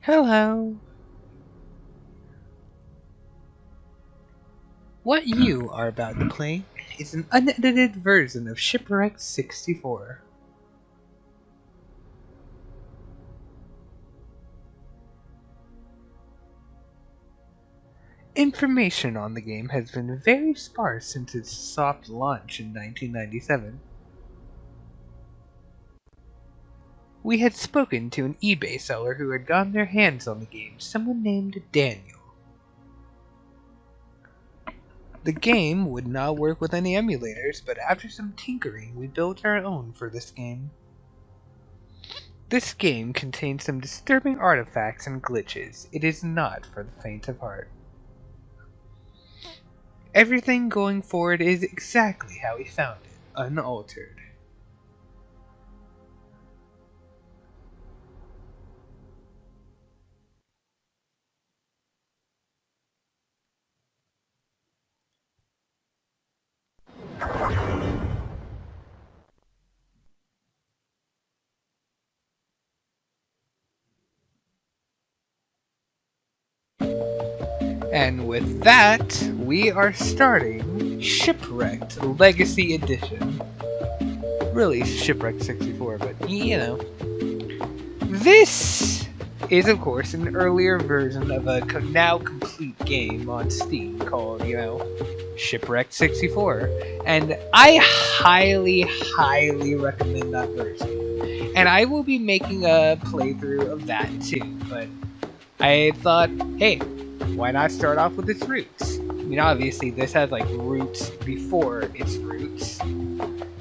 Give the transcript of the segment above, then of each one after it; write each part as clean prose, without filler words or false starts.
Hello. What you are about to play is an unedited version of Shipwrecked 64. Information on the game has been very sparse since its soft launch in 1997. We had spoken to an eBay seller who had gotten their hands on the game, someone named Daniel. The game would not work with any emulators, but after some tinkering, we built our own for this game. This game contains some disturbing artifacts and glitches. It is not for the faint of heart. Everything going forward is exactly how we found it, unaltered. And with that, we are starting Shipwrecked Legacy Edition. Really Shipwrecked 64, but you know. This is, of course, an earlier version of a now complete game on Steam called, Shipwrecked 64. And I highly recommend that version. And I will be making a playthrough of that too, but I thought, hey, why not start off with its roots? I mean, obviously, this has like roots before its roots.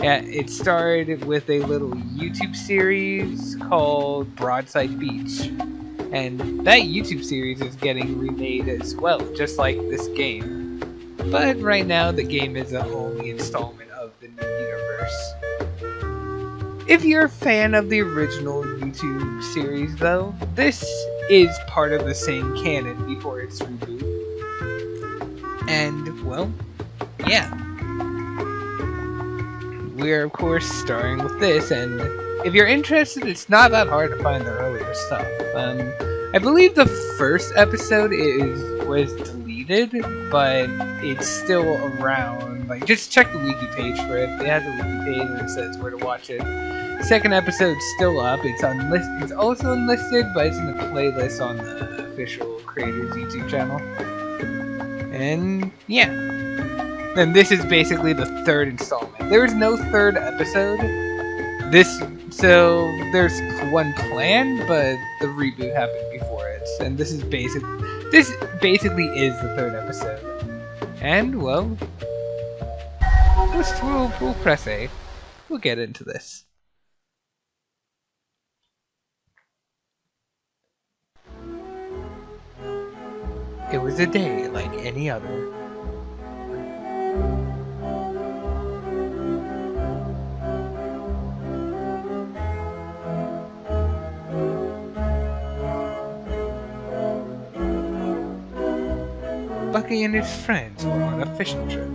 Yeah, it started with a little YouTube series called Broadside Beach. And that YouTube series is getting remade as well, just like this game. But right now, the game is the only installment of the new universe. If you're a fan of the original YouTube series, though, this is part of the same canon before its reboot. And, well, yeah. We're, of course, starting with this, and if you're interested, it's not that hard to find the earlier stuff. I believe the first episode was deleted, but it's still around. Like, just check the wiki page for it. It has a wiki page and it says where to watch it. Second episode's still up. It's unlisted. It's also unlisted, but it's in the playlist on the official creators YouTube channel. And yeah. And this is basically the third installment. There is no third episode. So there's one planned, but the reboot happened before it. And this basically is the third episode. And well, we'll press A. We'll get into this. It was a day like any other. Bucky and his friends were on a fishing trip.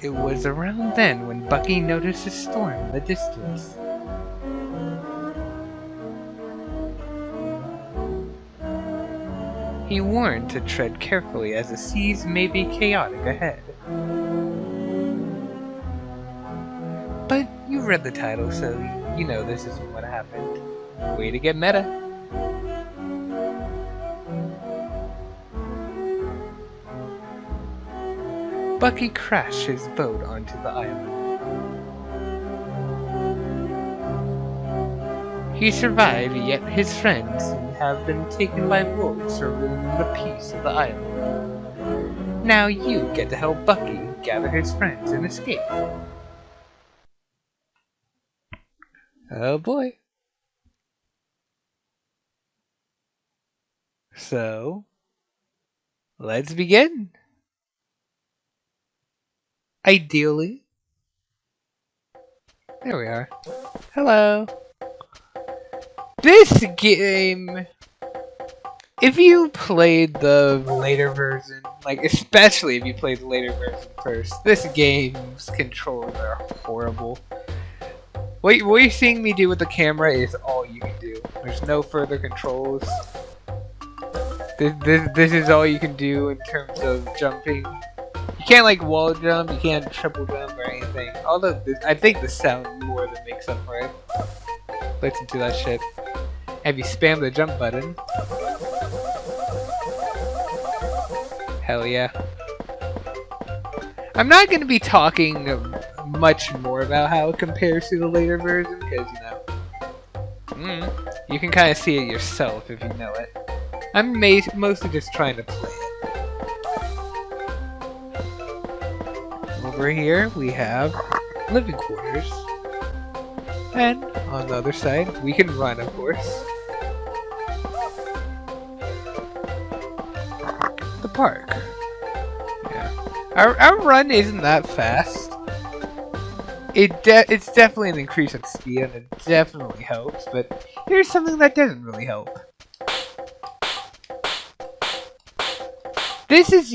It was around then when Bucky noticed a storm in the distance. He warned to tread carefully as the seas may be chaotic ahead. But you read the title, so you know this isn't what happened. Way to get meta. Bucky crashed his boat onto the island. He survived, yet his friends have been taken by wolves for ruining the peace of the island. Now you get to help Bucky gather his friends and escape. Oh boy. So, let's begin. Ideally. There we are. Hello. This game, if you played the later version, like especially if you played the later version first, this game's controls are horrible. What you're seeing me do with the camera is all you can do. There's no further controls. This is all you can do in terms of jumping. You can't like wall jump, you can't triple jump or anything. Although I think the sound more than makes up for it. Listen to that shit. Have you spam the jump button? Hell yeah. I'm not going to be talking much more about how it compares to the later version, because, you know, you can kind of see it yourself if you know it. I'm mostly just trying to play it. Over here, we have living quarters. And on the other side, we can run, of course. The park. Yeah. Our run isn't that fast. It's definitely an increase in speed, and it definitely helps, but here's something that doesn't really help. This is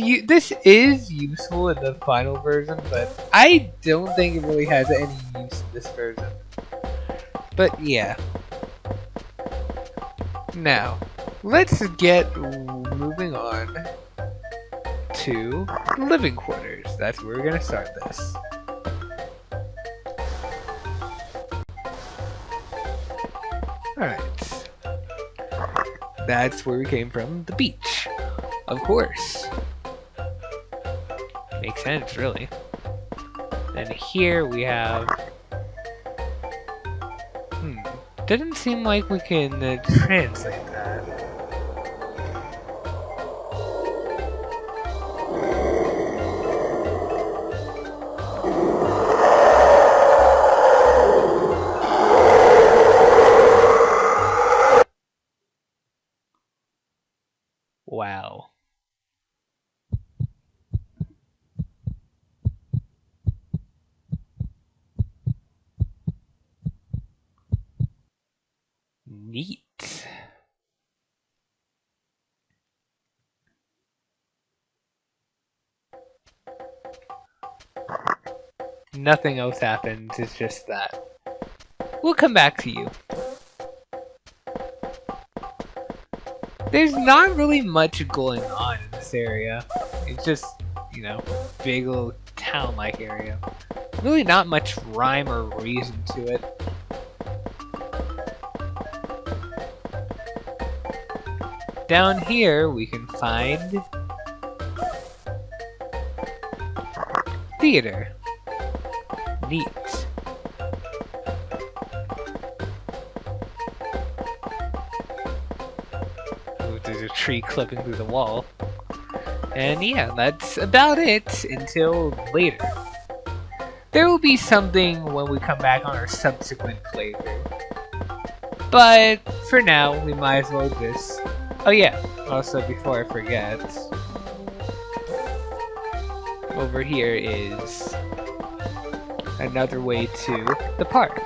useful in the final version, but I don't think it really has any use in this version. But yeah. Now, let's get moving on to living quarters. That's where we're gonna start this. Alright. That's where we came from, the beach. Of course. Makes sense, really. And here we have... Doesn't seem like we can translate that. Wow. Neat. Nothing else happens, it's just that. We'll come back to you. There's not really much going on in this area. It's just, you know, big little town-like area. Really not much rhyme or reason to it. Down here, we can find... theater. Neat. Ooh, there's a tree clipping through the wall. And yeah, that's about it until later. There will be something when we come back on our subsequent playthrough. But for now, we might as well just... Oh yeah, also before I forget, over here is another way to the park.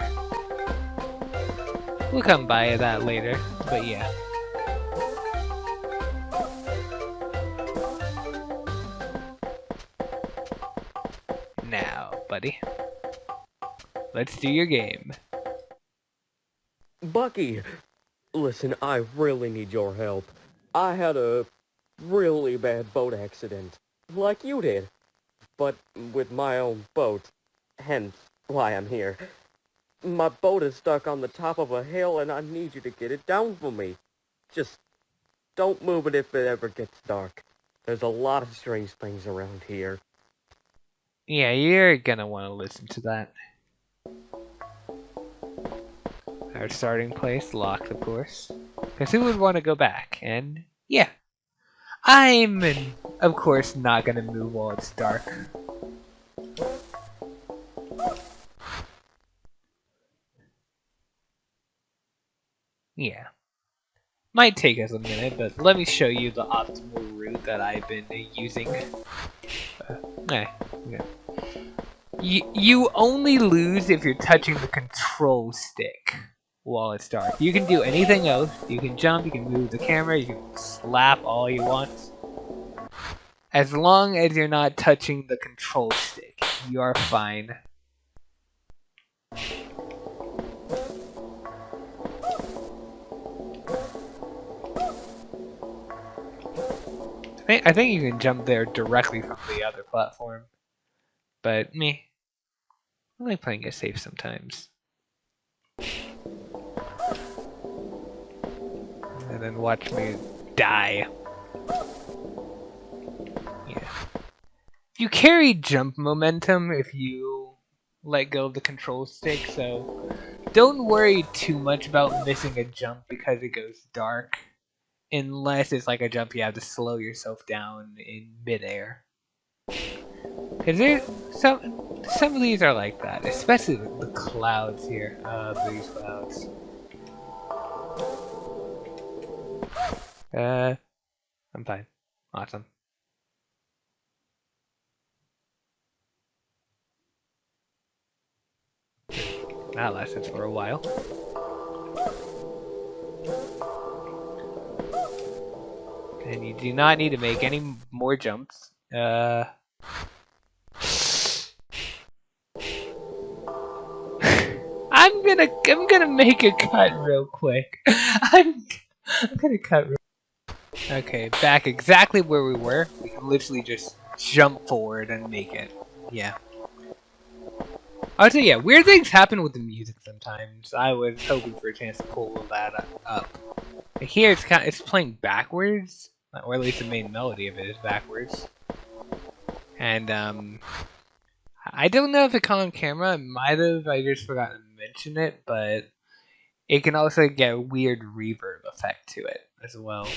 We'll come by that later, but yeah. Now, buddy, let's do your game. Bucky, listen, I really need your help. I had a really bad boat accident, like you did, but with my own boat, hence why I'm here. My boat is stuck on the top of a hill and I need you to get it down for me. Just don't move it if it ever gets dark. There's a lot of strange things around here. Yeah, you're gonna want to listen to that. Our starting place locked, of course. Because who would want to go back? And yeah, I'm, of course, not gonna move while it's dark. Yeah. Might take us a minute, but let me show you the optimal route that I've been using. Yeah. You only lose if you're touching the control stick while it's dark. You can do anything else. You can jump, you can move the camera, you can slap all you want. As long as you're not touching the control stick, you are fine. I think you can jump there directly from the other platform. But me, I like playing it safe sometimes. And then watch me die. Yeah. You carry jump momentum if you let go of the control stick, so don't worry too much about missing a jump because it goes dark. Unless it's like a jump you have to slow yourself down in midair. Because some of these are like that, especially the clouds here. These clouds. I'm fine. Awesome. That lasted for a while. And you do not need to make any more jumps. I'm gonna make a cut real quick. I'm gonna cut. Okay, back exactly where we were. We can literally just jump forward and make it. Yeah. Also, yeah, weird things happen with the music sometimes. I was hoping for a chance to pull that up. Here it's playing backwards, or at least the main melody of it is backwards. And I don't know if it caught on camera. It might have. I just forgot to mention it, but it can also get a weird reverb effect to it as well.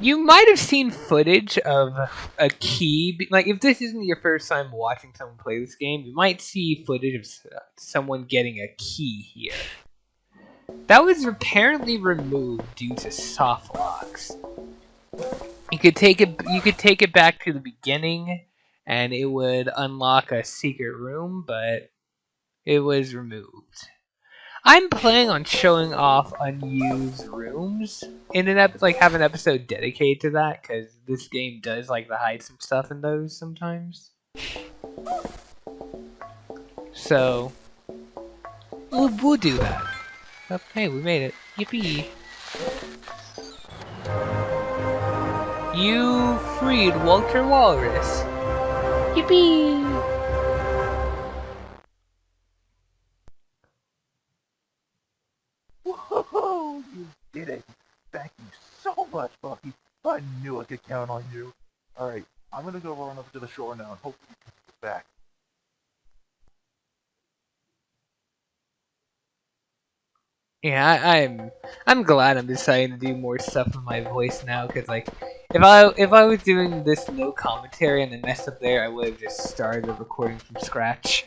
You might have seen footage of a key. Like, if this isn't your first time watching someone play this game, you might see footage of someone getting a key here. That was apparently removed due to soft locks. You could take it back to the beginning, and it would unlock a secret room, but it was removed. I'm planning on showing off unused rooms in an have an episode dedicated to that, because this game does like to hide some stuff in those sometimes. So we'll do that. Oh, hey, we made it! Yippee! You freed Walter Walrus. Yippee! Whoa, you did it. Thank you so much, Bucky. I knew I could count on you. Alright, I'm gonna go run over to the shore now and hopefully you can get back. Yeah, I'm glad I'm deciding to do more stuff with my voice now, because like if I was doing this no commentary and I messed up there, I would have just started the recording from scratch.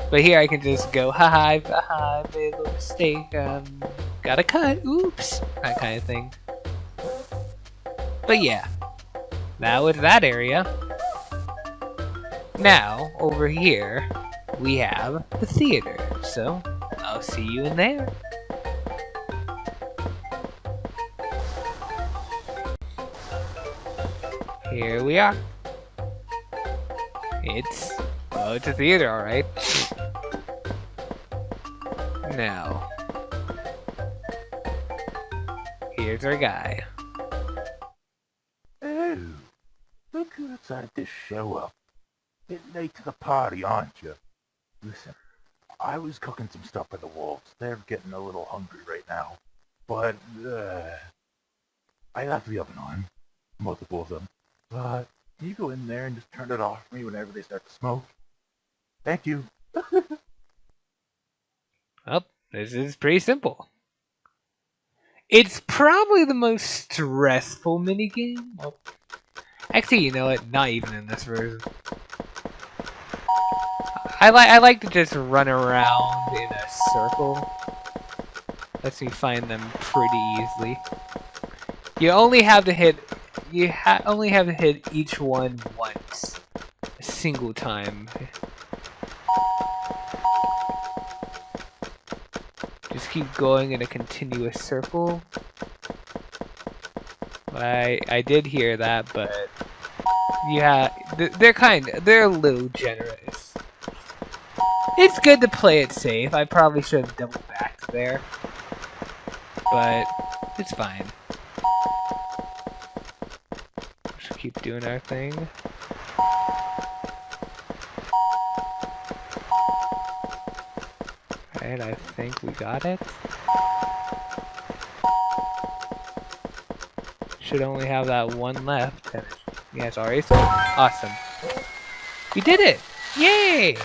But here I can just go, haha, I made a little mistake, got a cut, oops, that kind of thing. But yeah, that was that area. Now, over here, we have the theater, so I'll see you in there. Here we are. It's a theater, alright. Now, here's our guy. Oh, look who decided to show up. Bit late to the party, aren't you? Listen, I was cooking some stuff for the wolves. They're getting a little hungry right now. But, I left the oven on. Multiple of them. But, can you go in there and just turn it off for me whenever they start to smoke? Thank you. Well, this is pretty simple. It's probably the most stressful minigame. Well, actually, you know what? Not even in this version. I like to just run around in a circle. Lets me find them pretty easily. You only have to hit. Only have to hit each one once, a single time. Just keep going in a continuous circle. I did hear that, but yeah, they're a little generous. It's good to play it safe. I probably should have double backed there, but It's fine. Just keep doing our thing. Alright, I think we got it. Should only have that one left. And yeah, it's already sold. Awesome. We did it! Yay!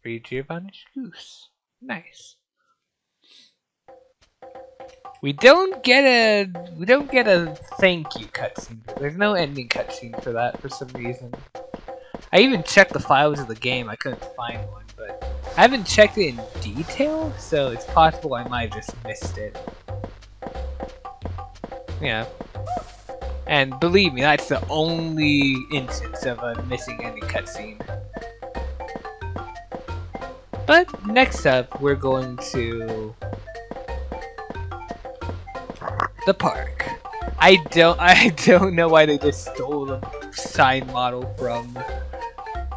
Read Giovanni's Goose. Nice. We don't get a thank you cutscene. There's no ending cutscene for that for some reason. I even checked the files of the game. I couldn't find one, but I haven't checked it in detail, so it's possible I might have just missed it. Yeah. And believe me, that's the only instance of a missing ending cutscene. But next up, we're going to the park. I don't know why they just stole the sign model from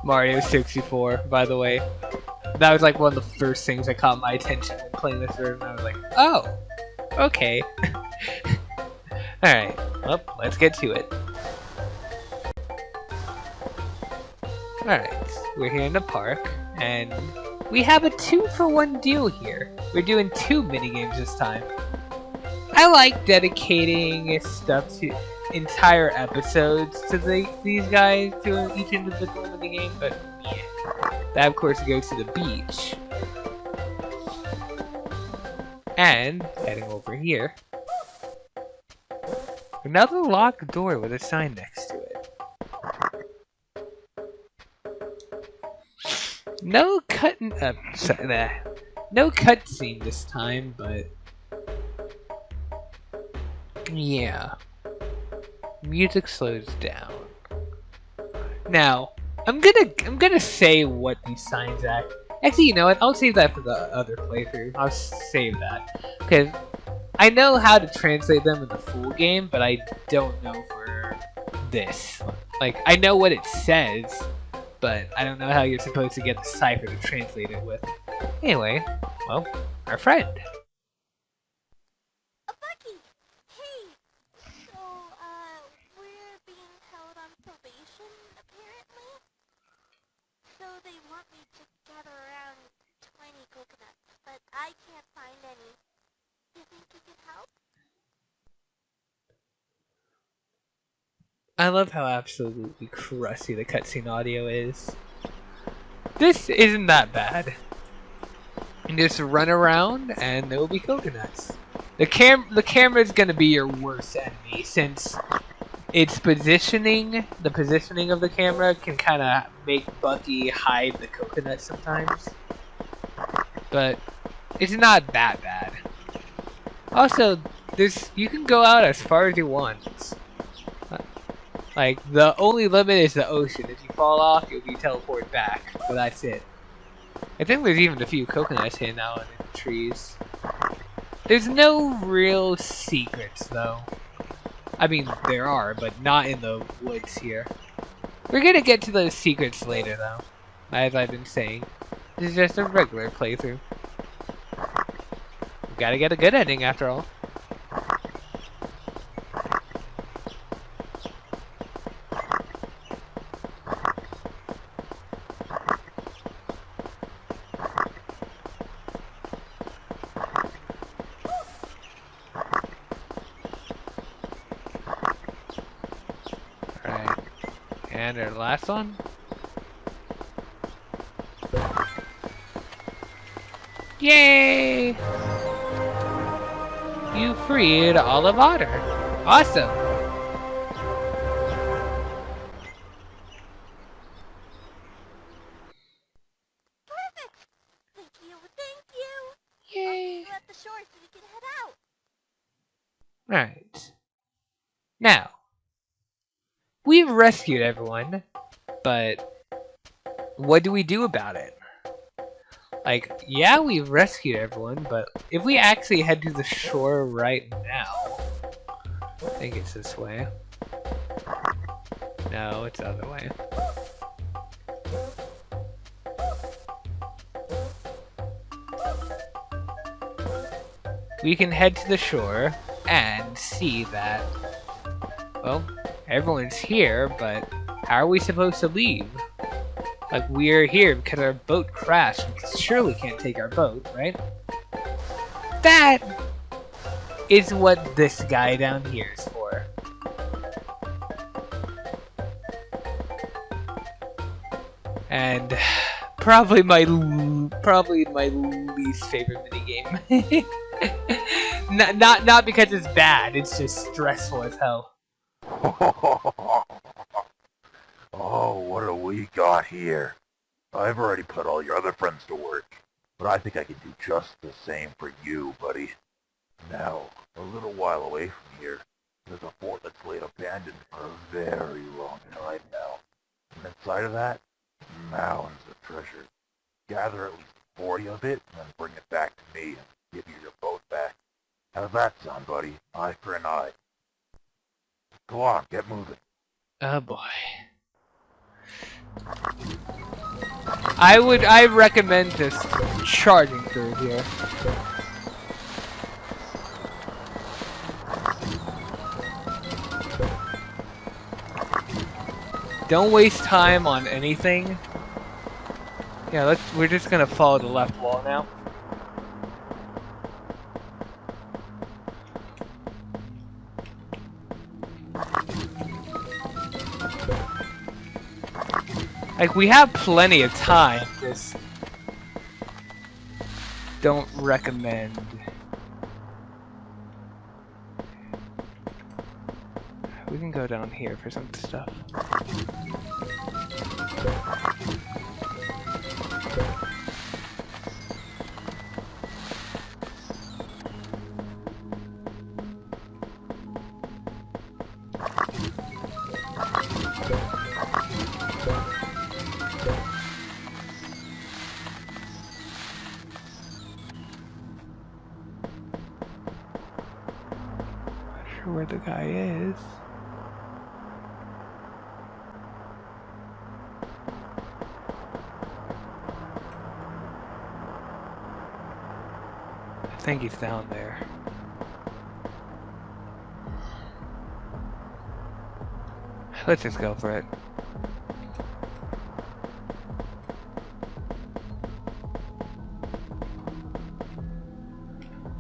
Mario 64, by the way. That was like one of the first things that caught my attention when playing this version. I was like, oh, okay. Alright, well, let's get to it. Alright, we're here in the park, and we have a 2-for-1 deal here. We're doing 2 minigames this time. I like dedicating stuff to entire episodes to these guys, to each individual minigame, but yeah. That of course goes to the beach. And, heading over here, another locked door with a sign next to it. No no cutscene this time, but yeah. Music slows down. Now, I'm gonna say what these signs are. Actually, you know what? I'll save that for the other playthrough. I'll save that because I know how to translate them in the full game, but I don't know for this. Like, I know what it says, but I don't know how you're supposed to get the cipher to translate it with. Anyway, well, our friend. Bucky! Hey! So, we're being held on probation, apparently? So they want me to gather around 20 coconuts, but I can't find any. You think you could help? I love how absolutely crusty the cutscene audio is. This isn't that bad. You just run around and there will be coconuts. The camera is gonna be your worst enemy since its positioning, the positioning of the camera can kind of make Bucky hide the coconut sometimes. But it's not that bad. Also, you can go out as far as you want. Like, the only limit is the ocean. If you fall off, you'll be teleported back. But that's it. I think there's even a few coconuts hidden out in the trees. There's no real secrets, though. I mean, there are, but not in the woods here. We're gonna get to those secrets later, though. As I've been saying. This is just a regular playthrough. We gotta get a good ending, after all. And our last one. Yay! You freed all of Otter. Awesome! Perfect! Thank you, thank you! Yay! I'll meet you at the shore so we can head out. Right. Now, we've rescued everyone, but what do we do about it? Like, yeah, we've rescued everyone, but if we actually head to the shore right now, I think it's this way. No, it's the other way. We can head to the shore and see that, well, everyone's here, but how are we supposed to leave? Like, we're here because our boat crashed. We surely can't take our boat, right? That is what this guy down here is for. And probably my least favorite minigame. not because it's bad, it's just stressful as hell. Oh, what do we got here? I've already put all your other friends to work, but I think I can do just the same for you, buddy. Now, a little while away from here, there's a fort that's laid abandoned for a very long time now. And inside of that, mounds of treasure. Gather at least 40 of it, and then bring it back to me and give you your boat back. How's that sound, buddy? Eye for an eye. Go on, get moving. Oh boy. I recommend just charging through here. Don't waste time on anything. Yeah, we're just gonna follow the left wall now. Like, we have plenty of time, just don't recommend. We can go down here for some stuff. Where the guy is. I think he's down there. Let's just go for it.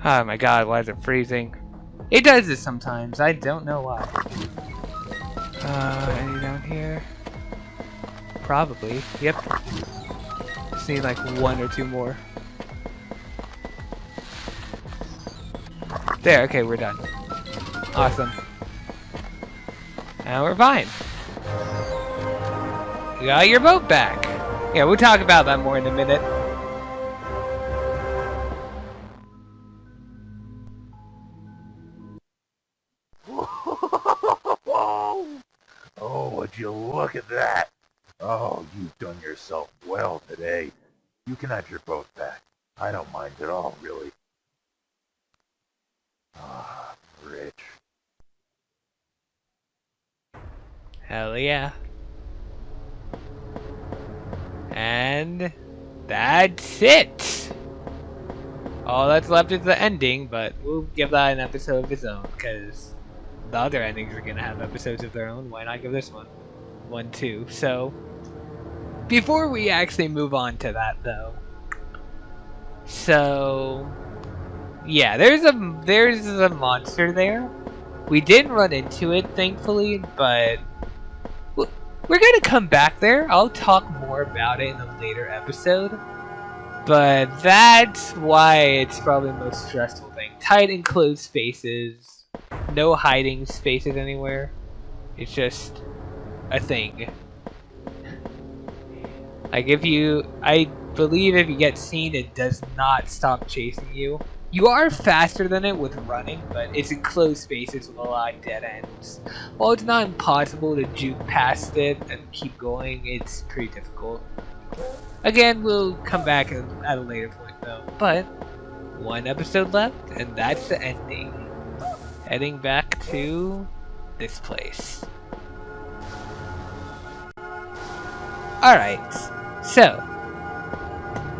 Oh my god, why is it freezing? It does this sometimes, I don't know why. Any down here? Probably, yep. Just need like one or two more. There, okay, we're done. Awesome. Now we're fine. You got your boat back. Yeah, we'll talk about that more in a minute. Oh, would you look at that? Oh, you've done yourself well today. You can have your boat back. I don't mind at all, really. Ah, rich. Hell yeah. And that's it! All that's left is the ending, but we'll give that an episode of its own, because the other endings are gonna have episodes of their own. Why not give this one too? So, before we actually move on to that though, so yeah, there's a monster there. We didn't run into it, thankfully, but we're gonna come back there. I'll talk more about it in a later episode. But that's why it's probably the most stressful thing. Tight enclosed spaces. No hiding spaces anywhere. It's just a thing. Like I believe if you get seen, it does not stop chasing you. You are faster than it with running, but it's enclosed spaces with a lot of dead ends. While it's not impossible to juke past it and keep going, it's pretty difficult. Again, we'll come back at a later point though. But one episode left, and that's the ending. Heading back to this place. Alright, so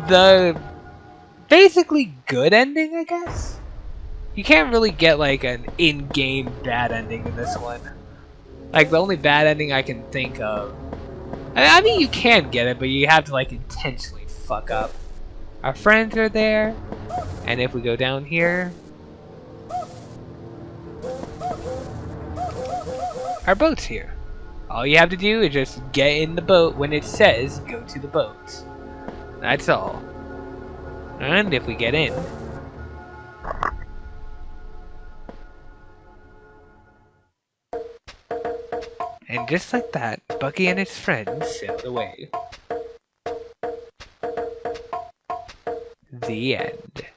the basically good ending, I guess? You can't really get like an in-game bad ending in this one. Like the only bad ending I can think of. I mean you can get it, but you have to like intentionally fuck up. Our friends are there, and if we go down here, our boat's here. All you have to do is just get in the boat when it says go to the boat. That's all. And if we get in, and just like that, Bucky and his friends sailed away. The end.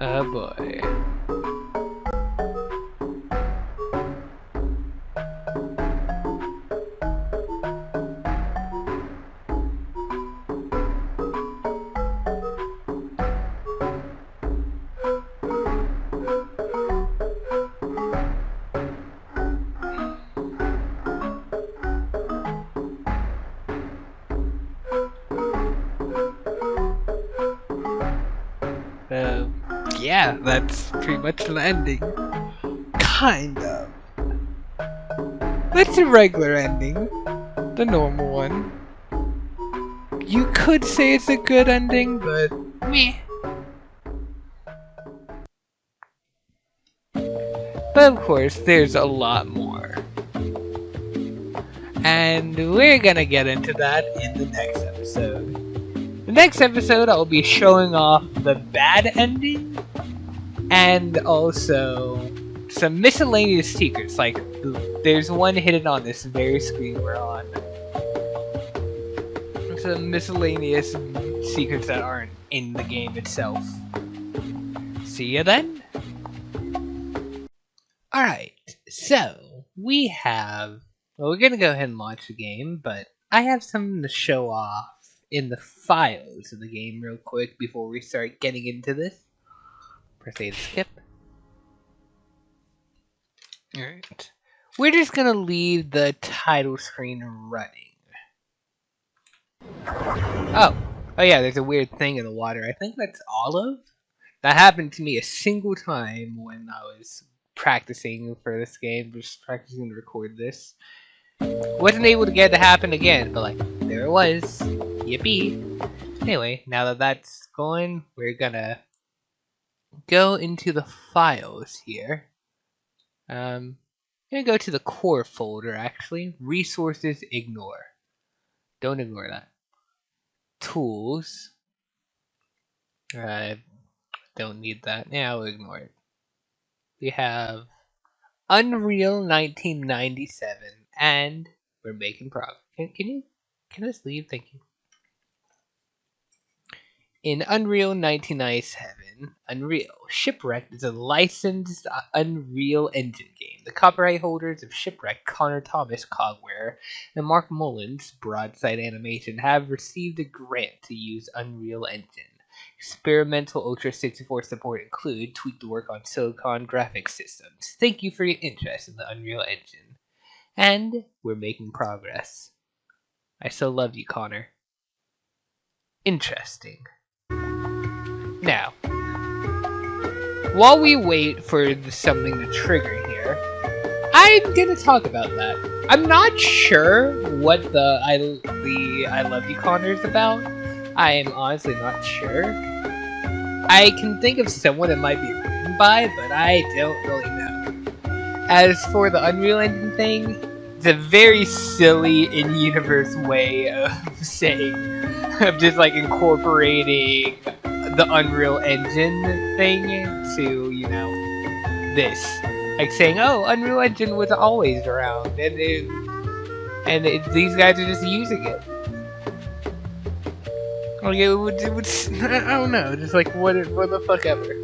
Oh boy. Yeah, that's pretty much the ending. Kind of. That's a regular ending. The normal one. You could say it's a good ending, but meh. But of course, there's a lot more. And we're gonna get into that in the next episode. The next episode, I'll be showing off the bad ending and also some miscellaneous secrets. Like, there's one hidden on this very screen we're on. Some miscellaneous secrets that aren't in the game itself. See ya then? Alright, so we have... Well, we're gonna go ahead and launch the game, but I have something to show off in the files of the game real quick before we start getting into this. Press A to skip. Alright. We're just gonna leave the title screen running. Oh yeah, there's a weird thing in the water. I think that's olive. That happened to me a single time when I was practicing for this game, just practicing to record this. Wasn't able to get it to happen again, but like, there it was. Yippee. Anyway, now that that's going, we're gonna go into the files here. I'm gonna go to the core folder actually. Resources, ignore. Don't ignore that. Tools. Don't need that. Yeah, I'll ignore it. We have Unreal 1997, and we're making progress. Can this leave? Thank you. In Unreal 1997, Unreal Shipwrecked is a licensed Unreal Engine game. The copyright holders of Shipwrecked, Connor Thomas Cogware, and Mark Mullins, Broadside Animation, have received a grant to use Unreal Engine. Experimental Ultra 64 support include tweak the work on Silicon graphics systems. Thank you for your interest in the Unreal Engine. And we're making progress. I so love you, Connor. Interesting. Now, while we wait for something to trigger here, I'm gonna talk about that. I'm not sure what the I love you Connor is about. I am honestly not sure. I can think of someone it might be written by, but I don't really know. As for the Unreal Engine thing, it's a very silly in-universe way of saying, of just like incorporating the Unreal Engine thing to, you know, this. Like saying, oh, Unreal Engine was always around, and these guys are just using it. Like, it would, I don't know, just like, what the fuck ever.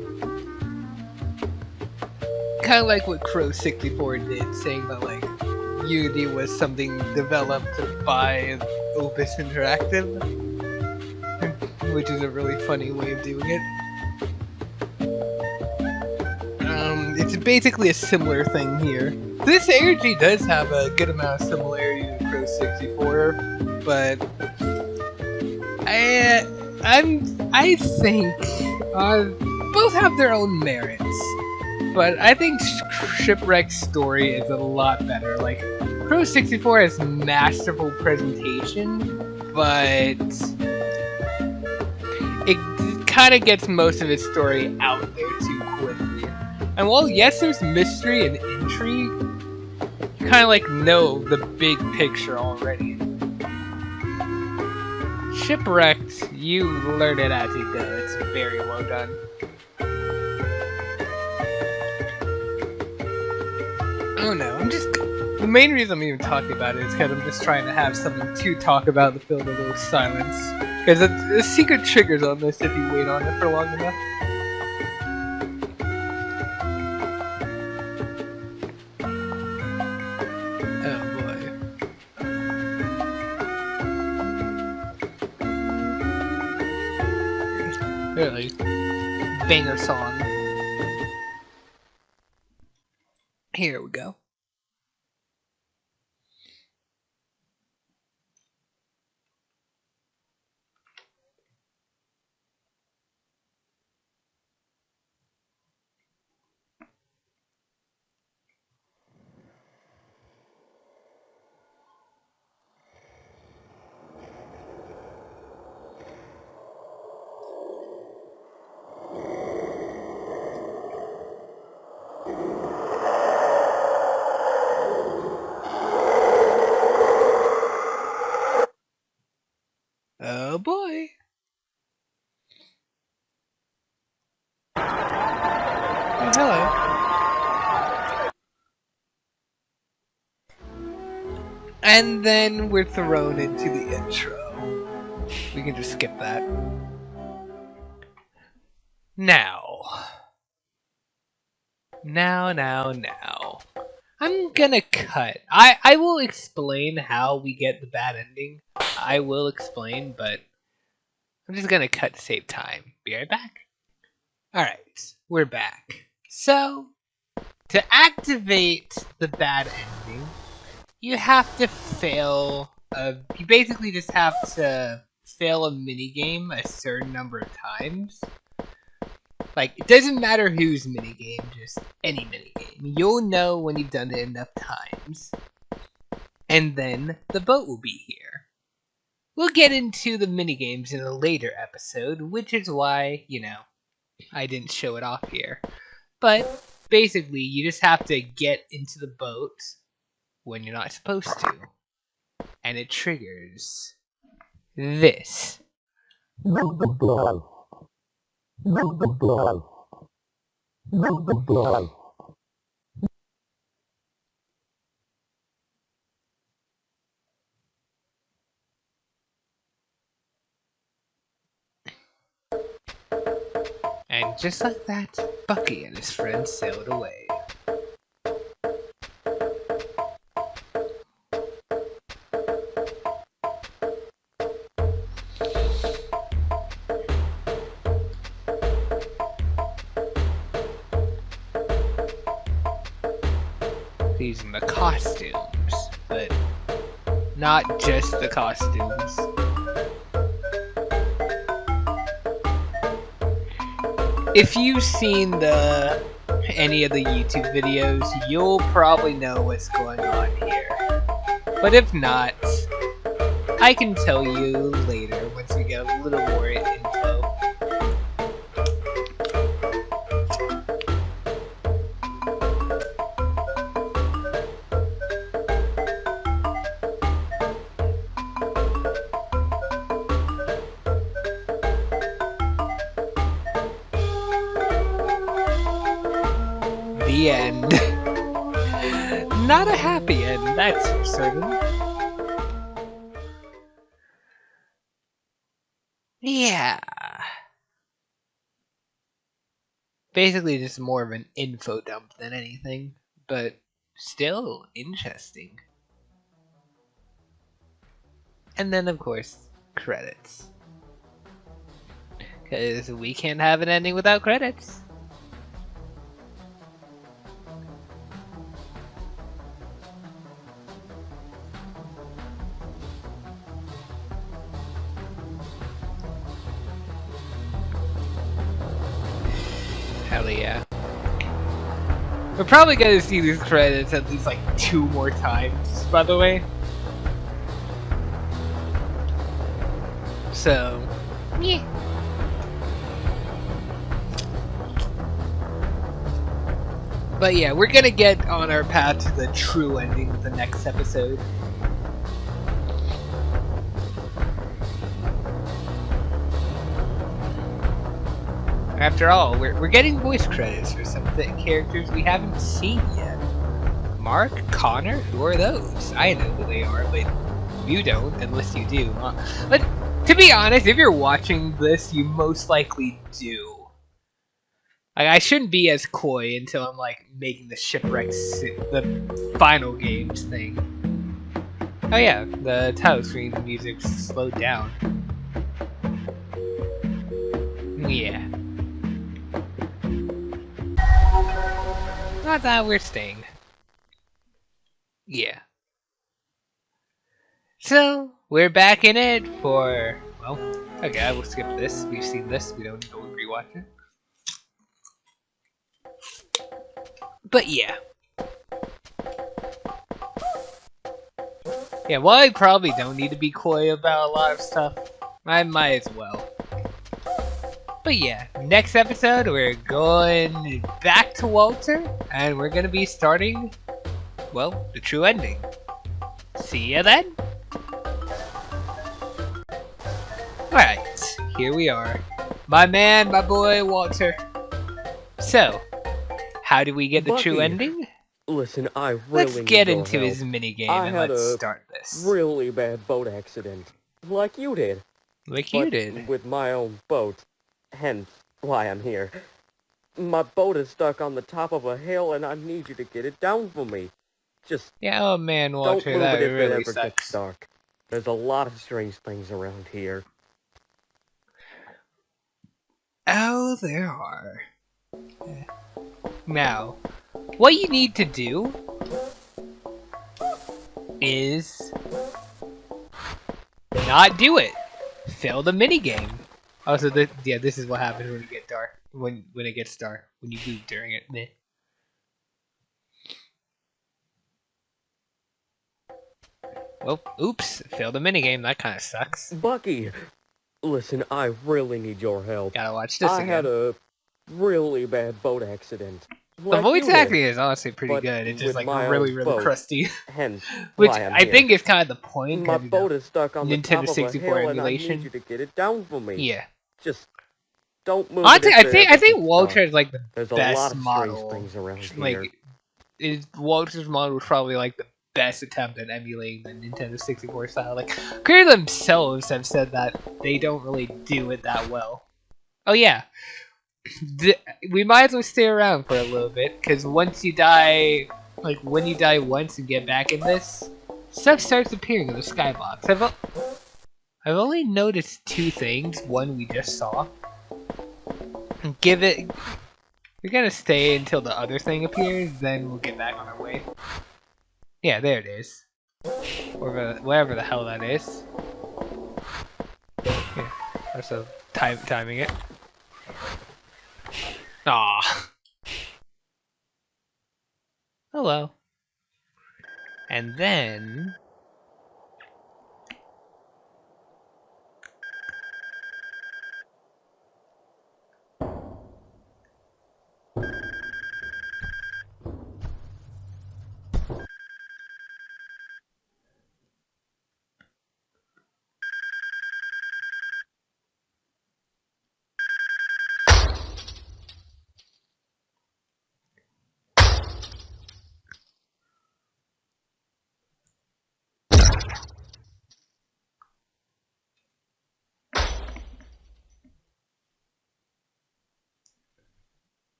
kind of like what Crow 64 did, saying that like Unity was something developed by Opus Interactive, which is a really funny way of doing it. It's basically a similar thing here. This energy does have a good amount of similarity to Crow 64, but I think both have their own merits. But I think Shipwreck's story is a lot better. Like, Crow 64 has masterful presentation, but it kind of gets most of its story out there too quickly. And while yes, there's mystery and intrigue, you kind of like know the big picture already. Shipwrecked, you learn it as you go. It's very well done. Oh no, the main reason I'm even talking about it is because I'm just trying to have something to talk about to fill the little silence. Because the secret triggers on this if you wait on it for long enough. Oh boy. Really, banger song. Here we go. Oh boy. Oh, hello. And then we're thrown into the intro. We can just skip that. Now. I'm gonna cut. I will explain how we get the bad ending. I will explain, but I'm just gonna cut to save time. Be right back. Alright, we're back. So, to activate the bad ending, you have to fail. You basically just have to fail a minigame a certain number of times. Like, it doesn't matter whose minigame, just any minigame. You'll know when you've done it enough times. And then the boat will be here. We'll get into the minigames in a later episode, which is why, I didn't show it off here. But, basically, you just have to get into the boat when you're not supposed to. And it triggers this. And just like that, Bucky and his friends sailed away. Using the costumes, but not just the costumes. If you've seen any of the YouTube videos, you'll probably know what's going on here. But if not, I can tell you later once we get a little more info. The end. Not a happy end, that's for certain. Yeah. Basically, just more of an info dump than anything, but still interesting. And then, of course, credits. Because we can't have an ending without credits. Hell yeah. We're probably gonna see these credits at least like 2 more times, by the way. So, yeah. But yeah, we're gonna get on our path to the true ending with the next episode. After all, we're getting voice credits for some of the characters we haven't seen yet. Mark, Connor, who are those? I know who they are, but you don't, unless you do. But to be honest, if you're watching this, you most likely do. Like, I shouldn't be as coy until I'm like making the Shipwrecked, the final games thing. Oh yeah, the title screen music slowed down. Yeah. I thought we're staying. Yeah. So, we're back in it for, well, okay, I will skip this. We've seen this. We don't need to rewatch it. But yeah. Yeah, well, I probably don't need to be coy about a lot of stuff. I might as well. But yeah, next episode, we're going back to Walter, and we're going to be starting, well, the true ending. See ya then? Alright, here we are. My man, my boy, Walter. So, how do we get the true Bucky, ending? Listen, I really Let's need get your into help. his minigame I and had let's a start this. really bad boat accident, like you did. Like But you did. with my own boat, hence why I'm here. My boat is stuck on the top of a hill and I need you to get it down for me. Just Yeah, oh man, don't Walter, move that it if it really ever gets sucks. dark. There's a lot of strange things around here. Oh, there are. Now, what you need to do is not do it. Fail the minigame. Also, yeah, this is what happens when you get dark. When it gets dark. When you move during it. Meh. Well, oops. Fail the minigame. That kind of sucks. Bucky, listen, I really need your help. Gotta watch this I again. had a really bad boat accident. The Like voice you did. acting is honestly pretty But good. It's just with like my really, own really boat, crusty. Hence Which why I'm I here. think is kind of the point. My 'cause, boat is stuck on the Nintendo top of a 64 hill and I emulation. need you to get it down for me. Yeah. Just don't move Honestly, it if it I ever think gets Walter dark. is like the There's a lot best of model. strange things around Like, here. Walter's model was probably like the best attempt at emulating the Nintendo 64 style. Like, creators themselves have said that they don't really do it that well. Oh yeah, we might as well stay around for a little bit because once you die, like when you die once and get back in this, stuff starts appearing in the skybox. I've only noticed 2 things. One we just saw. We're gonna stay until the other thing appears, then we'll get back on our way. Yeah, there it is. Or whatever the hell that is. Yeah, also timing it. Aw. Hello. And then...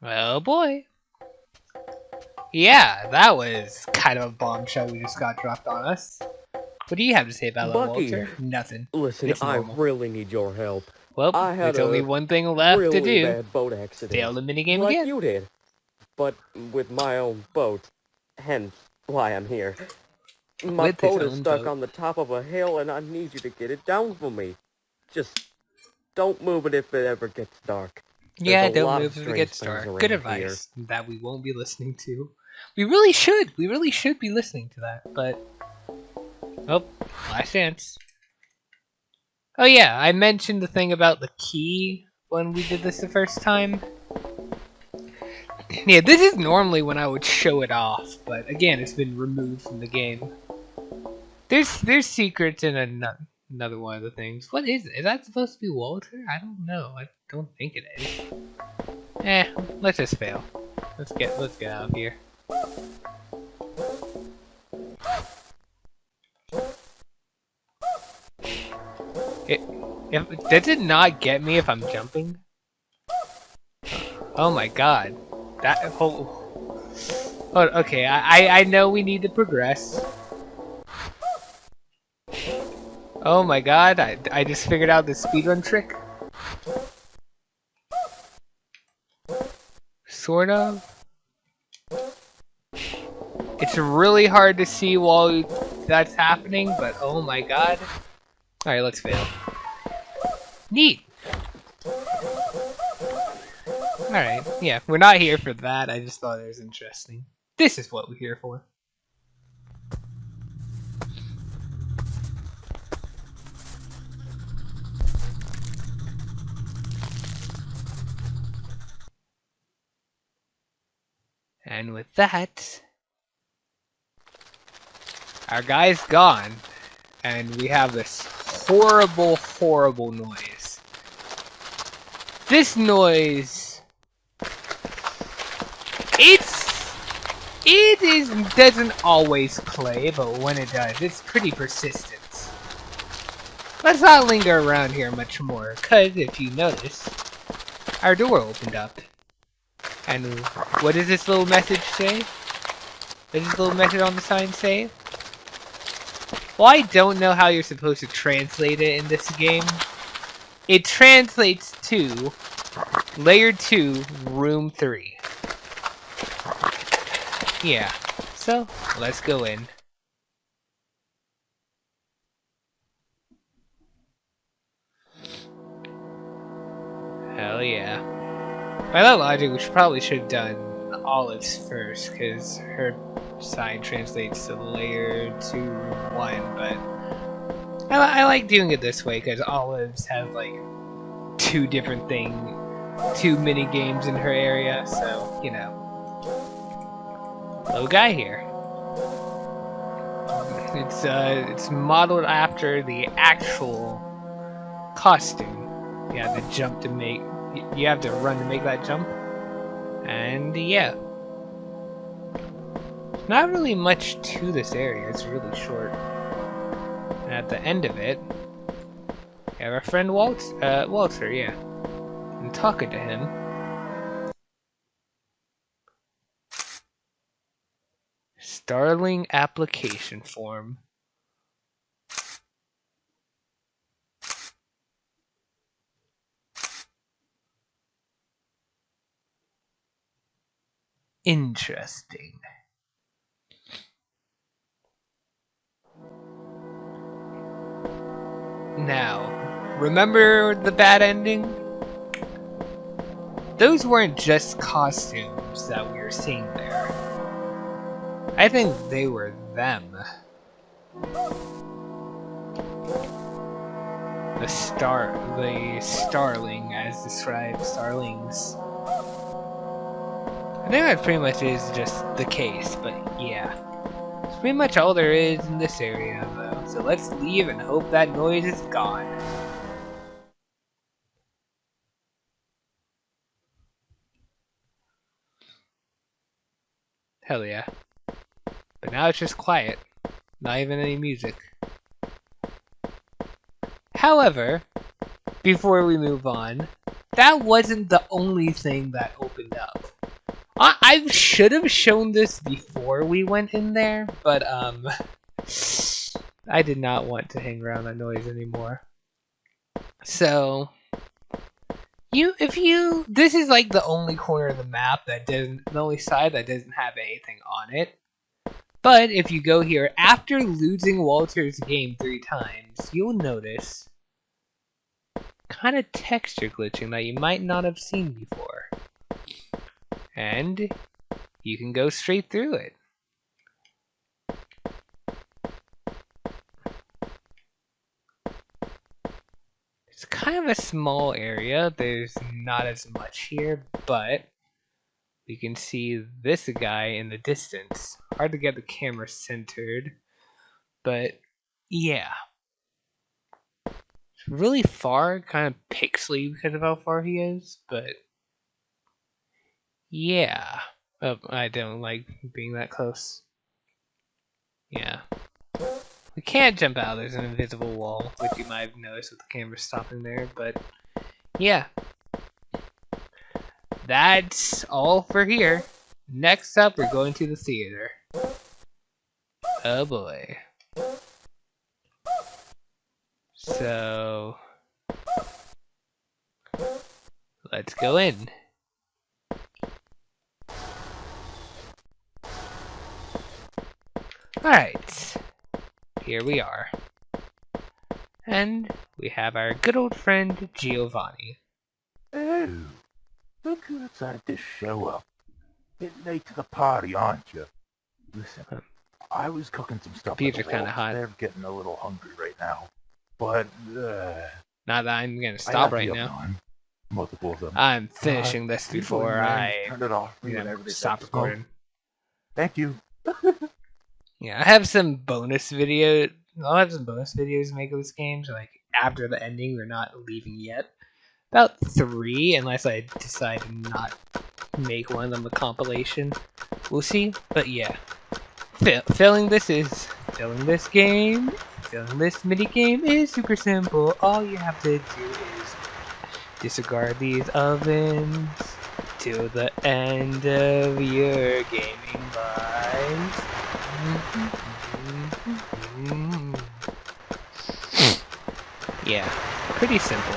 Oh boy. Yeah, that was kind of a bombshell we just got dropped on us. What do you have to say about that, Bucky, Walter? Nothing. listen, It's I normal. really need your help. Well, I had there's only a one thing left to really do. bad boat accident. Fail the minigame like again. you did. But with my own boat. Hence why I'm here. My With his boat is own stuck boat. on the top of a hill and I need you to get it down for me. Just don't move it if it ever gets dark. Yeah, There's a don't lot move of if it gets strange things dark. Good around advice that we won't be listening to. We really should be listening to that, but... Oh, last chance. Oh yeah, I mentioned the thing about the key when we did this the first time. Yeah, this is normally when I would show it off, but again, it's been removed from the game. There's secrets in another one of the things. What is it? Is that supposed to be Walter? I don't know. I don't think it is. Let's just fail. Let's get out of here. Does it not get me if I'm jumping? Oh my god. Okay, I know we need to progress. Oh my god, I just figured out the speedrun trick. Sort of. It's really hard to see while that's happening, but oh my god. Alright, let's fail. Neat! Alright, yeah, we're not here for that, I just thought it was interesting. This is what we're here for. And with that, our guy's gone, and we have this horrible, horrible noise. This noise, doesn't always play, but when it does, it's pretty persistent. Let's not linger around here much more, cause if you notice, our door opened up. And what does this little message say? What does this little message on the sign say? Well, I don't know how you're supposed to translate it in this game. It translates to Layer 2, Room 3. Yeah, so let's go in. Hell yeah. By that logic, we probably should have done Olive's first, because her sign translates to Layer 2, Room 1, but I like doing it this way, because Olive's have like two mini games in her area, so, you know. Little guy here. It's modeled after the actual costume. You have to jump to make. You have to run to make that jump. And yeah. Not really much to this area, it's really short. And at the end of it, we have our friend Walter, yeah. And talking to him. Starling application form. Interesting. Now, remember the bad ending? Those weren't just costumes that we were seeing there. I think they were them. The starling as described, starlings. I think that pretty much is just the case, but yeah. It's pretty much all there is in this area, though. So let's leave and hope that noise is gone. Hell yeah. But now it's just quiet. Not even any music. However, before we move on, that wasn't the only thing that opened up. I should have shown this before we went in there, but I did not want to hang around that noise anymore. So this is like the only corner of the map that doesn't, the only side that doesn't have anything on it. But if you go here after losing Walter's game 3 times, you'll notice kind of texture glitching that you might not have seen before. And you can go straight through it. It's kind of a small area. There's not as much here, but we can see this guy in the distance. Hard to get the camera centered, but yeah. It's really far, kind of pixely because of how far he is, but yeah. Oh, I don't like being that close. Yeah. We can't jump out, there's an invisible wall, which you might have noticed with the camera stopping there, but yeah. That's all for here. Next up, we're going to the theater. Oh boy. So, let's go in. Alright. Here we are. And we have our good old friend Giovanni. Oh, look who decided to show up. Bit late to the party, aren't you? Listen, I was cooking some stuff. Beers are kind of hot. They're getting a little hungry right now. But, not that I'm gonna stop right now. Multiple of them. I'm finishing this before I turn it off. Stop recording. Thank you. Yeah, I have some bonus videos. I'll have some bonus videos to make of this game. So, like, after the ending, we're not leaving yet. About 3, unless I decide to not make one of them a compilation. We'll see. But yeah, filling this mini game is super simple. All you have to do is disregard these ovens till the end of your gaming life. Yeah, pretty simple.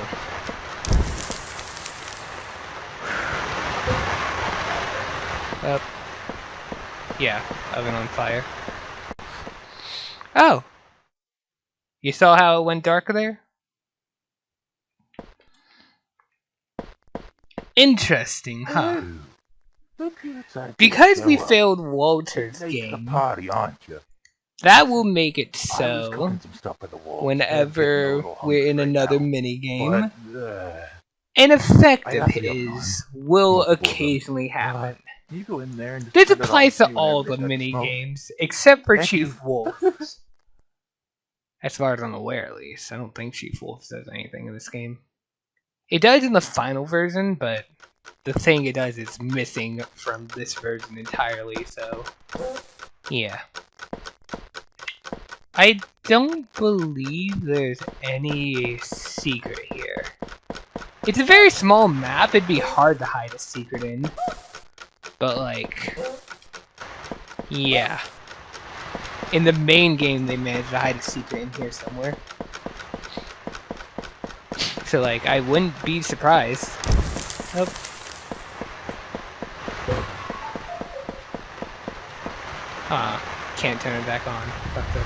Yeah, oven on fire. Oh! You saw how it went dark there? Interesting, huh? Because we failed Walter's game, that will make it so whenever we're in another minigame, an effect of his will occasionally happen. This applies to all the minigames, except for Chief Wolf. As far as I'm aware, at least. I don't think Chief Wolf does anything in this game. It does in the final version, but the thing it does is missing from this version entirely, so yeah. I don't believe there's any secret here. It's a very small map, it'd be hard to hide a secret in. But like, yeah. In the main game, they managed to hide a secret in here somewhere. So like, I wouldn't be surprised. Oh. Can't turn it back on. Fucked up.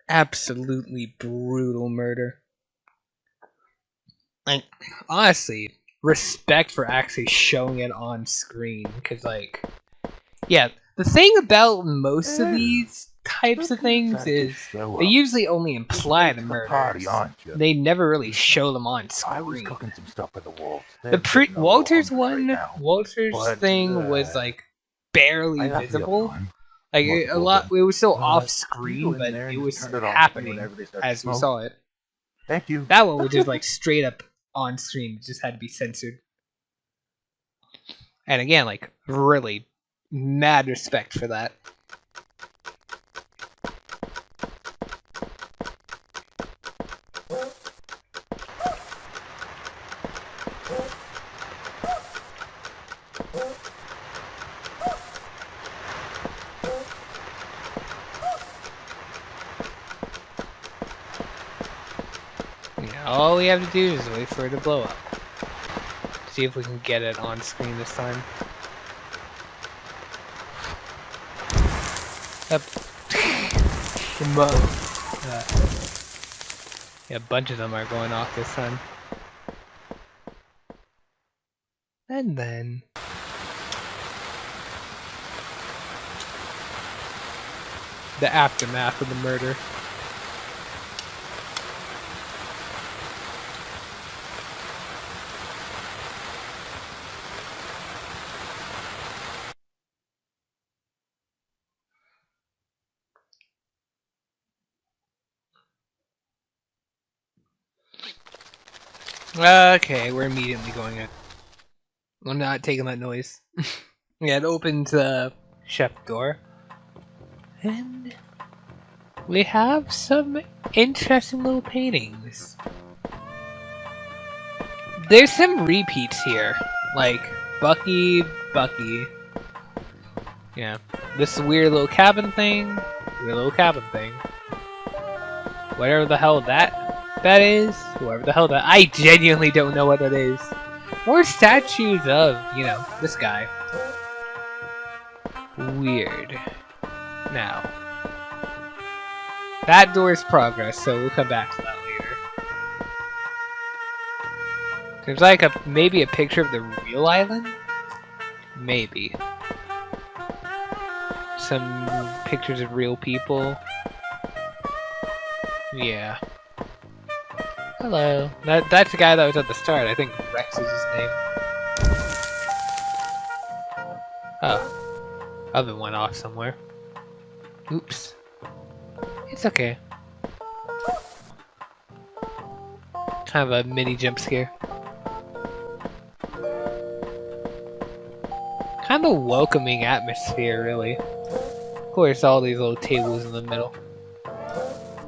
Absolutely brutal murder. Like, honestly, respect for actually showing it on screen, because, like, yeah, the thing about most of these types of things is they usually only imply the murders. They never really show them on screen. I was cooking some stuff for the wolves. Walter's thing was, like, barely visible. Like, it was still off screen, but it was happening as we saw it. Thank you. That one was just like straight up on screen. It just had to be censored. And again, like, really mad respect for that. Yeah, all we have to do is wait for it to blow up. See if we can get it on screen this time. Up. Yeah, a bunch of them are going off this time. And then... the aftermath of the murder. Okay, we're immediately going in. I'm not taking that noise. Yeah, it opens the chef door. And we have some interesting little paintings. There's some repeats here. Like, Bucky. Yeah. This weird little cabin thing. Whatever the hell that is. Whoever the hell that... I genuinely don't know what that is. More statues of, you know, this guy. Weird. Now. That door is progress, so we'll come back to that later. Seems like maybe a picture of the real island? Maybe. Some pictures of real people. Yeah. Hello. That's the guy that was at the start. I think Rex is his name. Oh. Oven went off somewhere. Oops. It's okay. Kind of a mini jump scare. Kind of welcoming atmosphere, really. Of course, all these little tables in the middle.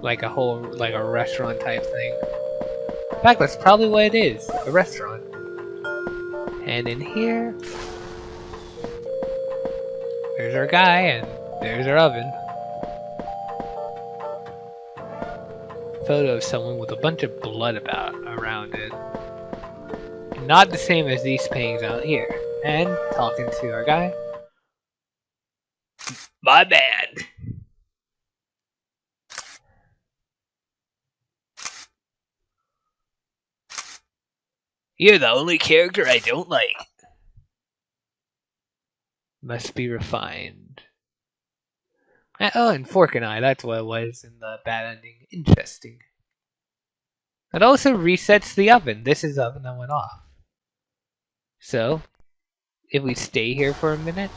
Like a restaurant type thing. In fact, that's probably what it is. A restaurant. And in here... there's our guy, and there's our oven. Photo of someone with a bunch of blood around it. Not the same as these paintings out here. And talking to our guy. My bad. You're the only character I don't like. Must be refined. Oh, and Fork and I, that's what it was in the bad ending. Interesting. It also resets the oven. This is the oven that went off. So, if we stay here for a minute,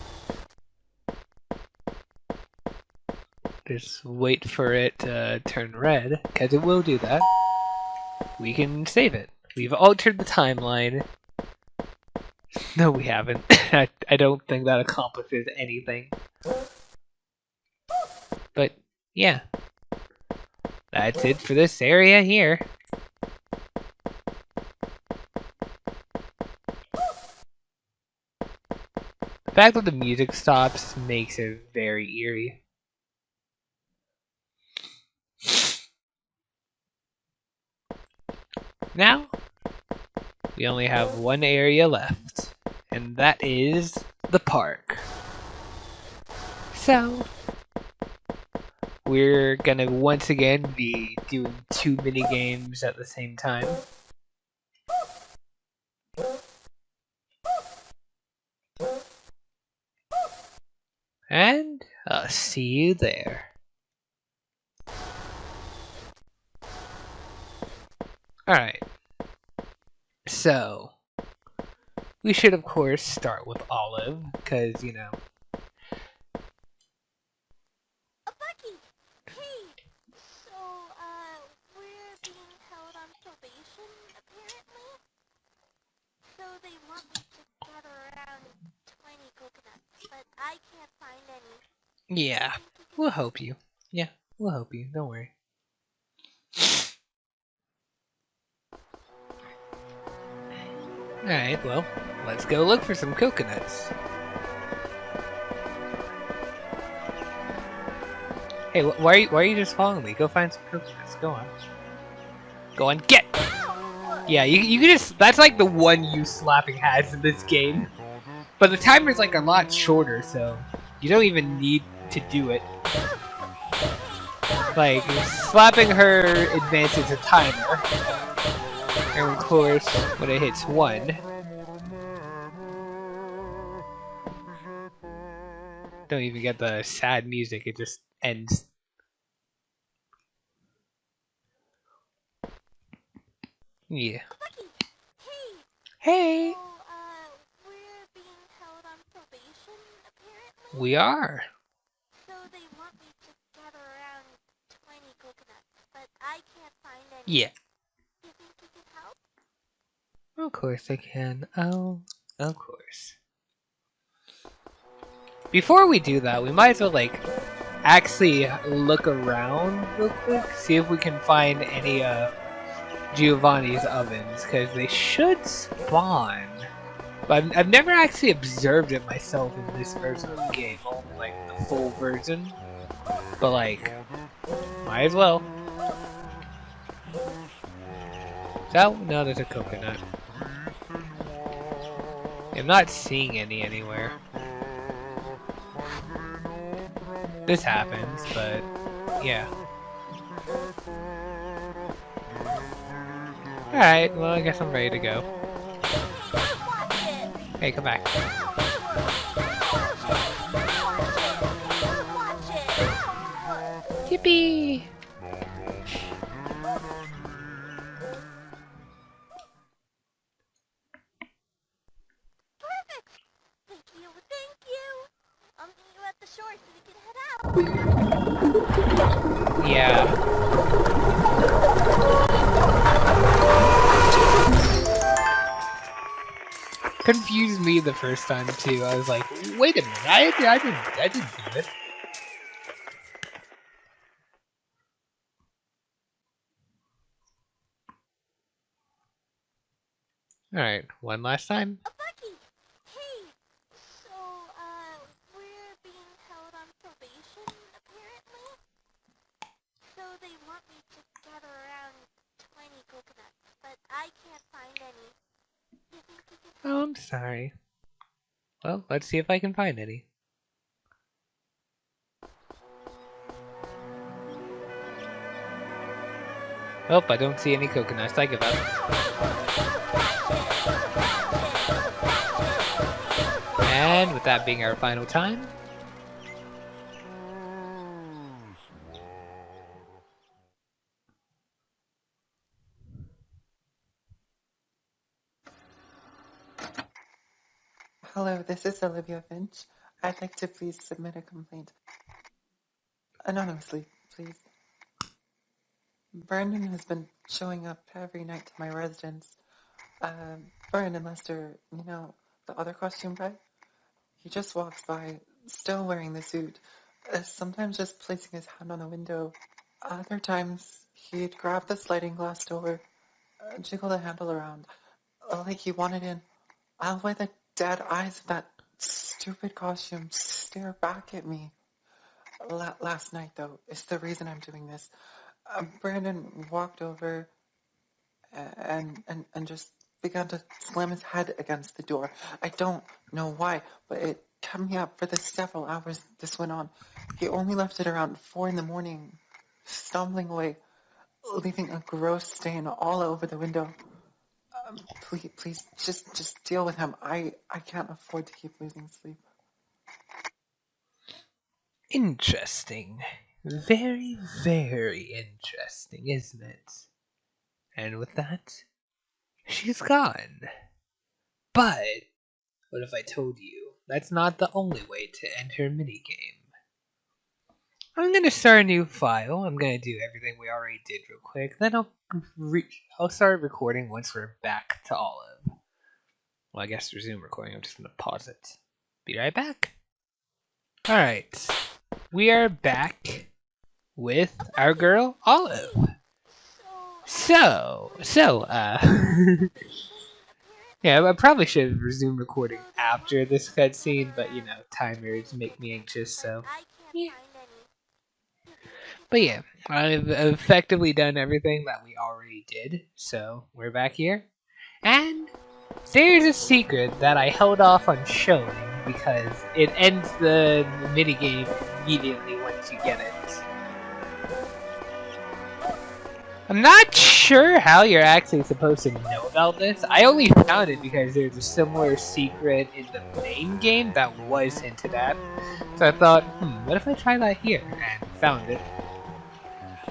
just wait for it to turn red, because it will do that, we can save it. We've altered the timeline. No, we haven't. I don't think that accomplishes anything. But, yeah. That's it for this area here. The fact that the music stops makes it very eerie. Now, we only have one area left, and that is the park. So, we're gonna once again be doing 2 mini games at the same time. And I'll see you there. Alright. So, we should of course start with Olive, because, you know. Bucky! Hey! So, we're being held on probation, apparently? Yeah, we'll help you. Yeah, we'll help you. Don't worry. Alright, well, let's go look for some coconuts. Hey, why are you just following me? Go find some coconuts. Go on. Go on, get! Yeah, you can just... That's like the one use slapping has in this game. But the timer's like a lot shorter, so you don't even need to do it. Like, slapping her advances a timer. And of course, when it hits 1... Don't even get the sad music, it just ends. Yeah. Hey! So, we're being held on probation, apparently? We are. So they want me to gather around 20 coconuts, but I can't find any. Yeah. You think you can help? Of course I can. Oh, of course. Before we do that, we might as well, like, actually look around real quick, see if we can find any, Giovanni's ovens, because they should spawn. But I've never actually observed it myself in this version of the game, only, like, the full version. But, like, might as well. So, no, there's a coconut. I'm not seeing any anywhere. This happens, but yeah. Alright, well, I guess I'm ready to go. Hey, come back. Yippee! Perfect! Thank you! I'll meet you at the shore so we can head out. Yeah. Confused me the first time too. I was like, wait a minute, I didn't do it. Alright, one last time. Bucky! Hey! So, we're being held on probation, apparently? So they want me to gather around 20 coconuts, but I can't find any. You think you can Oh, I'm sorry. Well, let's see if I can find any. Oh, I don't see any coconuts. I give up. And with that being our final time. Hello, this is Olivia Finch. I'd like to please submit a complaint. Anonymously, please. Brandon has been showing up every night to my residence. Brandon Lester, you know, the other costume guy? He just walks by, still wearing the suit, sometimes just placing his hand on the window. Other times, he'd grab the sliding glass door, jiggle the handle around, like he wanted in. I'll let the dead eyes of that stupid costume stare back at me. Last night, though, is the reason I'm doing this. Brandon walked over and just began to slam his head against the door. I don't know why, but it kept me up for the several hours this went on. He only left it around 4 in the morning, stumbling away, leaving a gross stain all over the window. Please, just deal with him. I can't afford to keep losing sleep. Interesting. Very, very interesting, isn't it? And with that, she's gone. But what if I told you that's not the only way to end her minigame? I'm gonna start a new file. I'm gonna do everything we already did real quick. Then I'll start recording once we're back to Olive. Well, I guess resume recording. I'm just gonna pause it. Be right back. All right. we are back with our girl Olive. So, yeah, I probably should have resumed recording after this cutscene, but you know, timers make me anxious, so yeah. But yeah, I've effectively done everything that we already did, so we're back here. And there's a secret that I held off on showing because it ends the minigame immediately once you get it. I'm not sure how you're actually supposed to know about this. I only found it because there's a similar secret in the main game that was hinted at. So I thought, what if I try that here? And found it.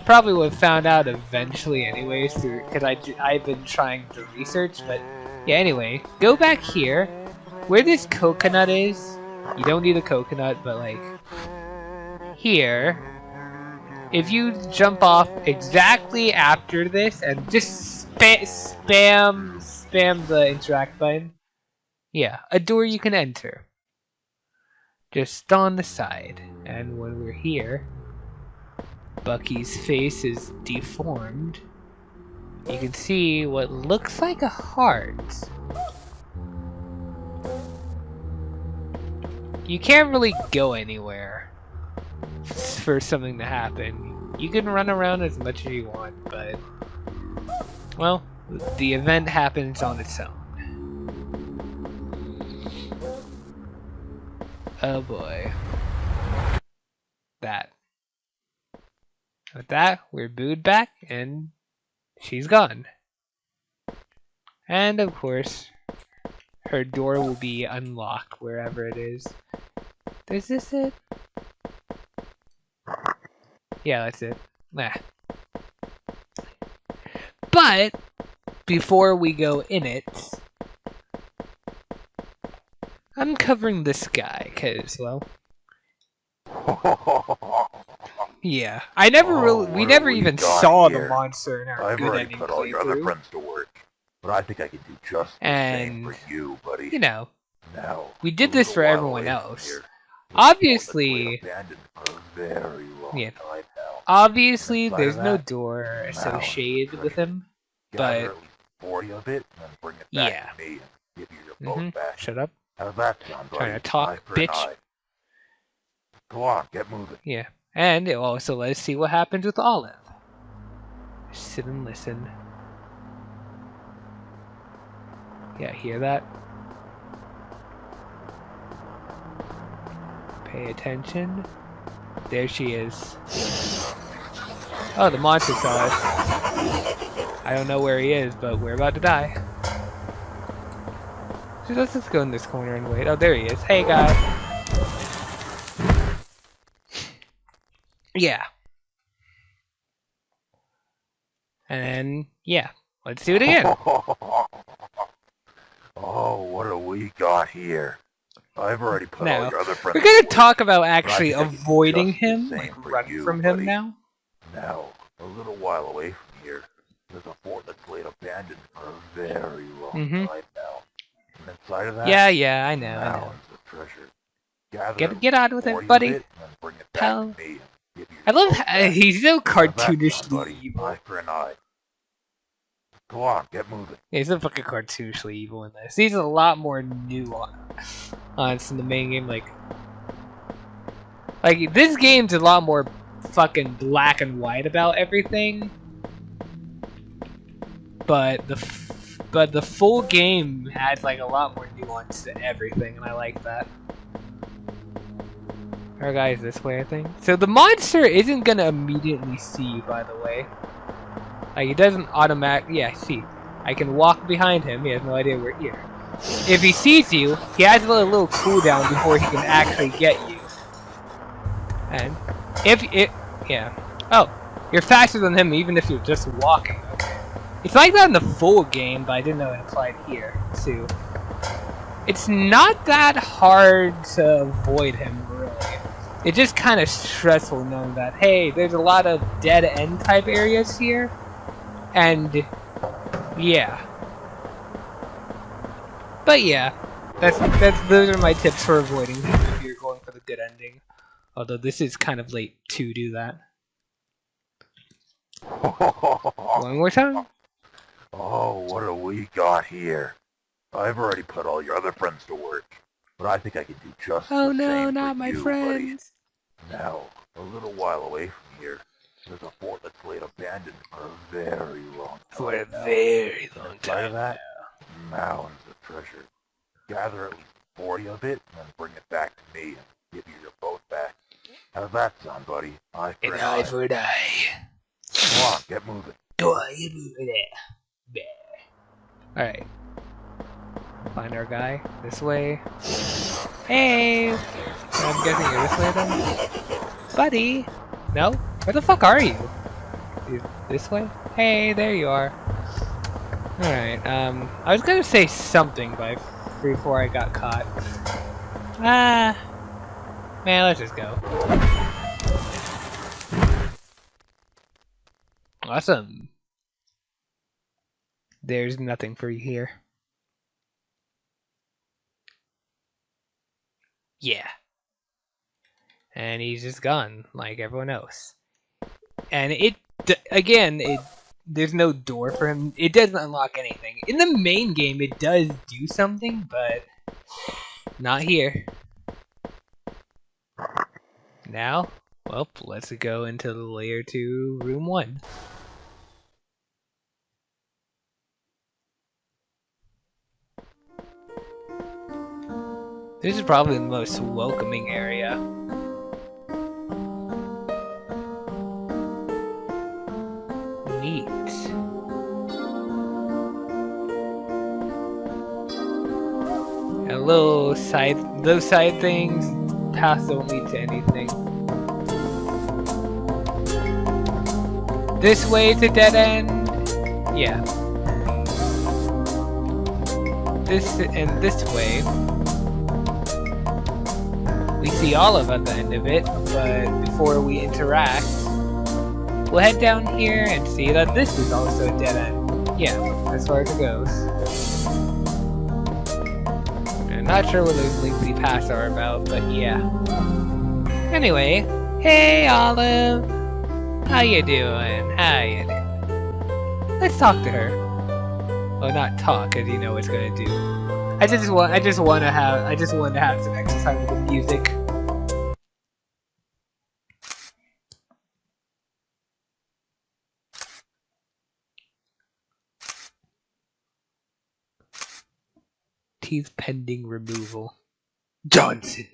Probably would have found out eventually anyways, because I've been trying to research, but yeah, anyway. Go back here, where this coconut is. You don't need a coconut, but like, here. If you jump off exactly after this and just spam the interact button, yeah, a door you can enter. Just on the side. And when we're here, Bucky's face is deformed. You can see what looks like a heart. You can't really go anywhere for something to happen. You can run around as much as you want, but well, the event happens on its own. Oh boy. That. With that, we're booed back and she's gone. And of course, her door will be unlocked wherever it is. Is this it? Yeah, that's it. Nah. But before we go in it, I'm covering this guy, cause well, yeah. I never we never even saw the monster in our I've good already ending put all your other playthrough. friends to work, but I think I can do just the same for you, buddy. You know, Now, we did this for everyone else. Here, Obviously, yeah. Obviously, there's no door associated with him, but of it and then bring it back yeah. to me and give you your boat back. Shut up. How's that sound, buddy? Trying to talk, bitch. Go on, get moving. Yeah, and it also let us see what happens with Olive. Sit and listen. Yeah, hear that? Pay attention. There she is. Oh, the monster saw us. I don't know where he is, but we're about to die. So let's just go in this corner and wait. Oh, there he is. Hey, guy. Yeah. And then, yeah. Let's do it again. Oh, what do we got here? I've already put all your other friends. We're gonna talk about actually avoiding him, like run from him now. Now, a little while away from here, there's a fort that's laid abandoned for a very long time now. And inside of that, yeah, I know. The treasure. Get out with it, buddy. Pal. I love how he's so cartoonishly evil. Eye for an eye. Go on, get moving. Yeah, he's so fucking cartoonishly evil in this. He's a lot more nuanced in the main game. Like this game's a lot more fucking black and white about everything. But the full game adds like a lot more nuance to everything, and I like that. Our guy's this way, I think. So the monster isn't gonna immediately see you, by the way. Like, he doesn't automatically. Yeah, see. I can walk behind him. He has no idea we're here. If he sees you, he has a little cooldown before he can actually get you. And yeah. Oh, you're faster than him even if you're just walking. Okay. It's like that in the full game, but I didn't know it applied here too. It's not that hard to avoid him, really. It's just kind of stressful knowing that, hey, there's a lot of dead end type areas here. And yeah. But yeah, those are my tips for avoiding him if you're going for the good ending. Although this is kind of late to do that. One more time. Oh, what do we got here? I've already put all your other friends to work, but I think I can do just Oh the no, same not for my you, friends. buddy. Now, a little while away from here, there's a fort that's laid abandoned for a very long time. For a very long Inside time of that, mounds of treasure. Gather at least 40 of it, and then bring it back to me and give you your boat back. How's that sound, buddy? Eye for an an eye eye. for an eye. Come on, get moving. Go on, you move it. Alright. Find our guy. This way. Hey! I'm guessing you're this way then? Buddy! No? Where the fuck are you? This way? Hey, there you are. Alright, I was gonna say something before I got caught. Man, let's just go. Awesome. There's nothing for you here. Yeah. And he's just gone, like everyone else. And there's no door for him. It doesn't unlock anything. In the main game, it does do something, but not here. Now, well, let's go into the layer 2, room 1. This is probably the most welcoming area. Neat. And those side things, paths don't lead to anything. This way to dead end? Yeah. This and this way. We see Olive at the end of it, but before we interact, we'll head down here and see that this is also a dead end. Yeah, as far as it goes. I'm not sure what those lengthy paths are about, but yeah. Anyway, hey Olive! How you doing? How you doing? Let's talk to her. Well, not talk, cause you know what it's gonna do. I just want to have some exercise with the music. Teeth pending removal. Johnson.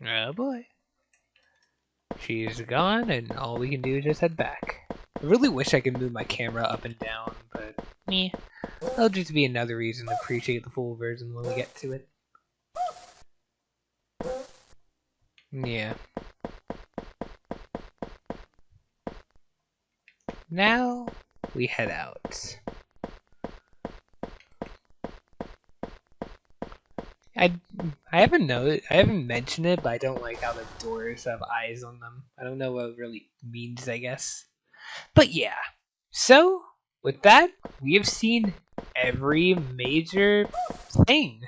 Oh boy. She's gone, and all we can do is just head back. I really wish I could move my camera up and down, but meh. That'll just be another reason to appreciate the full version when we get to it. Yeah. Now, we head out. I haven't mentioned it, but I don't like how the doors have eyes on them. I don't know what it really means, I guess. But yeah. So, with that, we have seen every major thing.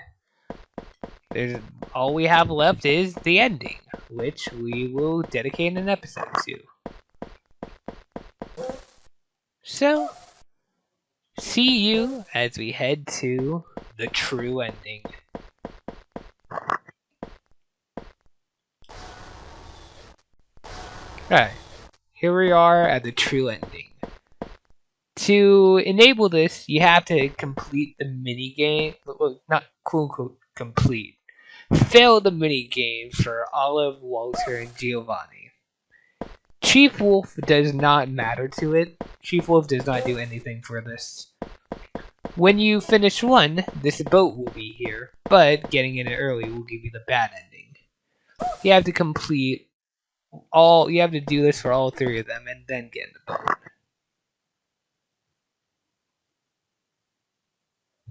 All we have left is the ending, which we will dedicate an episode to. So, see you as we head to the true ending. Alright, here we are at the true ending. To enable this, you have to complete the minigame. Well, not quote unquote complete. Fail the minigame for Olive, Walter, and Giovanni. Chief Wolf does not matter to it. Chief Wolf does not do anything for this. When you finish one, this boat will be here, but getting in it early will give you the bad ending. You have to you have to do this for all 3 of them and then get in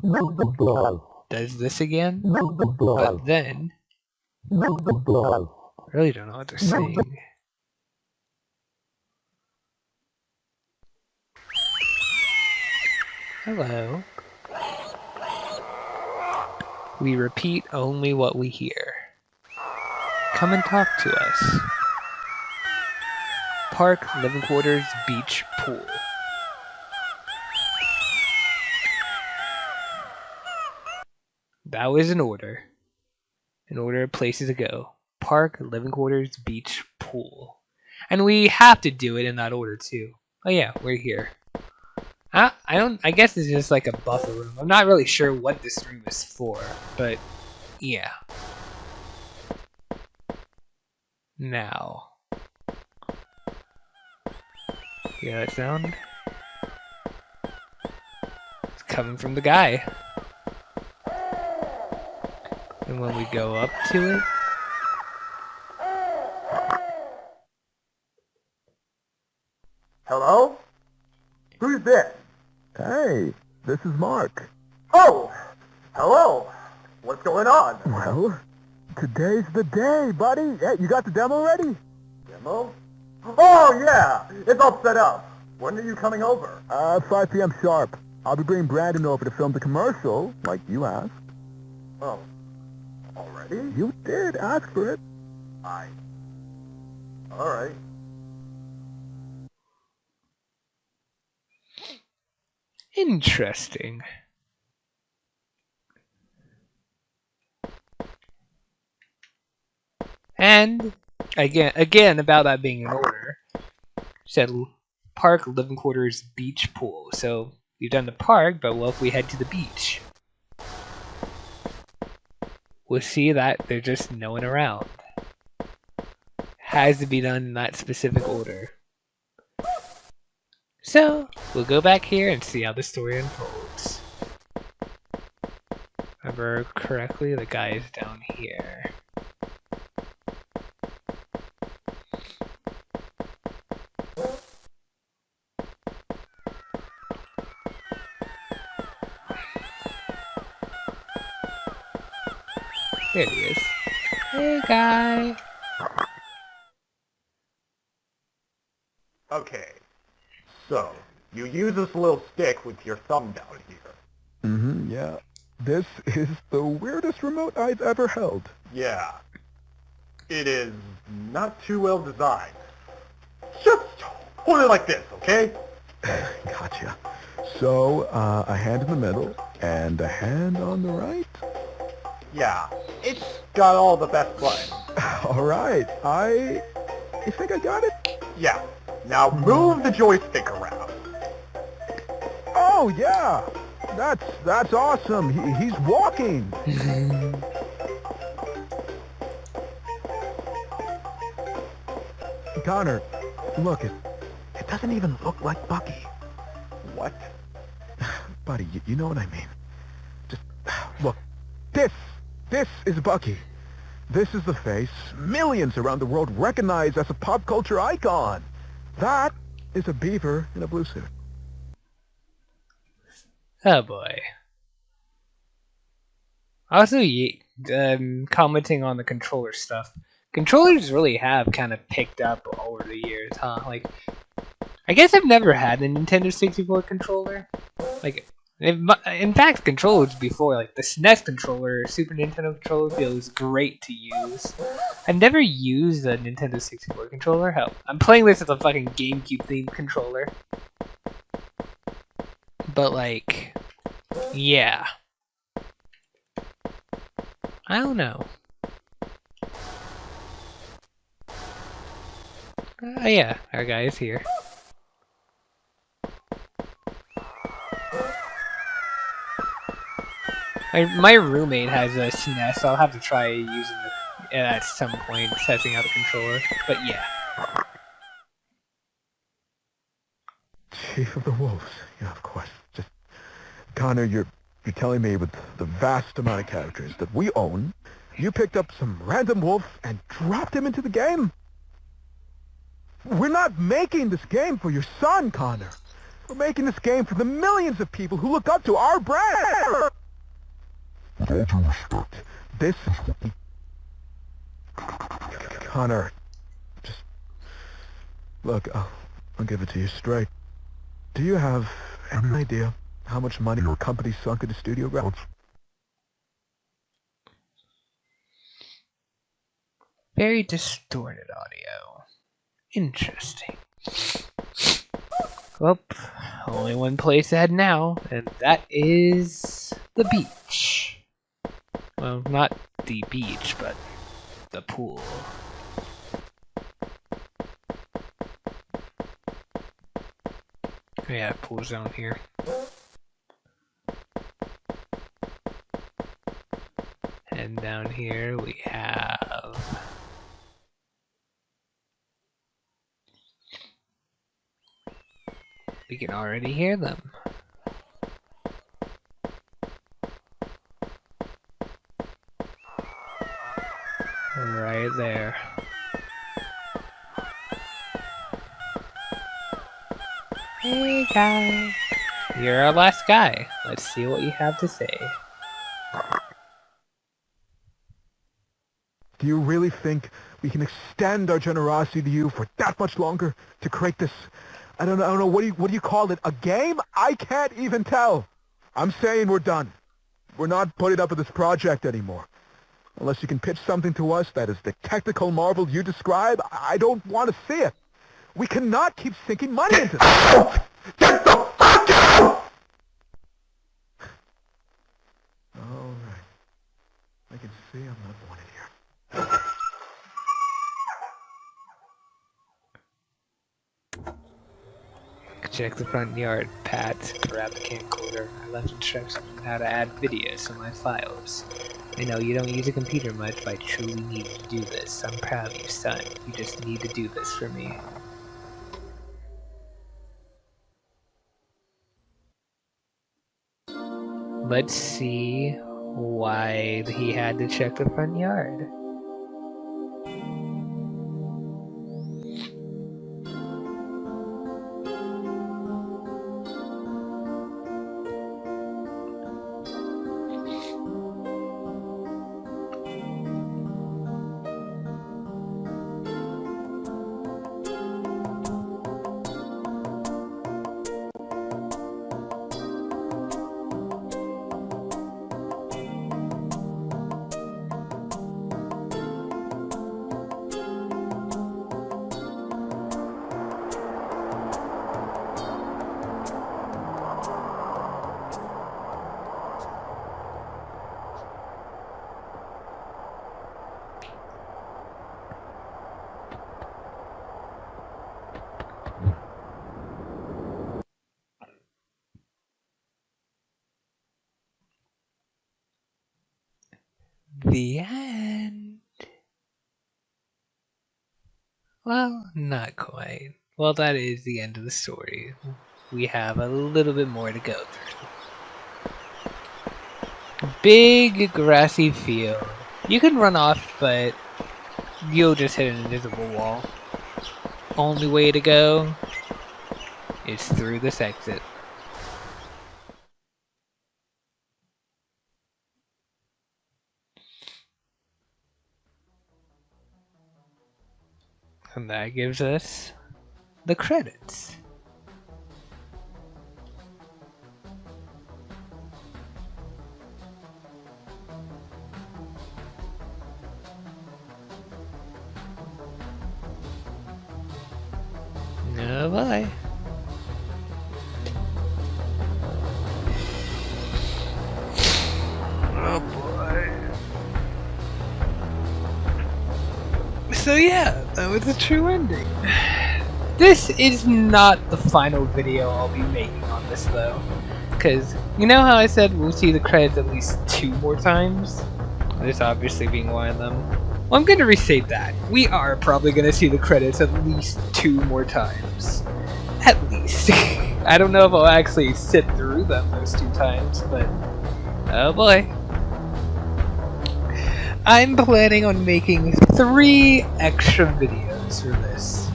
the boat. Does this again, but then I really don't know what they're saying. Hello. We repeat only what we hear. Come and talk to us. Park, living quarters, beach, pool. That was an order. An order of places to go. Park, living quarters, beach, pool. And we have to do it in that order too. Oh yeah, we're here. I guess it's just like a buffer room. I'm not really sure what this room is for, but yeah. Now. Hear that sound? It's coming from the guy. And when we go up to it, Hello? Who's this? Hey, this is Mark. Oh! Hello! What's going on? Well, today's the day, buddy. Hey, you got the demo ready? Demo? Oh, yeah! It's all set up. When are you coming over? 5 p.m. sharp. I'll be bringing Brandon over to film the commercial, like you asked. Oh. Already? You did ask for it. Alright. interesting. And again about that being an order. Said park, living quarters, beach, pool. So we've done the park, but what if we head to the beach? We'll see that there's just no one around. Has to be done in that specific order. So we'll go back here and see how the story unfolds. Remember correctly, the guy is down here. There he is. Hey, guy. Okay. So, you use this little stick with your thumb down here. Yeah. This is the weirdest remote I've ever held. Yeah. It is not too well designed. Just hold it like this, okay? Gotcha. So, a hand in the middle, and a hand on the right? Yeah. It's got all the best buttons. All right. I think I got it. Yeah. Now move the joystick around. Oh, yeah. That's awesome. He's walking. Connor, look, it doesn't even look like Bucky. What? Buddy, you know what I mean. Just, look, this is Bucky. This is the face millions around the world recognize as a pop culture icon. That is a beaver in a blue suit. Oh boy. Also, commenting on the controller stuff. Controllers really have kind of picked up over the years, huh? Like, I guess I've never had a Nintendo 64 controller. Like, in fact, controllers before, like the SNES controller, Super Nintendo controller, feels great to use. I've never used a Nintendo 64 controller. Hell, I'm playing this as a fucking GameCube themed controller. But like, yeah. I don't know. Yeah, our guy is here. My roommate has a SNES, so I'll have to try using it at some point, testing out the controller. But yeah. Chief of the Wolves. Yeah, of course. Just, Connor, you're telling me with the vast amount of characters that we own, you picked up some random wolf and dropped him into the game? We're not making this game for your son, Connor. We're making this game for the millions of people who look up to our brand. With all due respect, this is... Connor, just... Look, I'll give it to you straight. Do you have any idea how much money your company sunk into studio grounds? Very distorted audio. Interesting. Well, only one place to head now, and that is the beach. Well, not the beach, but the pool. Yeah, pool's down here. And down here we have... We can already hear them. Right there. Hey guy. You're our last guy. Let's see what you have to say. Do you really think we can extend our generosity to you for that much longer to create this, I don't know, what do you call it, a game? I can't even tell. I'm saying we're done. We're not putting up with this project anymore. Unless you can pitch something to us that is the technical marvel you describe, I don't want to see it. We cannot keep sinking money into this. Get the fuck out! All right. I can see I'm not wanted here. Check the front yard. Pat, grab the camcorder. I left instructions on how to add videos to my files. I know you don't use a computer much, but I truly need to do this. I'm proud of you, son. You just need to do this for me. Let's see why he had to check the front yard. The end. Well, not quite. Well, that is the end of the story. We have a little bit more to go through. Big grassy field. You can run off, but you'll just hit an invisible wall. Only way to go is through this exit. And that gives us the credits. Oh boy. Oh boy. So yeah, that was a true ending. This is not the final video I'll be making on this though. Because, you know how I said we'll see the credits at least 2 more times? This obviously being one of them. Well, I'm going to restate that. We are probably going to see the credits at least 2 more times. At least. I don't know if I'll actually sit through them those 2 times, but oh boy. I'm planning on making 3 extra videos for this.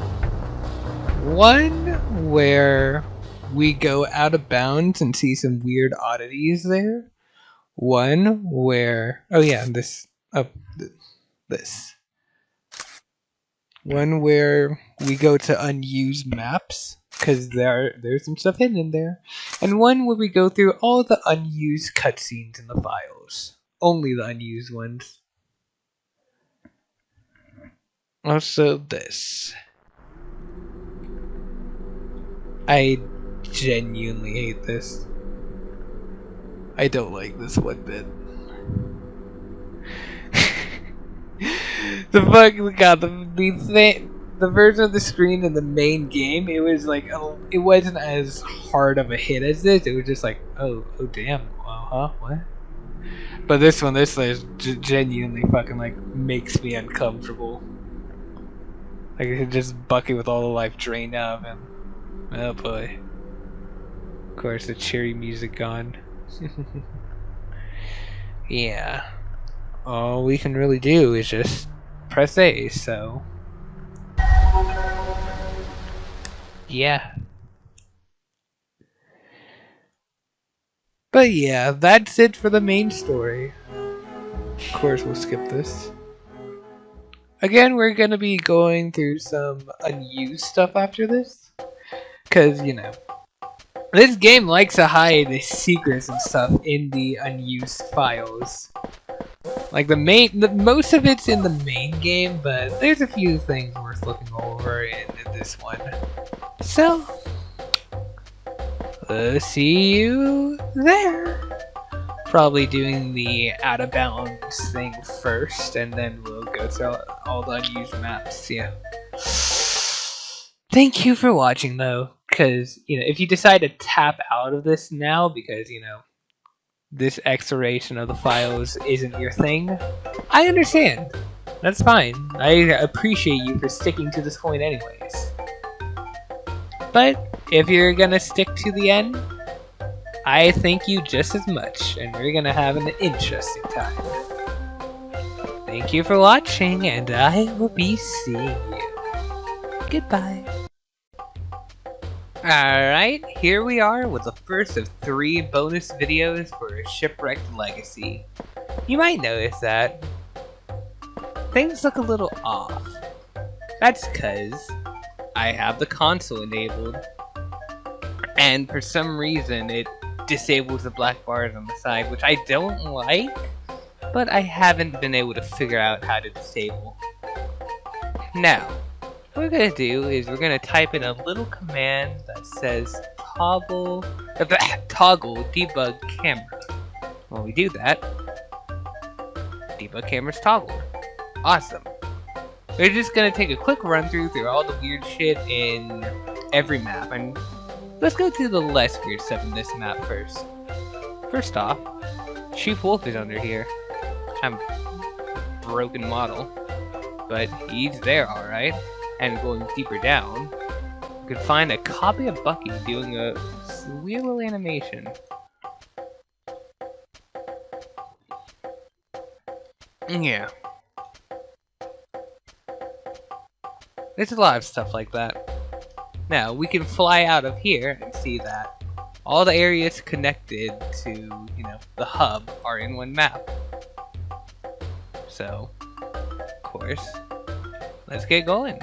One where we go out of bounds and see some weird oddities there. One where, oh yeah, this. One where we go to unused maps, because there's some stuff hidden in there. And one where we go through all the unused cutscenes in the files. Only the unused ones. Also this. I genuinely hate this. I don't like this one bit. The fuck, God, the version of the screen in the main game, it was like, it wasn't as hard of a hit as this. It was just like, oh damn, what? But this one, this is genuinely fucking like makes me uncomfortable. Like it just bucket with all the life drained out of him. Oh boy. Of course, the cheery music gone. Yeah. All we can really do is just press A, so. Yeah. But yeah, that's it for the main story. Of course, we'll skip this. Again, we're gonna be going through some unused stuff after this. Because, you know, this game likes to hide the secrets and stuff in the unused files. Like most of it's in the main game, but there's a few things worth looking over in this one. So, see you there. Probably doing the out of bounds thing first, and then we'll go to all the unused maps. Yeah. Thank you for watching, though, because you know if you decide to tap out of this now because you know this exploration of the files isn't your thing, I understand. That's fine. I appreciate you for sticking to this point, anyways. But if you're gonna stick to the end, I thank you just as much, and we're gonna have an interesting time. Thank you for watching, and I will be seeing you. Goodbye. Alright, here we are with the first of 3 bonus videos for Shipwrecked Legacy. You might notice that things look a little off. That's because I have the console enabled, and for some reason it disables the black bars on the side, which I don't like, but I haven't been able to figure out how to disable. Now, what we're going to do is we're going to type in a little command that says toggle debug camera. When we do that, debug camera's toggled. Awesome. We're just going to take a quick run through all the weird shit in every map, and let's go through the less weird stuff in this map first. First off, Chief Wolf is under here. I'm broken model, but he's there alright. And going deeper down, you can find a copy of Bucky doing a weird little animation. Yeah. There's a lot of stuff like that. Now, we can fly out of here and see that all the areas connected to, you know, the hub are in one map. So, of course, let's get going.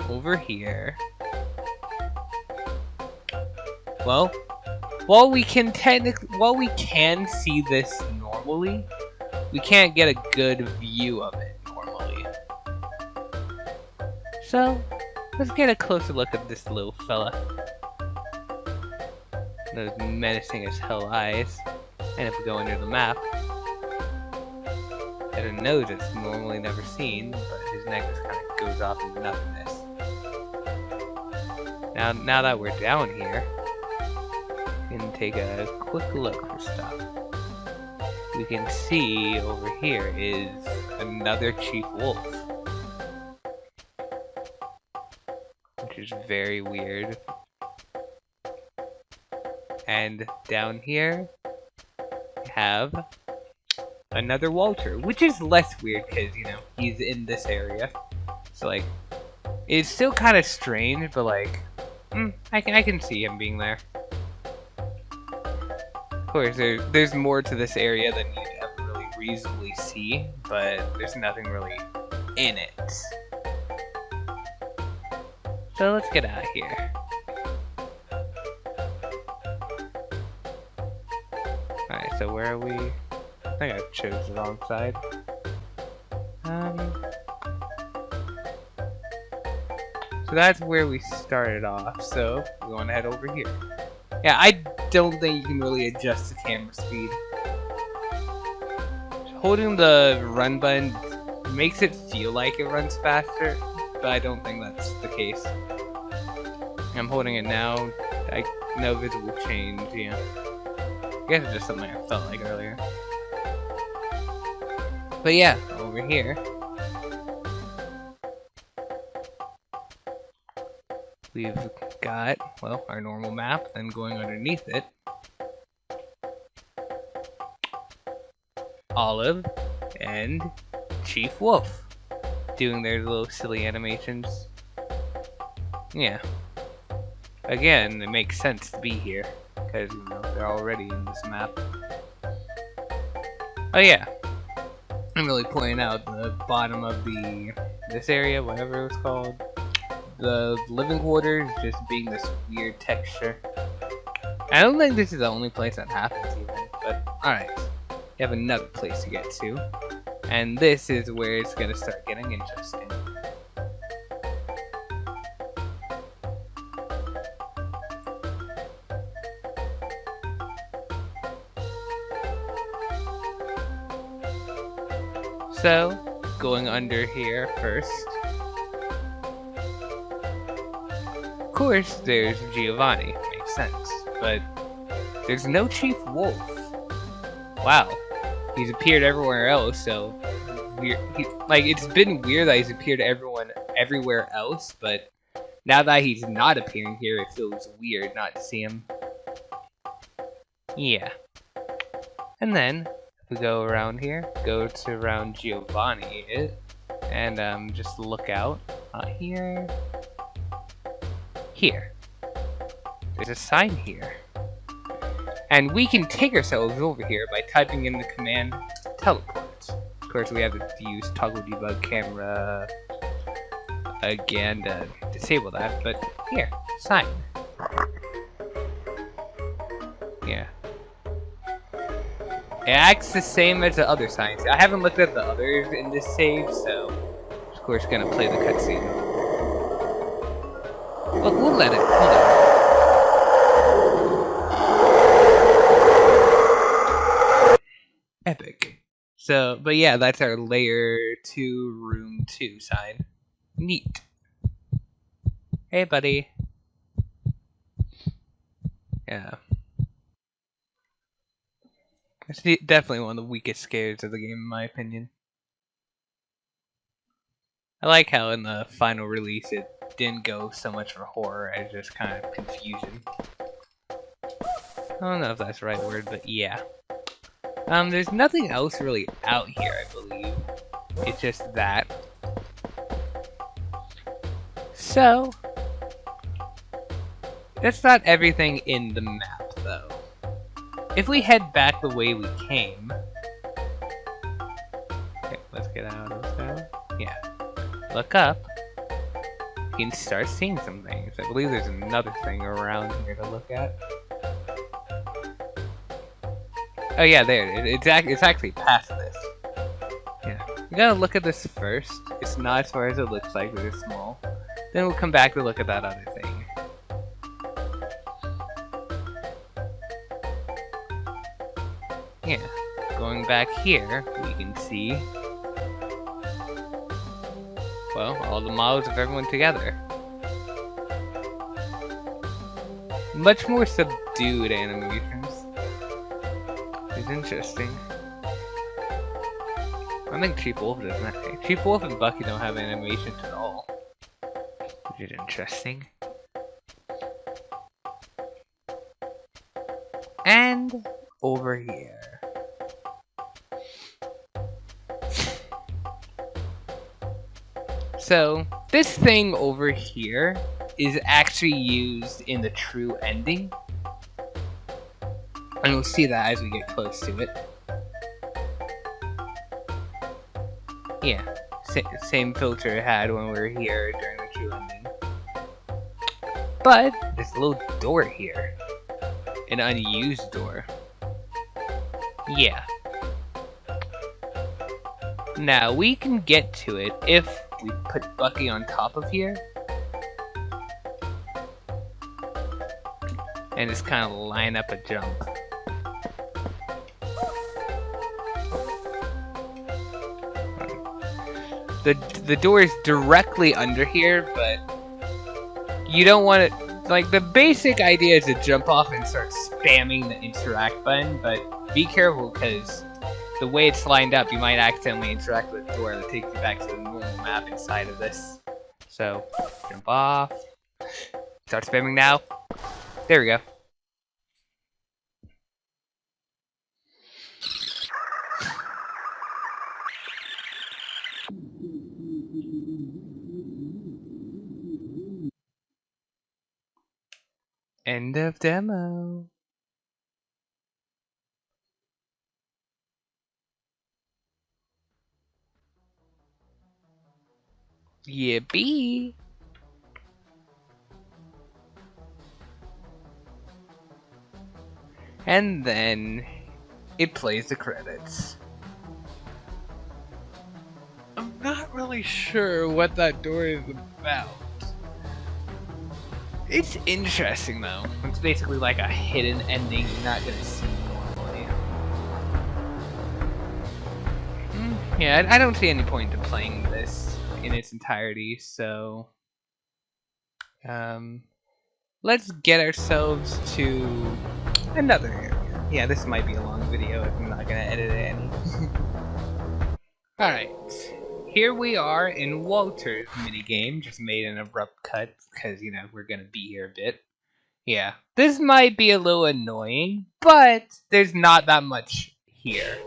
Over here. Well, while we can see this normally, we can't get a good view of it normally. So, let's get a closer look at this little fella. Those menacing as hell eyes. And if we go under the map, and a nose that's normally never seen, but his neck just kind of goes off into nothingness. Now that we're down here, we can take a quick look for stuff. We can see over here is another Chief Wolf, which is very weird. And down here, we have another Walter, which is less weird because, you know, he's in this area. So, like, it's still kind of strange, but, like, I can see him being there. Of course, there's more to this area than you'd ever really reasonably see, but there's nothing really in it. So let's get out of here. Alright, so where are we? I think I chose the wrong side. So that's where we started off, so we want to head over here. Yeah, I don't think you can really adjust the camera speed. Holding the run button makes it feel like it runs faster, but I don't think that's the case. I'm holding it now, no visible change, yeah. I guess it's just something I felt like earlier. But yeah, over here. We've got, well, our normal map, then going underneath it. Olive and Chief Wolf doing their little silly animations. Yeah. Again, it makes sense to be here, because, you know, they're already in this map. Oh yeah. I'm really pointing out the bottom of this area, whatever it was called. The living quarters just being this weird texture. I don't think this is the only place that happens even, but alright. You have another place to get to. And this is where it's gonna start getting interesting. So, going under here first. Of course, there's Giovanni, makes sense, but there's no Chief Wolf. Wow, he's appeared everywhere else, so weird. It's been weird that he's appeared everywhere else, but now that he's not appearing here, it feels weird not to see him. Yeah, and then if we go around here, go to around Giovanni, and just look out here. Here. There's a sign here. And we can take ourselves over here by typing in the command teleport. Of course, we have to use toggle debug camera again to disable that, but here, sign. Yeah. It acts the same as the other signs. I haven't looked at the others in this save, so of course gonna play the cutscene. Look, we'll let it. Hold on. Epic. So, but yeah, that's our layer 2, room 2 sign. Neat. Hey, buddy. Yeah. It's definitely one of the weakest scares of the game, in my opinion. I like how in the final release it didn't go so much for horror as just kind of confusion. I don't know if that's the right word, but yeah. There's nothing else really out here, I believe. It's just that. So, that's not everything in the map, though. If we head back the way we came... Okay, let's get out of this. Yeah. Look up. You can start seeing some things. I believe there's another thing around here to look at. Oh yeah, there. It's actually past this. Yeah. We gotta look at this first. It's not as far as it looks like, but it's small. Then we'll come back to look at that other thing. Yeah. Going back here, we can see... well, all the models of everyone together. Much more subdued animations. It's interesting. I think Chief Wolf doesn't. Chief Wolf and Bucky don't have animations at all. Which is interesting. And over here. So, this thing over here is actually used in the true ending. And we'll see that as we get close to it. Yeah, same filter it had when we were here during the true ending. But, there's a little door here. An unused door. Yeah. Now, we can get to it if we put Bucky on top of here. And just kind of line up a jump. The door is directly under here, but you don't want to... Like, the basic idea is to jump off and start spamming the interact button, but be careful, because the way it's lined up, you might accidentally interact with the door that takes you back to the normal map inside of this. So, jump off. Start spamming now. There we go. End of demo. Yippee! And then it plays the credits. I'm not really sure what that door is about. It's interesting though. It's basically like a hidden ending you're not gonna see normally. Yeah, I don't see any point to playing this in its entirety, so... let's get ourselves to another area. Yeah, this might be a long video if I'm not gonna edit it any. Alright, here we are in Walter's minigame, just made an abrupt cut, because, you know, we're gonna be here a bit. Yeah, this might be a little annoying, but there's not that much here.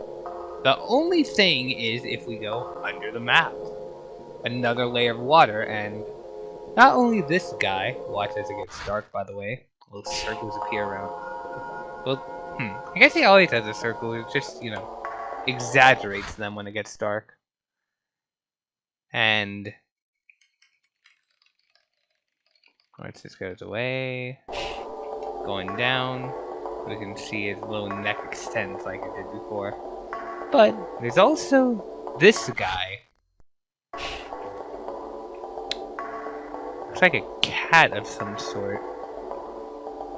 The only thing is if we go under the map. Another layer of water, and not only this guy, watch as it gets dark by the way, little circles appear around. Well, I guess he always has a circle, it just, you know, exaggerates them when it gets dark. And once this goes away, going down, we can see his little neck extends like it did before. But there's also this guy. Looks like a cat of some sort.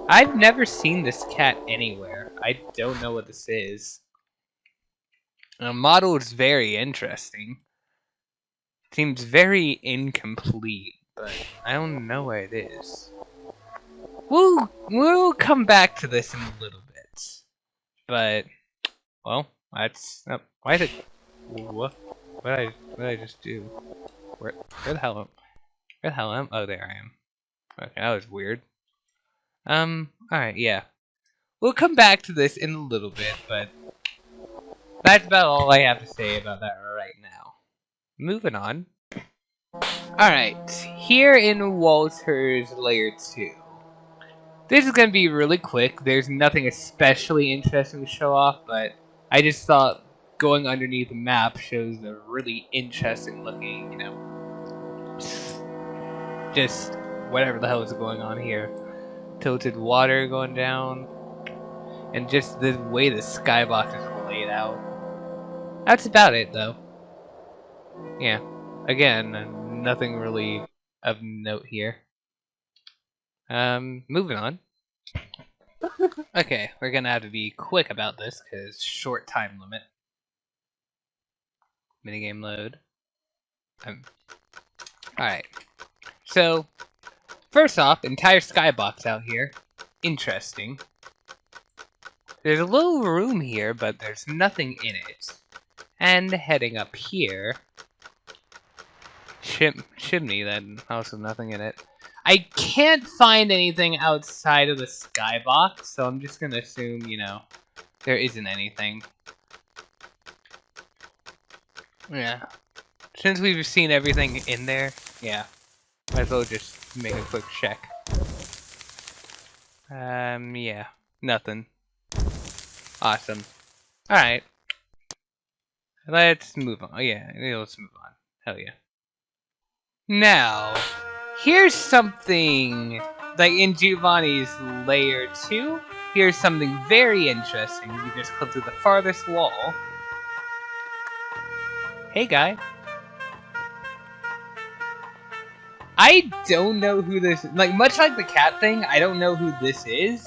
I've never seen this cat anywhere. I don't know what this is. The model is very interesting. Seems very incomplete, but I don't know what it is. We'll come back to this in a little bit. But, well, that's... Oh, why is it... What did I just do? Where the hell am... Where the hell am... Oh, there I am. Okay, that was weird. Alright, yeah. We'll come back to this in a little bit, but... That's about all I have to say about that right now. Moving on. Alright, here in Walter's Layer 2. This is going to be really quick. There's nothing especially interesting to show off, but I just thought going underneath the map shows a really interesting looking, you know, just whatever the hell is going on here. Tilted water going down, and just the way the skybox is laid out. That's about it, though. Yeah, again, nothing really of note here. Moving on. Okay, we're gonna have to be quick about this, because short time limit. Minigame load. Alright. So, first off, entire skybox out here. Interesting. There's a little room here, but there's nothing in it. And heading up here... Chimney, then also nothing in it. I can't find anything outside of the skybox, so I'm just gonna assume, you know, there isn't anything. Yeah. Since we've seen everything in there, yeah. Might as well just make a quick check. Yeah. Nothing. Awesome. Alright. Let's move on. Oh, yeah, let's move on. Hell yeah. Now, here's something like in Giovanni's Layer 2. here's something very interesting. You just click to the farthest wall. Hey, guy. I don't know who this is. Like, much like the cat thing, I don't know who this is.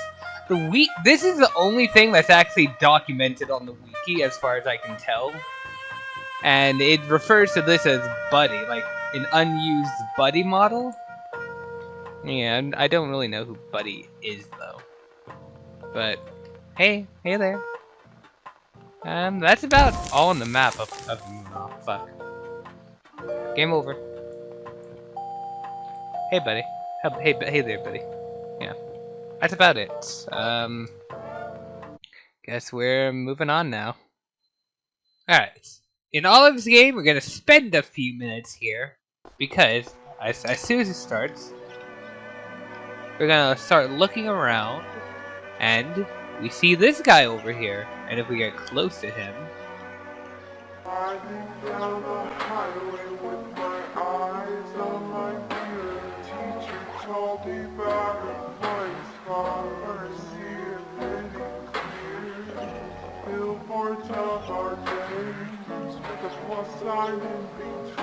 This is the only thing that's actually documented on the wiki, as far as I can tell. And it refers to this as Buddy, like an unused Buddy model. Yeah, I don't really know who Buddy is, though. But, hey there. That's about all on the map of oh, fuck. Game over. Hey, buddy. Hey there, buddy. Yeah. That's about it. Guess we're moving on now. Alright. In all of this game, we're gonna spend a few minutes here, because as soon as it starts, we're gonna start looking around, and we see this guy over here, and if we get close to him... Riding down the highway with my eyes on my mirror. Teacher told me about a place far see it pretty clear. Billboards of our days with a plus sign in between.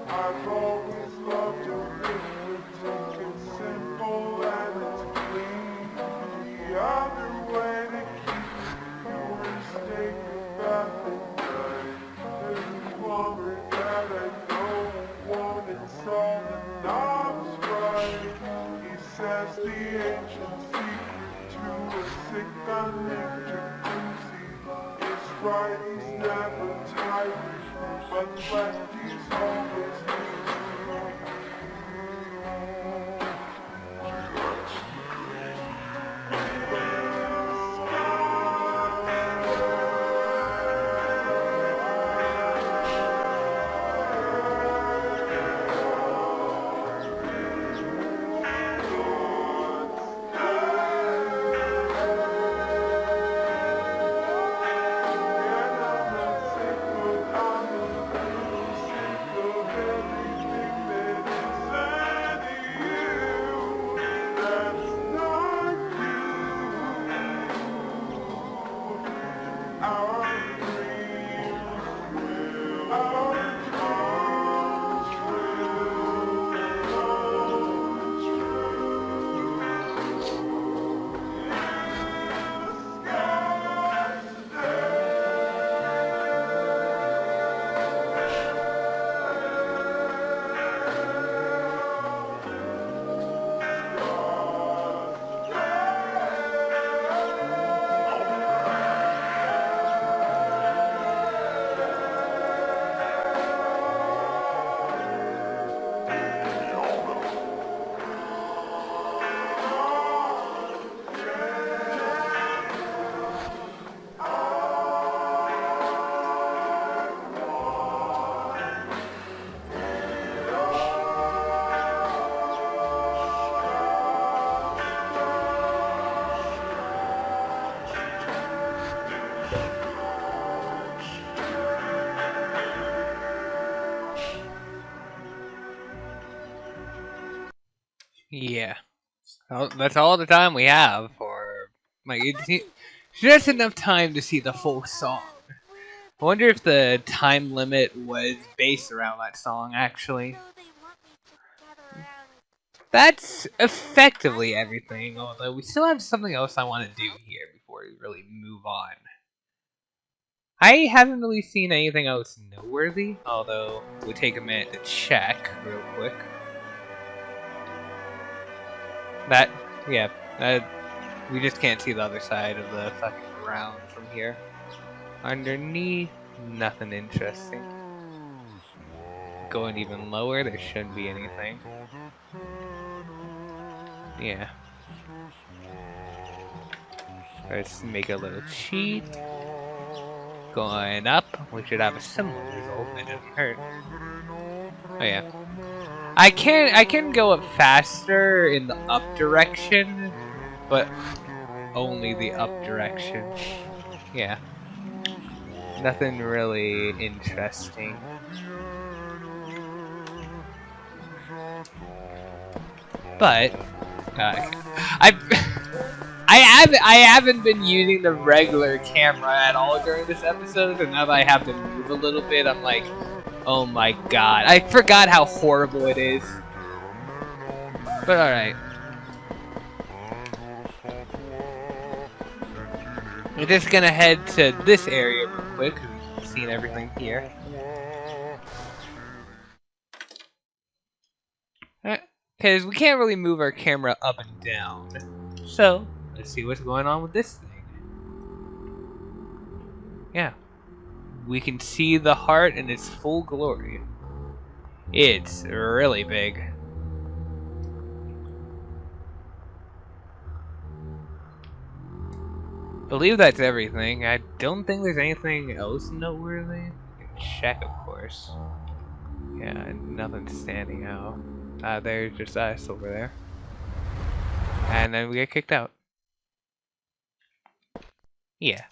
I've always loved a liquid take it simple and it's clean. The other way to keep your mistake about the that I don't want it's all the knobs right. He says the ancient secret to a sick unnamed jacuzzi is right, he's never tired, but left he's always Yeah. Well, that's all the time we have for... Like, it's just enough time to see the full song. I wonder if the time limit was based around that song, actually. That's effectively everything, although we still have something else I want to do here before we really move on. I haven't really seen anything else noteworthy, although we'll take a minute to check real quick. We just can't see the other side of the fucking ground from here. Underneath, nothing interesting. Going even lower, there shouldn't be anything. Yeah. Let's make a little cheat. Going up, we should have a similar result. It doesn't hurt. Oh yeah. I can go up faster in the up direction, but only the up direction. Yeah. Nothing really interesting. But I haven't been using the regular camera at all during this episode, and now that I have to move a little bit, I'm like, oh my god. I forgot how horrible it is. But alright. We're just gonna head to this area real quick, because we've seen everything here. Because we can't really move our camera up and down. So, let's see what's going on with this thing. Yeah. We can see the heart in its full glory. It's really big. Believe that's everything. I don't think there's anything else noteworthy. Check, of course. Yeah, nothing standing out. There's just us over there. And then we get kicked out. Yeah.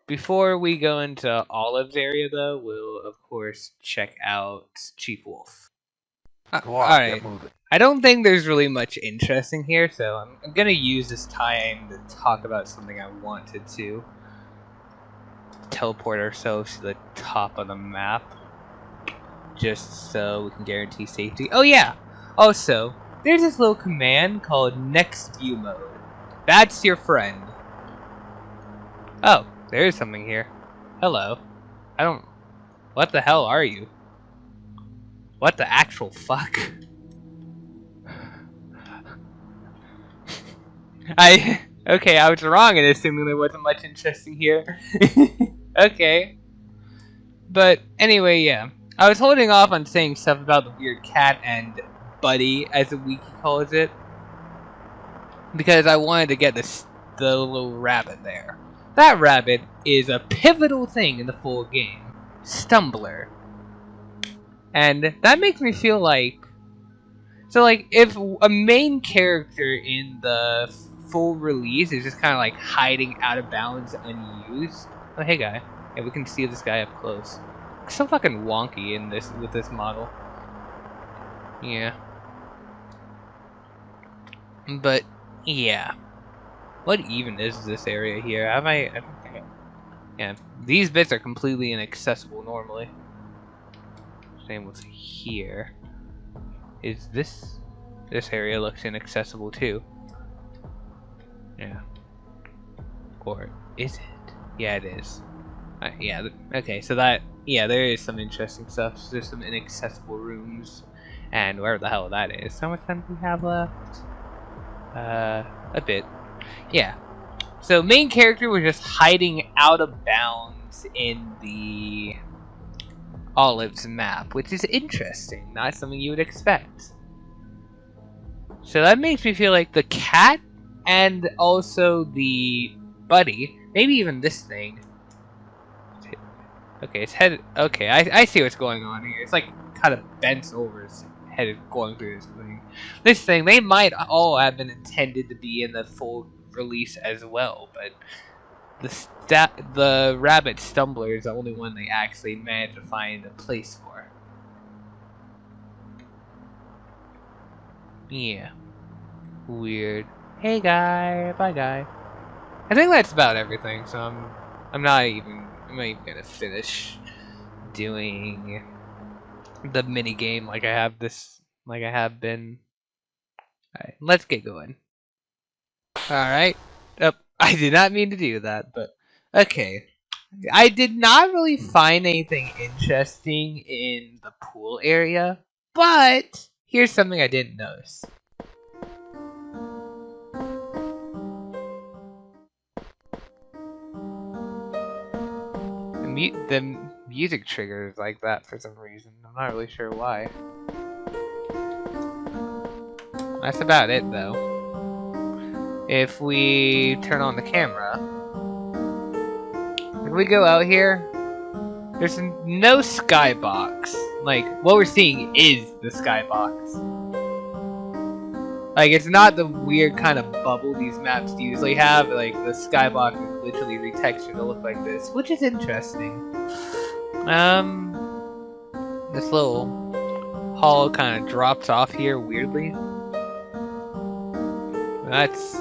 Before we go into Olive's area, though, we'll, of course, check out Chief Wolf. Alright. I don't think there's really much interesting here, so I'm gonna use this time to talk about something I wanted to. Teleport ourselves to the top of the map. Just so we can guarantee safety. Oh yeah! Also, there's this little command called Next View Mode. That's your friend. Oh, there is something here. Hello. What the hell are you? What the actual fuck? Okay, I was wrong in assuming there wasn't much interesting here. Okay. But anyway, yeah. I was holding off on saying stuff about the weird cat and buddy, as the wiki calls it, because I wanted to get the little rabbit there. That rabbit is a pivotal thing in the full game. Stumbler. And that makes me feel like... So, like, if a main character in the full release is just kind of, like, hiding out of bounds unused... Oh, hey, guy. Yeah, we can see this guy up close. It's so fucking wonky in this with this model. Yeah. But, yeah. What even is this area here? I don't think yeah, these bits are completely inaccessible normally. Same with here. Is this area looks inaccessible too? Yeah. Or is it? Yeah, it is. Yeah. Okay. So that there is some interesting stuff. So there's some inaccessible rooms, and wherever the hell that is. How much time do we have left? A bit. Yeah. So main character was just hiding out of bounds in the Olive's map, which is interesting. Not something you would expect. So that makes me feel like the cat and also the buddy, maybe even this thing. Okay, it's headed. Okay, I see what's going on here. It's like kind of bent over its head going through this thing. This thing, they might all have been intended to be in the full release as well, but the rabbit stumbler is the only one they actually managed to find a place for. Yeah. Weird. Hey guy, bye guy. I think that's about everything, so I'm not even gonna finish doing the mini game like I have been. Alright, let's get going. Alright. Oh, I did not mean to do that, but okay. I did not really find anything interesting in the pool area, but here's something I didn't notice. The music triggers like that for some reason. I'm not really sure why. That's about it, though. If we turn on the camera, if we go out here, there's no skybox. Like, what we're seeing is the skybox. Like, it's not the weird kind of bubble these maps usually have. Like, the skybox is literally retextured to look like this, which is interesting. This little hall kind of drops off here weirdly. That's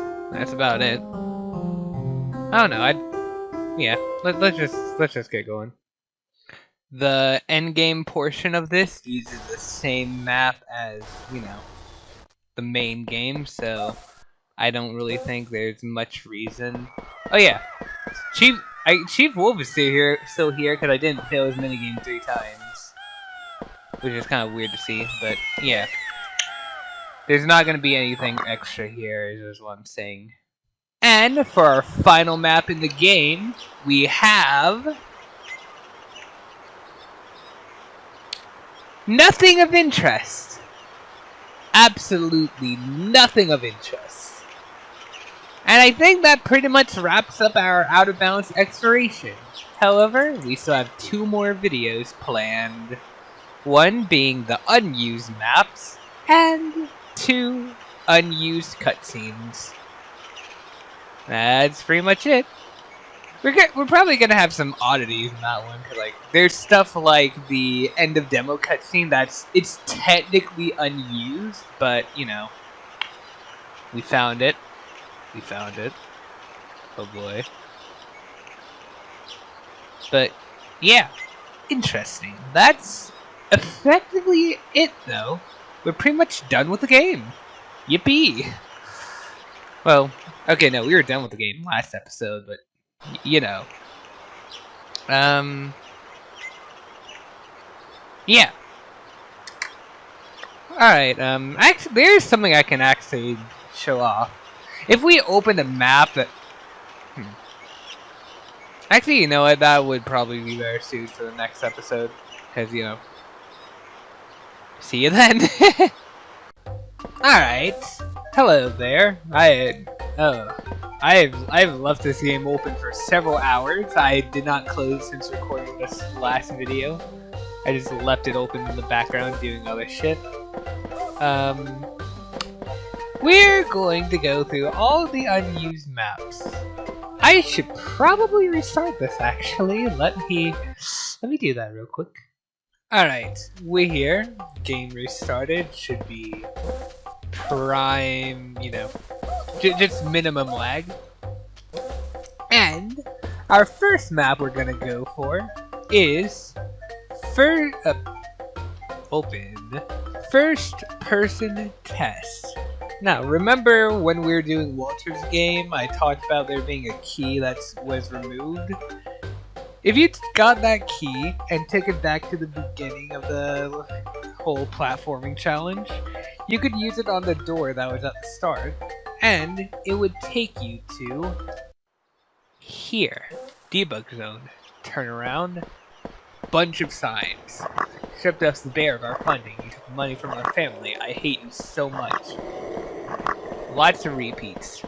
about it. I don't know. Yeah. Let's just get going. The endgame portion of this uses the same map as, you know, the main game, so I don't really think there's much reason. Oh yeah, Chief Wolf is still here because I didn't fail his minigame 3 times, which is kind of weird to see. But yeah, there's not going to be anything extra here, is what I'm saying. And for our final map in the game, we have nothing of interest. Absolutely nothing of interest. And I think that pretty much wraps up our Out of Bounds exploration. However, we still have 2 more videos planned. One being the unused maps, and 2 unused cutscenes. That's pretty much it. We're probably gonna have some oddities in that one. Like, there's stuff like the end of demo cutscene it's technically unused, but you know, we found it. We found it. Oh boy. But yeah, interesting. That's effectively it, though. We're pretty much done with the game. Yippee! Well, okay, no, we were done with the game last episode, but you know. Yeah. Alright, actually, there's something I can actually show off. If we open a map that... Actually, you know what? That would probably be better suited for the next episode. Because, you know... See you then! Alright. Hello there. I've left this game open for several hours. I did not close since recording this last video. I just left it open in the background doing other shit. We're going to go through all the unused maps. I should probably restart this, actually. Let me do that real quick. Alright, we're here. Game restarted. Should be prime, you know, just minimum lag. And our first map we're gonna go for is open first person test. Now, remember when we were doing Walter's game, I talked about there being a key that was removed? If you got that key and took it back to the beginning of the whole platforming challenge, you could use it on the door that was at the start, and it would take you to here. Debug zone. Turn around. Bunch of signs. Stripped us the bear of our funding. You took money from our family. I hate you so much. Lots of repeats.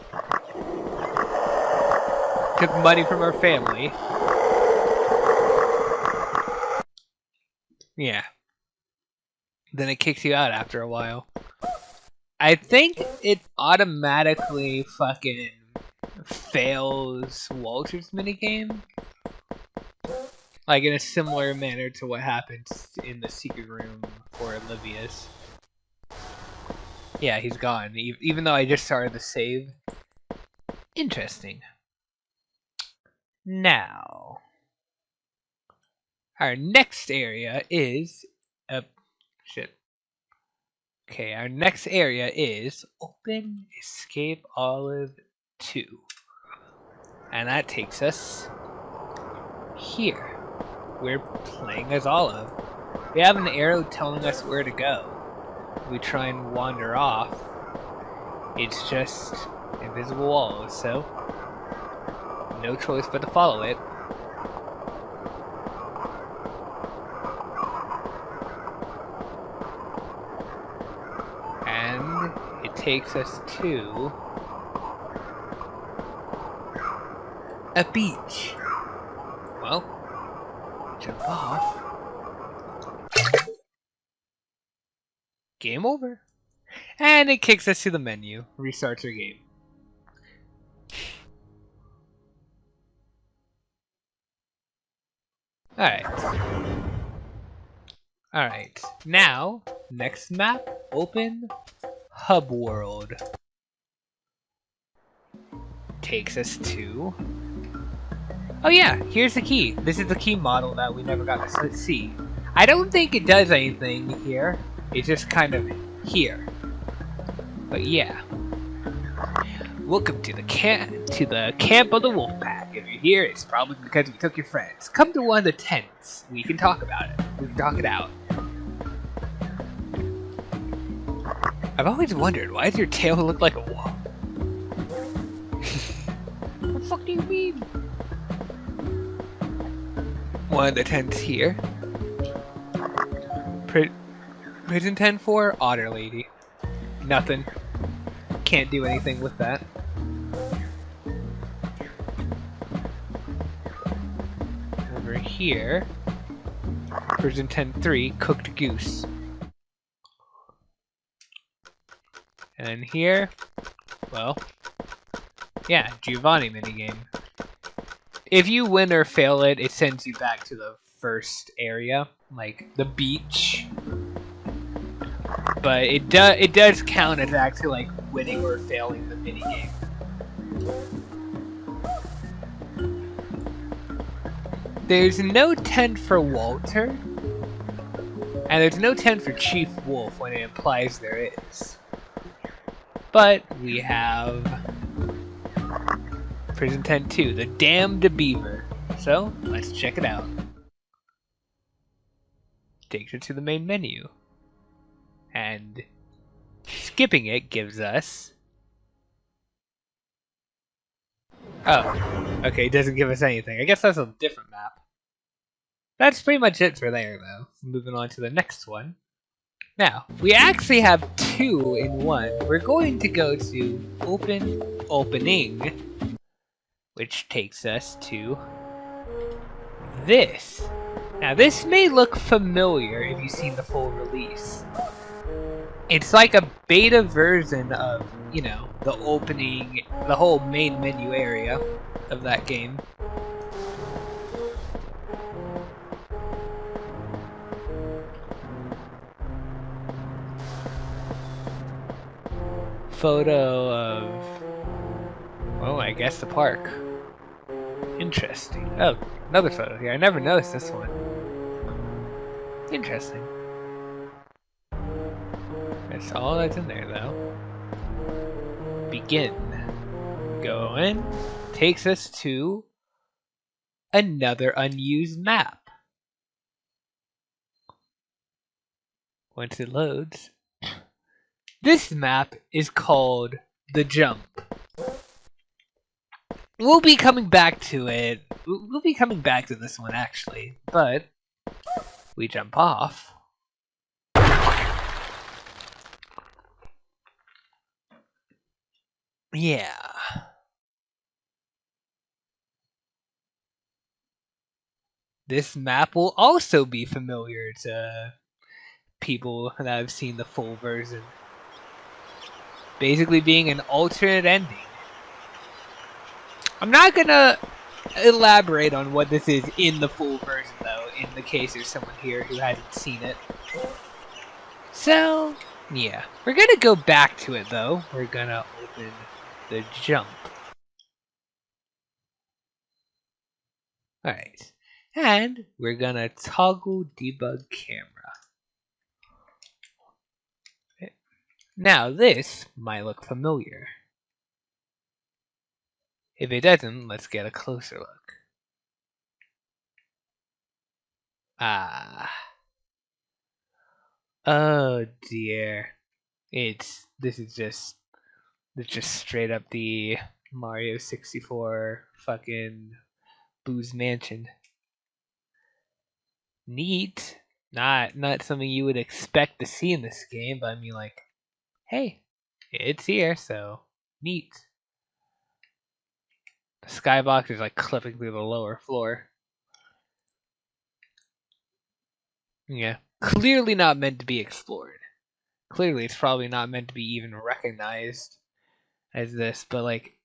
Took money from our family. Yeah. Then it kicks you out after a while. I think it automatically fucking fails Walter's minigame. Like in a similar manner to what happens in the secret room for Olivia's. Yeah, he's gone. Even though I just started the save. Interesting. Now, our next area is shit. Okay, our next area is Open Escape Olive 2. And that takes us here. We're playing as Olive. We have an arrow telling us where to go. We try and wander off. It's just invisible walls, so no choice but to follow it. And it takes us to a beach. Well, jump off. Game over. And it kicks us to the menu. Restarts our game. Alright. Alright. Now, next map, open Hub World. takes us to... Oh yeah, here's the key. This is the key model that we never got to see. I don't think it does anything here. It's just kind of here. But yeah. Welcome to the camp of the wolf pack. If you're here, it's probably because we took your friends. Come to one of the tents. We can talk about it. We can talk it out. I've always wondered, why does your tail look like a wolf? What the fuck do you mean? One of the tents here. Prison tent 4, Otter Lady. Nothing. Can't do anything with that. Over here, Prison tent 3, Cooked Goose. And here, well, yeah, Giovanni minigame. If you win or fail it, it sends you back to the first area, like the beach. But it does count as actually like winning or failing the minigame. There's no tent for Walter, and there's no tent for Chief Wolf when it implies there is. But we have Prison Tent 2, the Damned Beaver. So, let's check it out. Takes it to the main menu. And skipping it gives us... Oh, okay, it doesn't give us anything. I guess that's a different map. That's pretty much it for there, though. Moving on to the next one. Now, we actually have 2 in 1. We're going to go to opening, which takes us to this. Now, this may look familiar if you've seen the full release. It's like a beta version of, you know, the opening, the whole main menu area of that game. Photo of, oh, I guess the park. Interesting. Oh, another photo here. I never noticed this one. Interesting. That's all that's in there, though. Begin. Go in. Takes us to another unused map. Once it loads. This map is called The Jump. We'll be coming back to it. We'll be coming back to this one, actually. But we jump off. Yeah. This map will also be familiar to people that have seen the full version. Basically being an alternate ending. I'm not gonna elaborate on what this is in the full version, though, in the case there's someone here who hasn't seen it. So, yeah. We're gonna go back to it, though. We're gonna open The Jump. Alright. And we're gonna toggle debug camera. Now, this might look familiar. If it doesn't, let's get a closer look. Ah. Oh dear. This is just straight up the Mario 64 fucking Boo's Mansion. Neat. Not something you would expect to see in this game, but I mean, like, hey, it's here, so neat. The skybox is like clipping through the lower floor. Yeah, clearly not meant to be explored. Clearly, it's probably not meant to be even recognized as this, but like,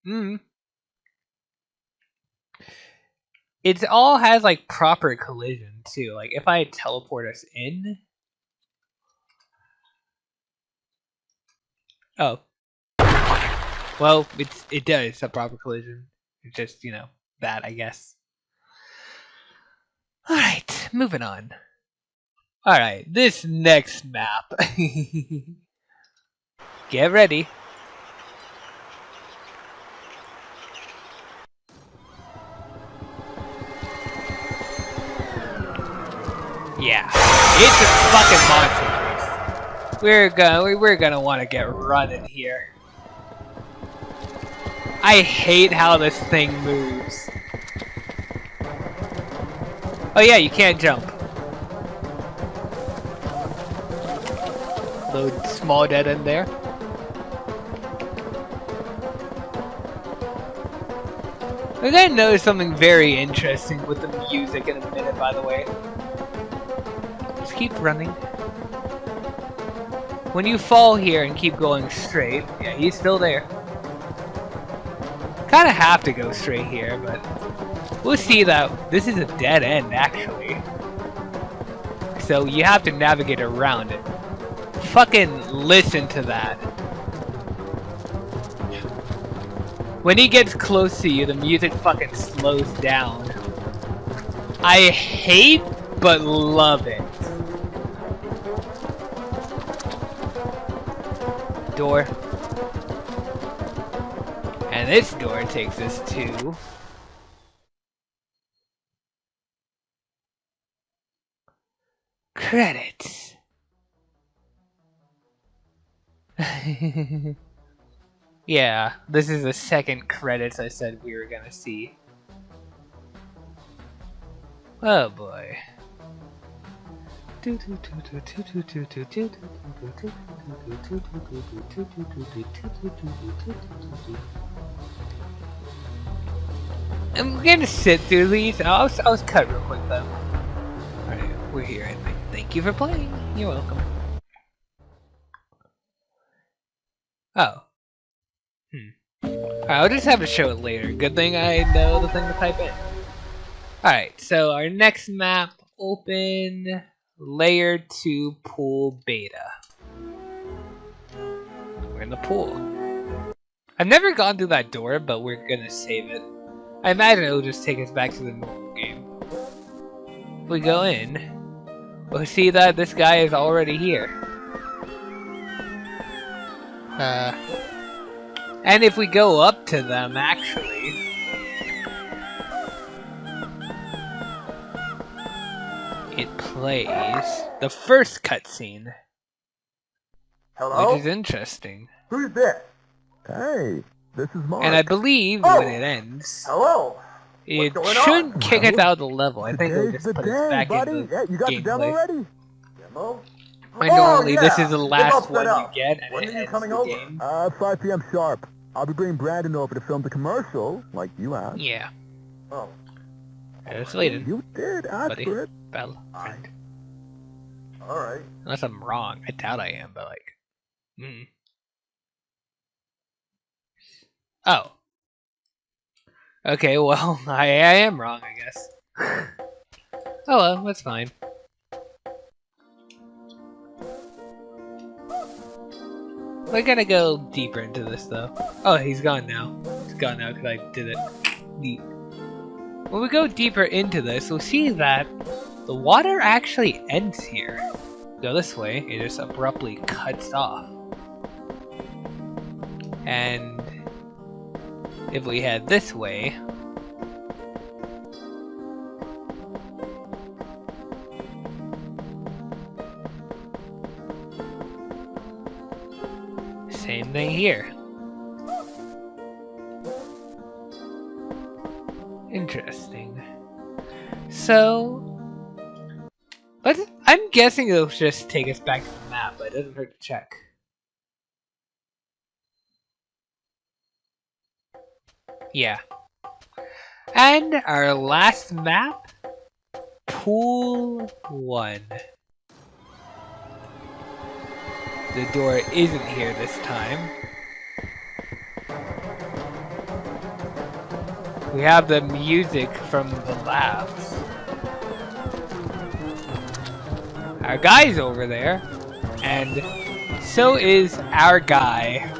it all has like proper collision too. Like, if I teleport us in, oh, Well, it does a proper collision. It's just, you know, that, I guess. Alright, moving on. Alright, this next map. Get ready. Yeah, it's a fucking monster race. We're gonna want to get running here. I hate how this thing moves. Oh yeah, you can't jump. Load small dead end there. We're gonna notice something very interesting with the music in a minute, by the way. Just keep running. When you fall here and keep going straight, yeah, he's still there. Kinda have to go straight here, but we'll see that this is a dead end, actually. So you have to navigate around it. Fucking listen to that. When he gets close to you, the music fucking slows down. I hate but love it. Door. And this door takes us to... credits. Yeah, this is the second credits I said we were gonna see. Oh boy. I'm gonna sit through these. I'll cut real quick though. Alright, we're here and thank you for playing. You're welcome. Oh. Alright, I'll just have to show it later. Good thing I know the thing to type in. Alright, so our next map, open layer 2 pool beta. We're in the pool. I've never gone through that door, but we're gonna save it. I imagine it'll just take us back to the normal game. If we go in, we'll see that this guy is already here. And if we go up to them, actually... it plays the first cutscene. Hello? Which is interesting. Who's this? Hey, this is Mark. And I believe when it ends, Hello? it What's going on? shouldn't kick us out of the level. I think it'll Today's just the put us day, back buddy. into Yeah, you got the demo gameplay. ready? Demo? And normally Oh, this yeah. is the Get last all set one you up. get, and When it are you ends coming the over? game. 5 p.m. sharp. I'll be bringing Brandon over to film the commercial, like you asked. Yeah, Oh. it's waiting. You did ask Buddy. for it. Bell. Alright. Alright. Unless I'm wrong. I doubt I am, but like... Oh. Okay, well, I am wrong, I guess. Oh well, that's fine. We're gonna go deeper into this, though. Oh, he's gone now. He's gone now because I did it. Neat. When we go deeper into this, we'll see that the water actually ends here. Go this way, it just abruptly cuts off. And if we head this way, same thing here. Interesting. So, I'm guessing it'll just take us back to the map, but it doesn't hurt to check. Yeah. And our last map, Pool 1. The door isn't here this time. We have the music from the labs. Our guy's over there, and so is our guy.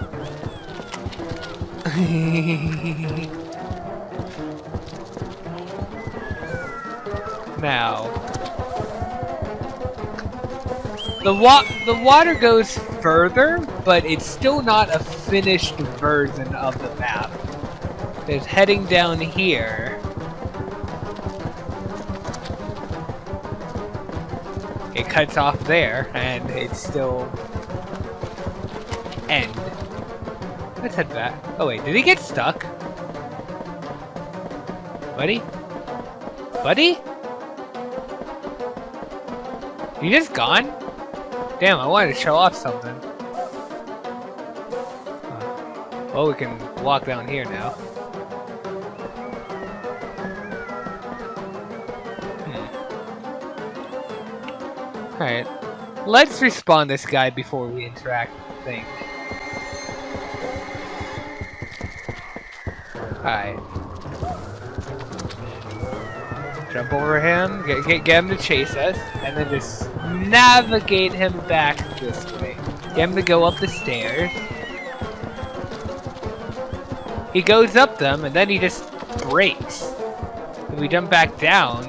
Now, the water goes further, but it's still not a finished version of the map. It's heading down here. It cuts off there, and it's still end. Let's head back. Oh wait, did he get stuck? Buddy? Buddy? You just gone? Damn, I wanted to show off something. Well, we can walk down here now. Alright. Let's respawn this guy before we interact with the thing. Alright. Jump over him, get him to chase us, and then just navigate him back this way. Get him to go up the stairs. He goes up them, and then he just breaks. If we jump back down,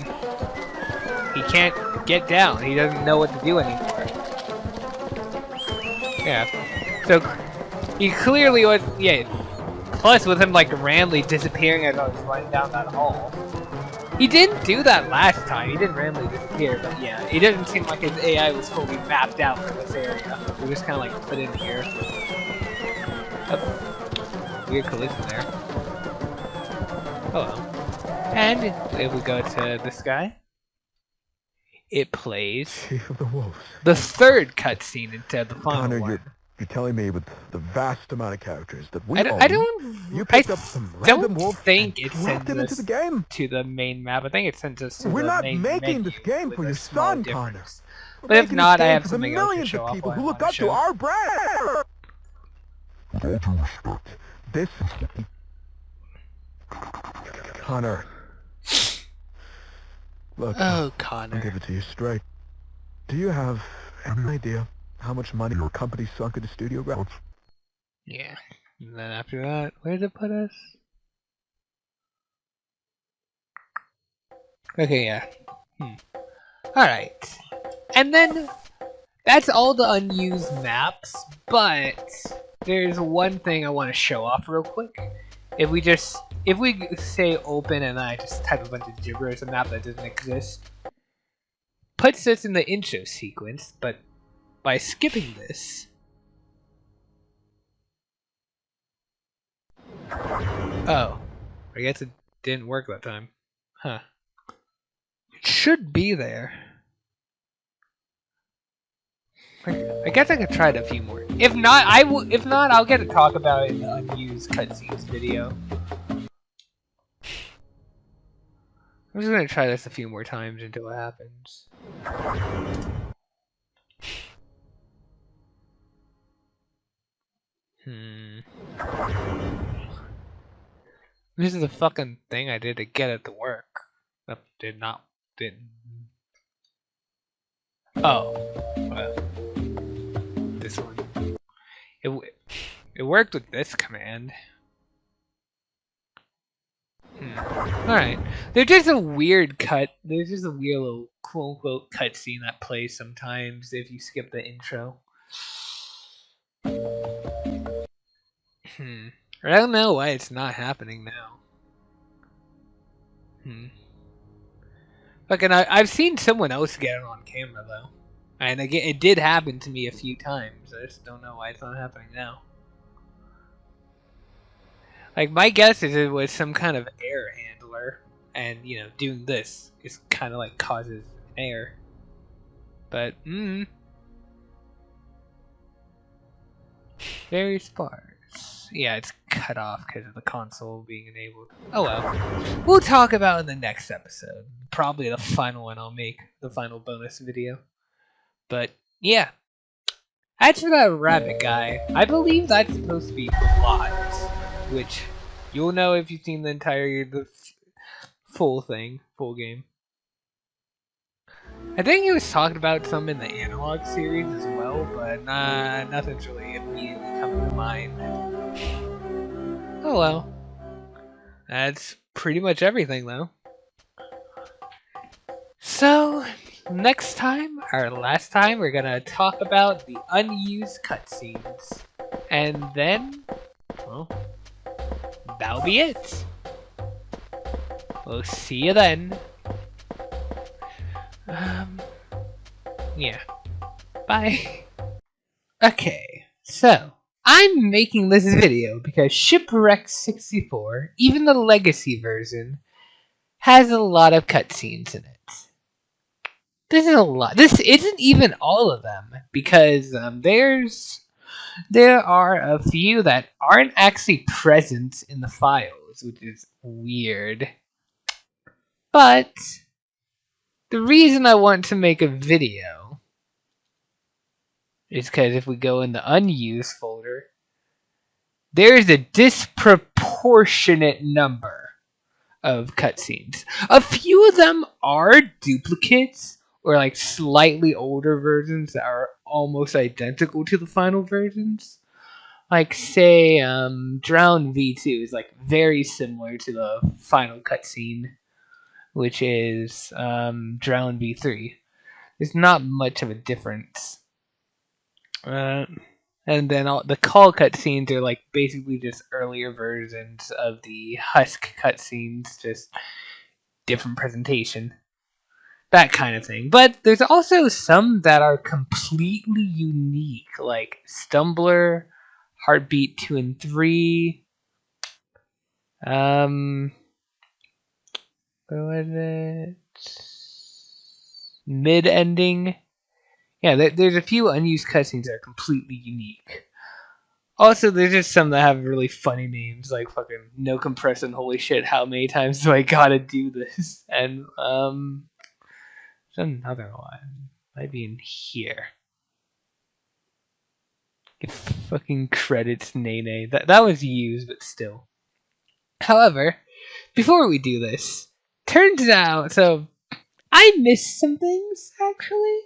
he can't get down. He doesn't know what to do anymore. Yeah. So, he clearly was, yeah. Plus, with him, like, randomly disappearing as I was running down that hall. He didn't do that last time. He didn't randomly disappear, but yeah, it doesn't seem like his AI was fully mapped out for this area. We just kind of like put in here. Oh, weird collision there. Oh well. And if we go to this guy, it plays Chief of the Wolves. the third cutscene instead of the final Connor, one. you're telling me with the vast amount of characters that we I own, don't. you I picked up some random don't wolf think and it dropped sends him into us the game. to the main map. I think it sends us to We're the not main making menu this game with for a your small son, Connor. difference. We're But if making not, this I game have for the something else to millions show of off people while who I'm look on the up to show. our brand. With all due respect, this is Connor. Look, Oh, I'll Connor. give it to you straight. Do you have any idea how much money your company sunk into studio grounds? Yeah. And then after that, where did it put us? Okay, yeah. Alright. And then, that's all the unused maps, but there's one thing I want to show off real quick. If we say open and I just type a bunch of gibberish, a map that doesn't exist, puts us in the intro sequence, but by skipping this... Oh. I guess it didn't work that time. Huh. It should be there. I guess I could try it a few more. If not, I'll get to talk about it in the unused cutscenes video. I'm just gonna try this a few more times until it happens. This is a fucking thing I did to get it to work. That didn't. Oh. Well. This one. It worked with this command. Alright. There's just a weird little quote-unquote cutscene that plays sometimes if you skip the intro. I don't know why it's not happening now. Fucking, I've seen someone else get it on camera though. And again, it did happen to me a few times. I just don't know why it's not happening now. Like, my guess is it was some kind of error handler. And, you know, doing this is kind of like causes error. But, very sparse. Yeah, it's cut off because of the console being enabled. Oh well. We'll talk about it in the next episode. Probably the final one I'll make. The final bonus video. But, yeah. As for that rabbit guy, I believe that's supposed to be blocks. Which, you'll know if you've seen the full thing. Full game. I think he was talking about some in the Analog series as well, but nothing's really immediately coming to mind. Oh well. That's pretty much everything, though. So, next time, our last time, we're gonna talk about the unused cutscenes. And then, well, that'll be it. We'll see you then. Yeah. Bye. Okay, so I'm making this video because Shipwrecked 64, even the legacy version, has a lot of cutscenes in it. This is a lot. This isn't even all of them because there are a few that aren't actually present in the files, which is weird. But the reason I want to make a video is because if we go in the unused folder, there's a disproportionate number of cutscenes. A few of them are duplicates or like slightly older versions that are almost identical to the final versions. Like say, Drown V2 is like very similar to the final cutscene, which is Drown V3. There's not much of a difference. And then the call cutscenes are like basically just earlier versions of the Husk cutscenes, just different presentation. That kind of thing. But there's also some that are completely unique, like Stumbler, Heartbeat 2 and 3. What was it? Mid ending. Yeah, there's a few unused cutscenes that are completely unique. Also, there's just some that have really funny names, like fucking no compression. Holy shit! How many times do I gotta do this? And there's another one. Might be in here. It fucking credits Nene. That was used, but still. However, before we do this, turns out so I missed some things actually.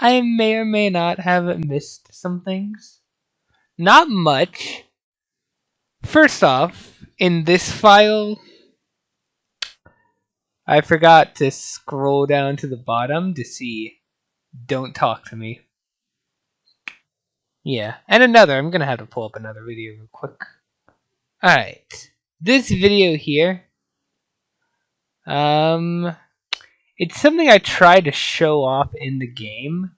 I may or may not have missed some things. Not much. First off, in this file, I forgot to scroll down to the bottom to see Don't Talk to Me. Yeah, and another. I'm gonna have to pull up another video real quick. Alright. This video here, it's something I try to show off in the game.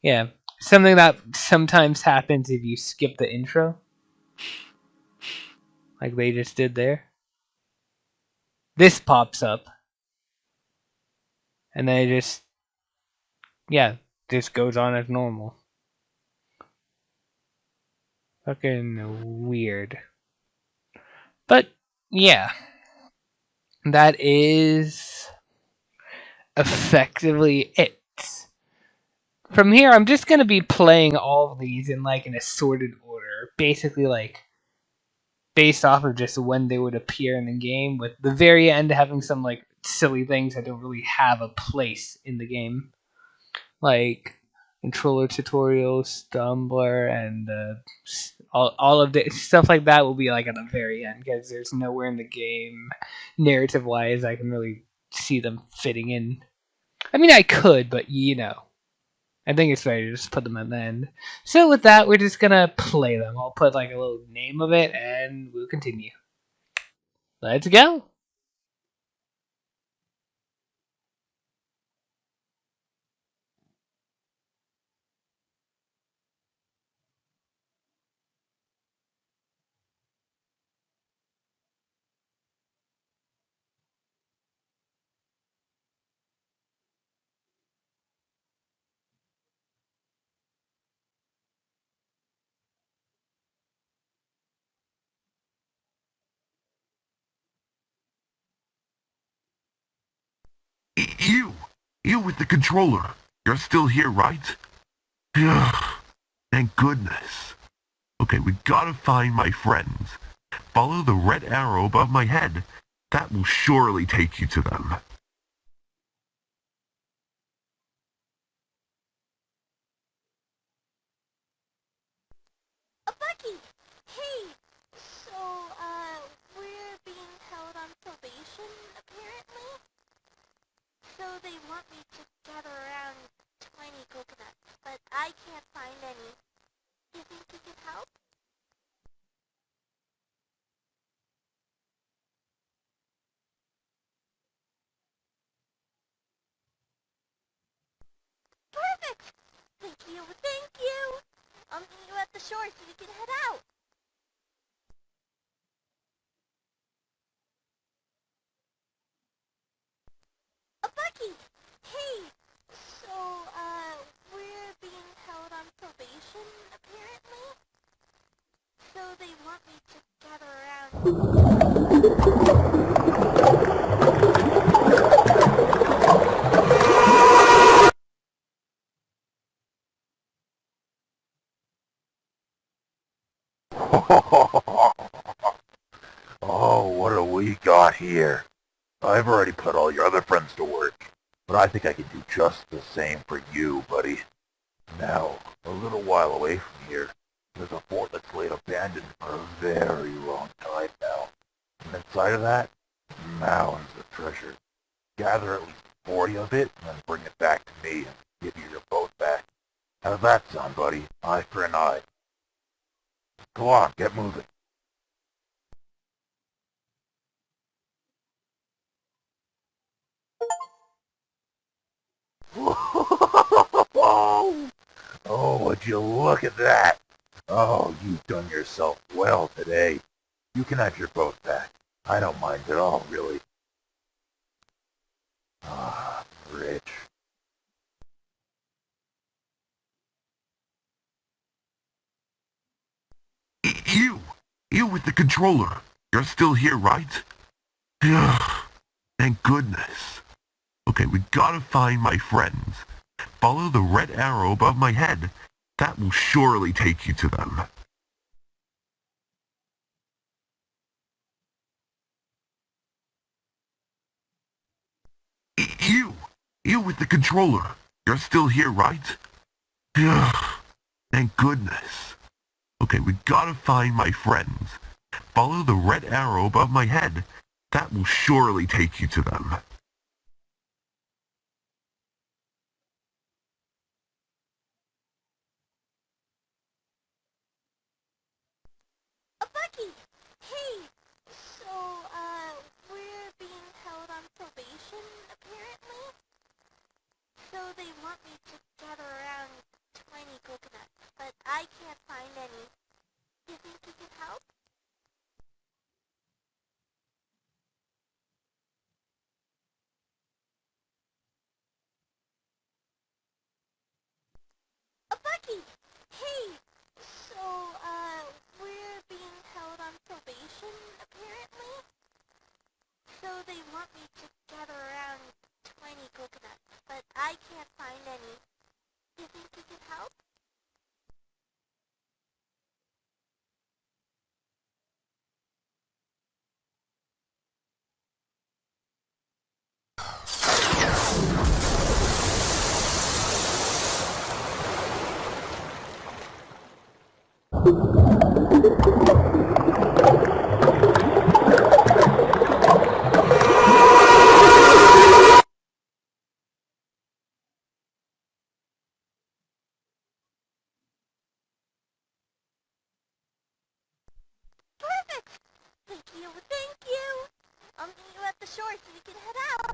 Yeah, something that sometimes happens if you skip the intro. Like they just did there. This pops up. And then it just goes on as normal. Fucking weird. But, yeah. That is effectively it. From here, I'm just going to be playing all of these in like an assorted order. Basically like based off of just when they would appear in the game, with the very end having some like silly things that don't really have a place in the game. Like controller tutorials, Stumbler, and all of the stuff like that will be like at the very end because there's nowhere in the game, narrative wise, I can really see them fitting in. I mean, I could, but I think it's better to just put them at the end. So with that, we're just gonna play them. I'll put like a little name of it, and we'll continue. Let's go. You! You with the controller. You're still here, right? Ugh, thank goodness. Okay, we gotta find my friends. Follow the red arrow above my head. That will surely take you to them. Bucky! Hey! So, find any. Do you think you could help? Perfect! Thank you, thank you! I'll meet you at the shore so we can head out. Bucky! Hey! So, we're being held on probation, apparently? So they want me to gather around. Oh, what do we got here? I've already put all your other friends to work, but I think I can do just the same for you, buddy. Now, a little while away from here, there's a fort that's laid abandoned for a very long time now. And inside of that, mounds of treasure. Gather at least 40 of it, and then bring it back to me and give you your boat back. How's that sound, buddy? Eye for an eye. Go on, get moving. Oh, would you look at that? Oh, you've done yourself well today. You can have your boat back. I don't mind at all, really. Ah, rich. You! You with the controller. You're still here, right? Thank goodness. Okay, we gotta find my friends. Follow the red arrow above my head. That will surely take you to them. You! You with the controller. You're still here, right? Thank goodness. Okay, we gotta find my friends. Follow the red arrow above my head. That will surely take you to them. Bucky! Hey! So, we're being held on probation, apparently? So they want me to gather around 20 coconuts, but I can't find any. Do you think you could help? Bucky! Hey! So, we're being held on probation, apparently? So they want me to gather around 20 coconuts, but I can't find any. Do you think you could help? Perfect! Thank you, thank you! I'll meet you at the shore so we can head out.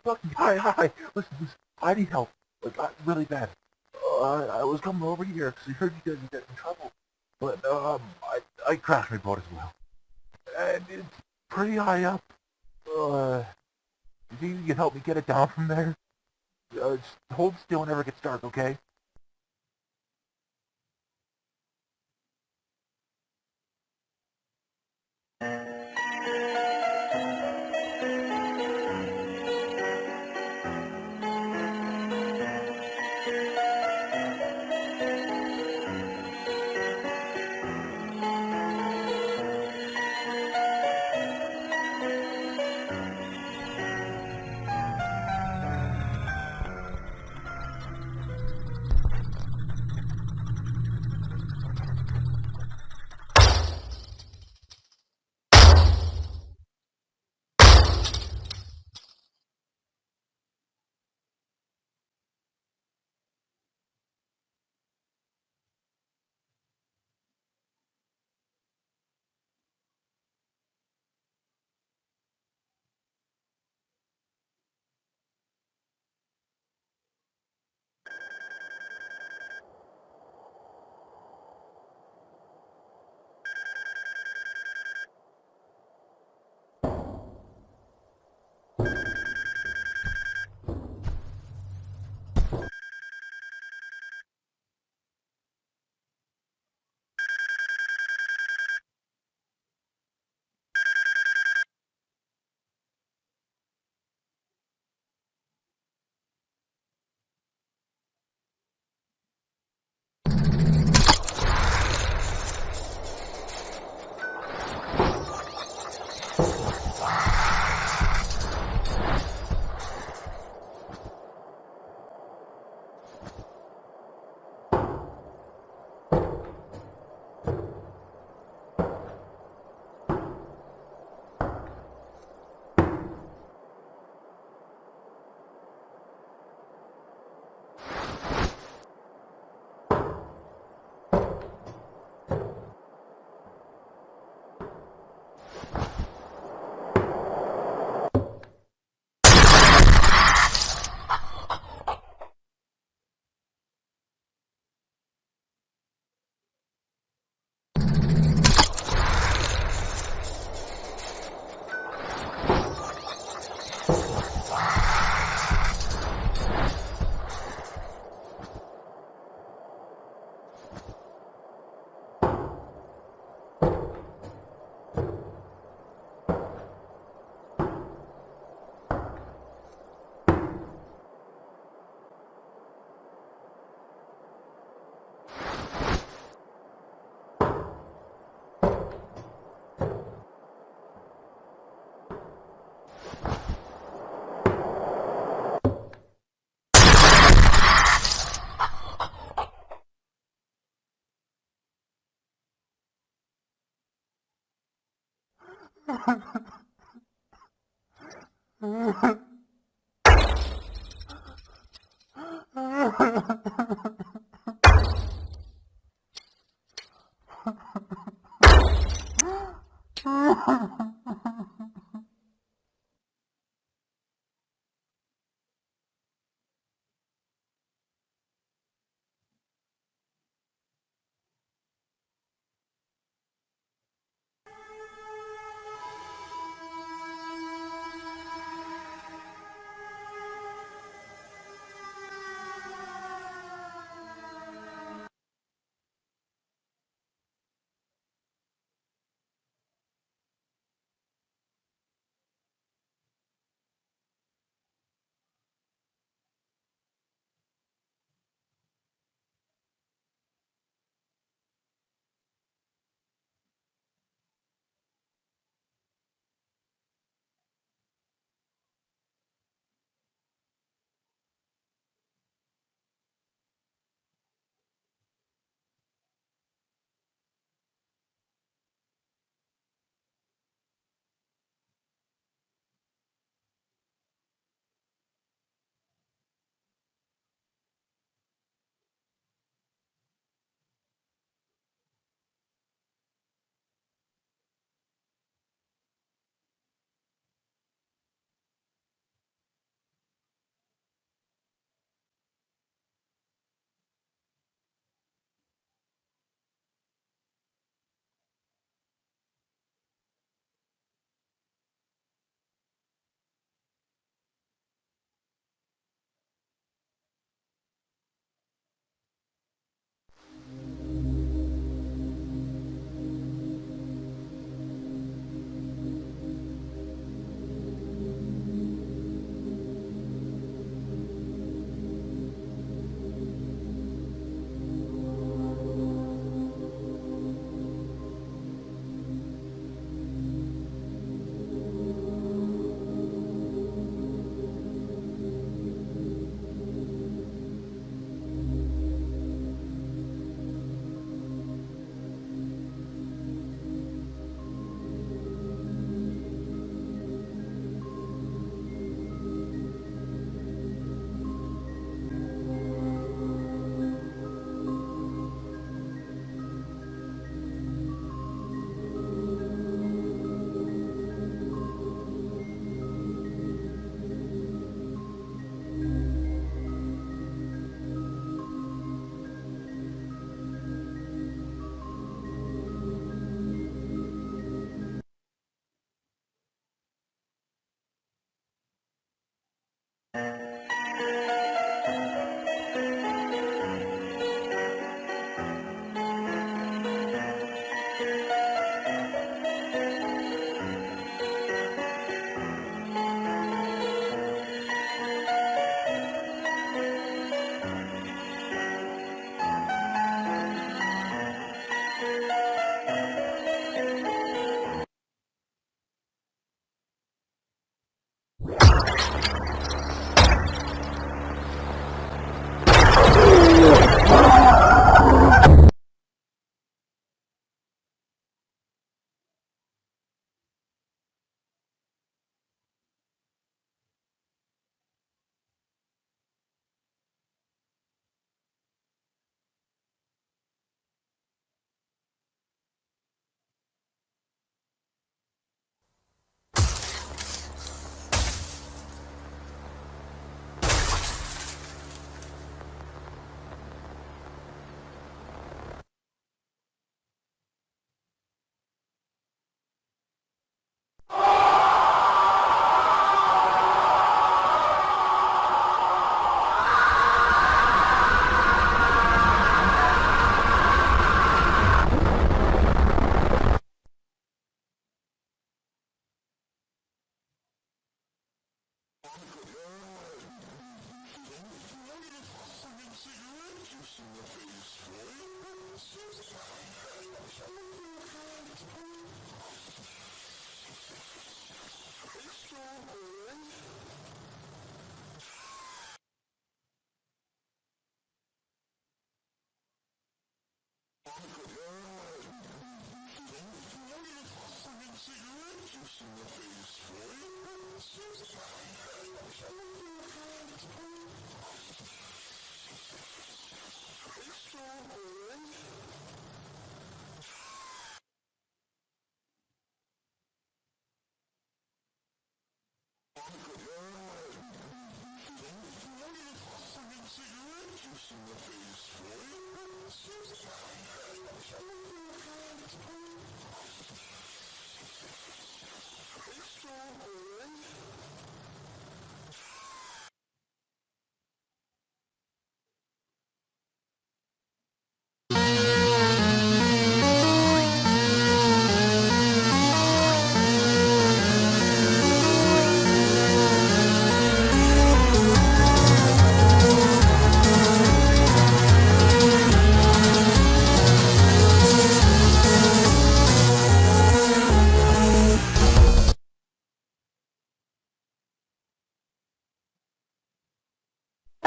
Bucky, hi. Listen, I need help. Like, really bad. I was coming over here because I heard you guys get in trouble. But, I crashed my boat as well. And it's pretty high up. You think you can help me get it down from there? Just hold still whenever it gets dark, okay?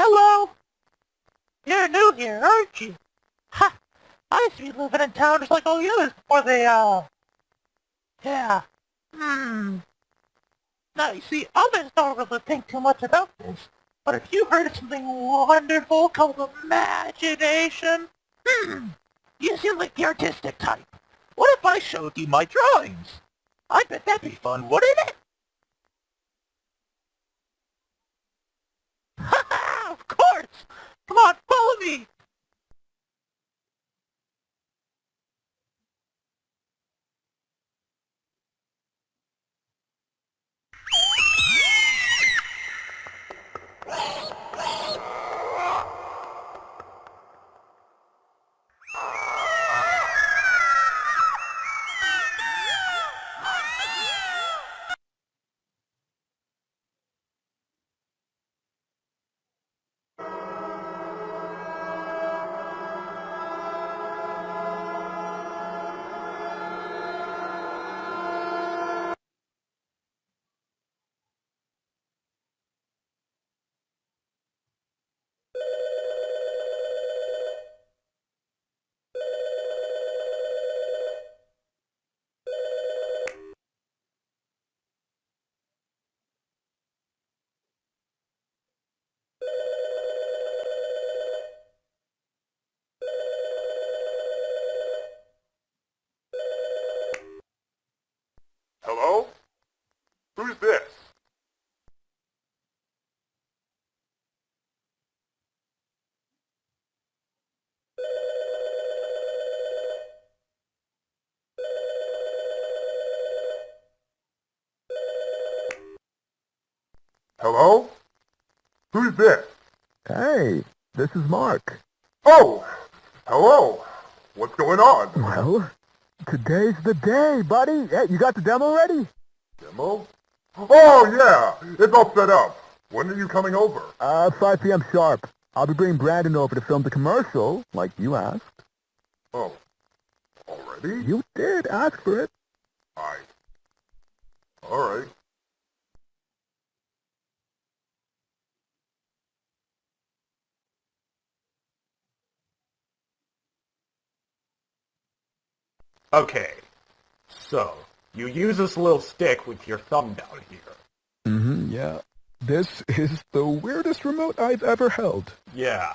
Hello! You're new here, aren't you? Ha! I used to be living in town just like all you is before they, yeah. Now, you see, others don't really think too much about this. But if you heard of something wonderful called imagination, you seem like the artistic type. What if I showed you my drawings? I bet that'd be fun, wouldn't it? Ha ha! Of course! Come on, follow me! Hello? Who's this? Hello? Who's this? Hey, this is Mark. Oh! Hello! What's going on? Well, today's the day, buddy. Hey, you got the demo ready? Demo? Oh, yeah! It's all set up. When are you coming over? 5 p.m. sharp. I'll be bringing Brandon over to film the commercial, like you asked. Oh. Already? You did ask for it. Alright. Okay, so you use this little stick with your thumb down here. Yeah. This is the weirdest remote I've ever held. Yeah.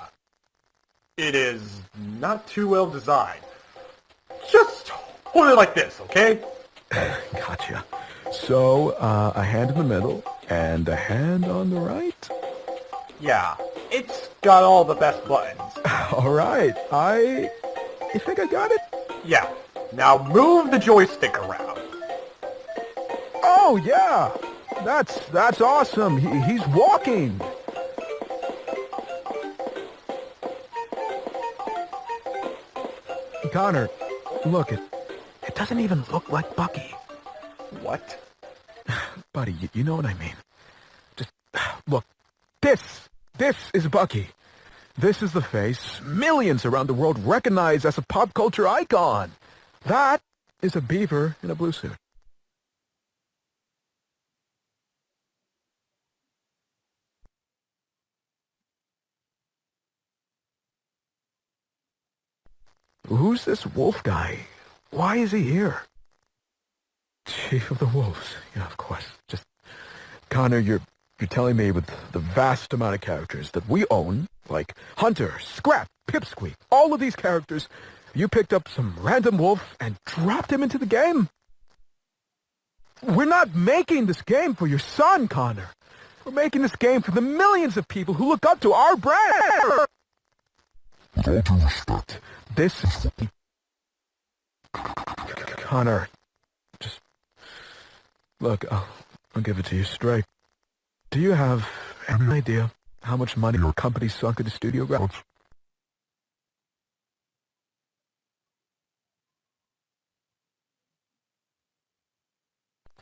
It is not too well designed. Just hold it like this, okay? Gotcha. So, a hand in the middle, and a hand on the right? Yeah, it's got all the best buttons. All right. You think I got it? Yeah, now move the joystick around. Oh, yeah. That's awesome. He's walking. Connor, look, it doesn't even look like Bucky. What? Buddy, you know what I mean. Just, look, this is Bucky. This is the face millions around the world recognize as a pop culture icon. That is a beaver in a blue suit. Who's this wolf guy? Why is he here? Chief of the Wolves. Yeah, of course. Just, Connor, you're telling me with the vast amount of characters that we own, like Hunter, Scrap, Pipsqueak, all of these characters, you picked up some random wolf and dropped him into the game? We're not making this game for your son, Connor. We're making this game for the millions of people who look up to our brand. all due respect, this is... Connor, just... Look, I'll give it to you straight. Do you have any idea how much money your company sunk at the studio grounds?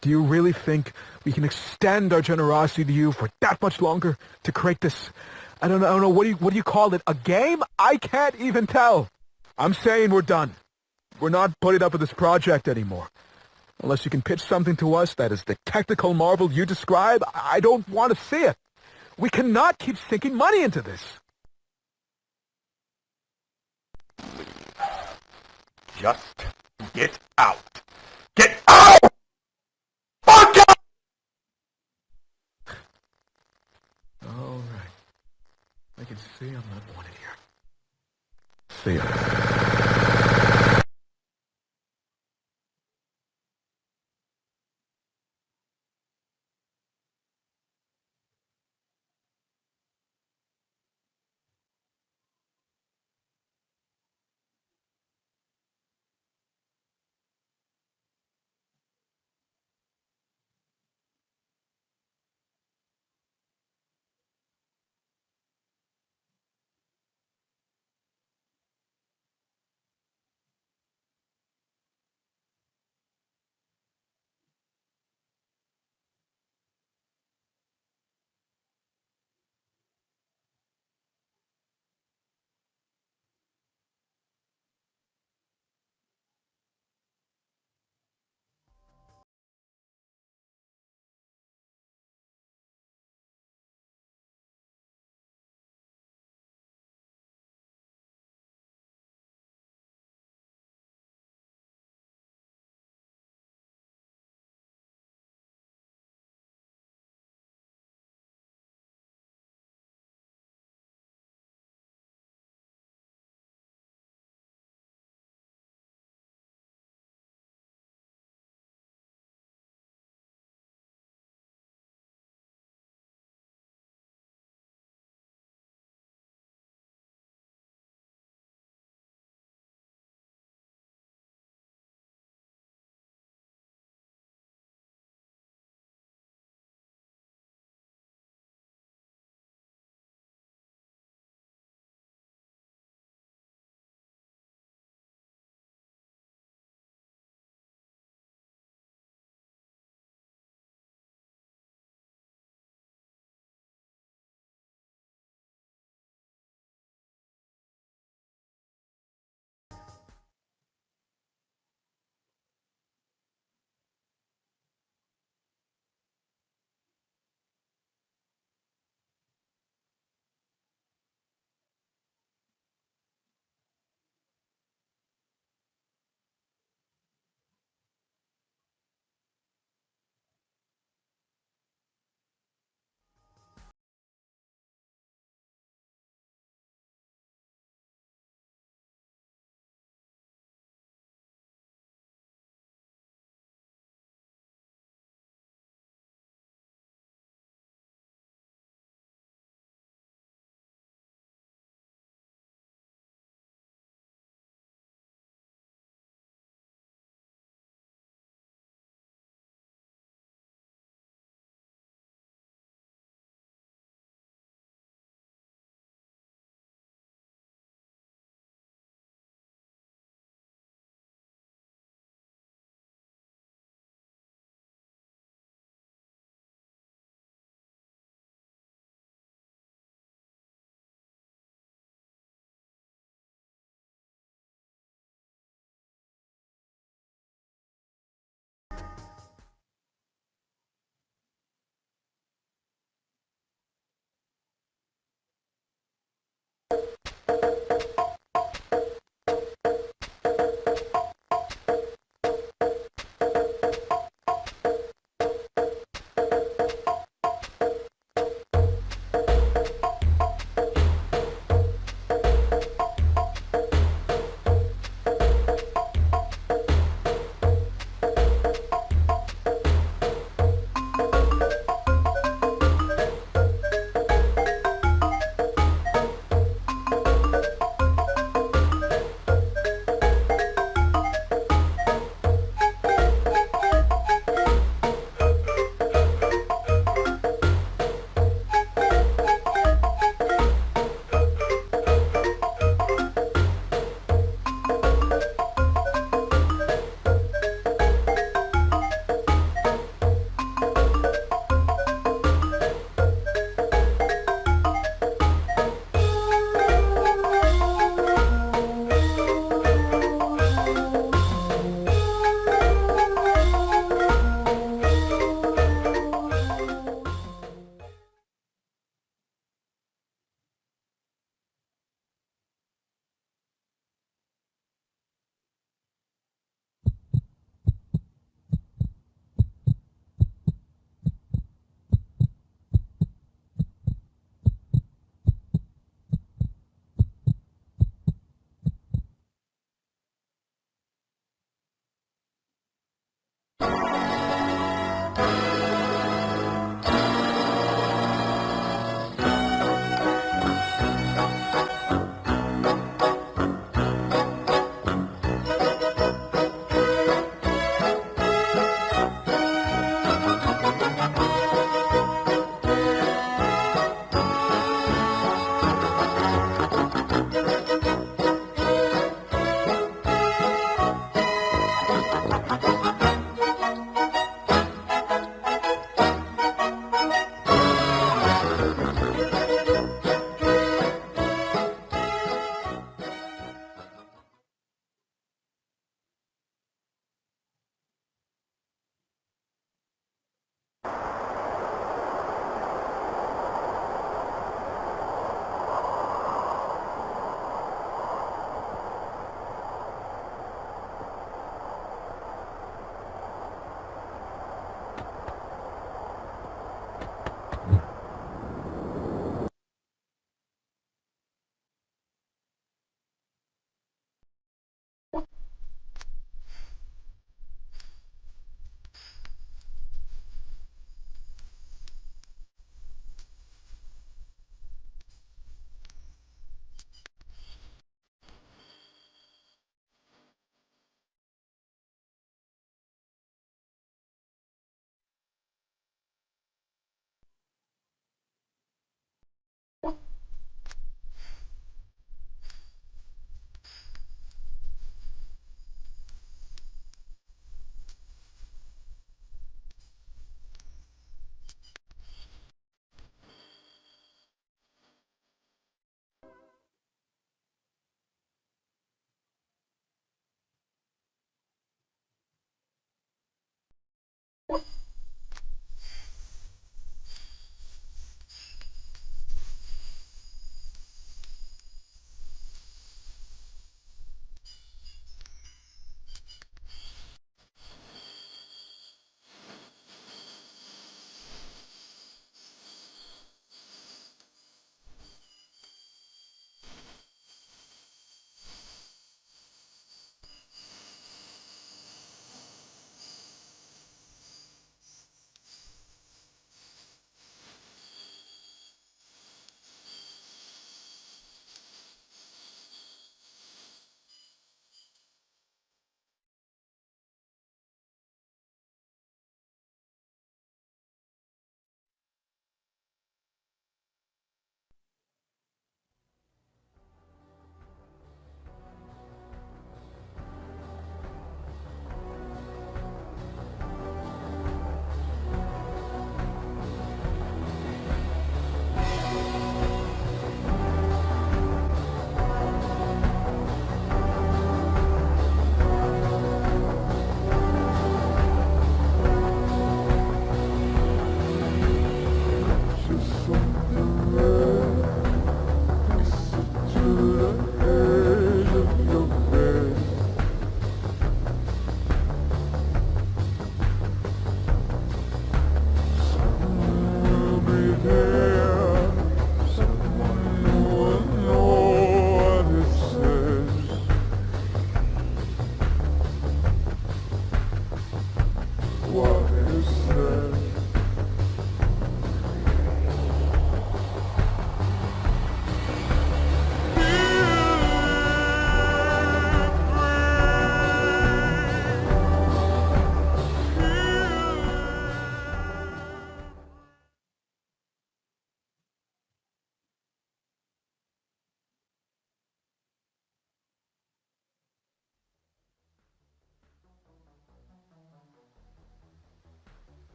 Do you really think we can extend our generosity to you for that much longer to create this, I don't know, what do you call it, a game? I can't even tell. I'm saying we're done. We're not putting up with this project anymore. Unless you can pitch something to us that is the technical marvel you describe, I don't want to see it. We cannot keep sinking money into this. Just get out. Get out! Fuck out! All right. I can see I'm not wanted here. See ya.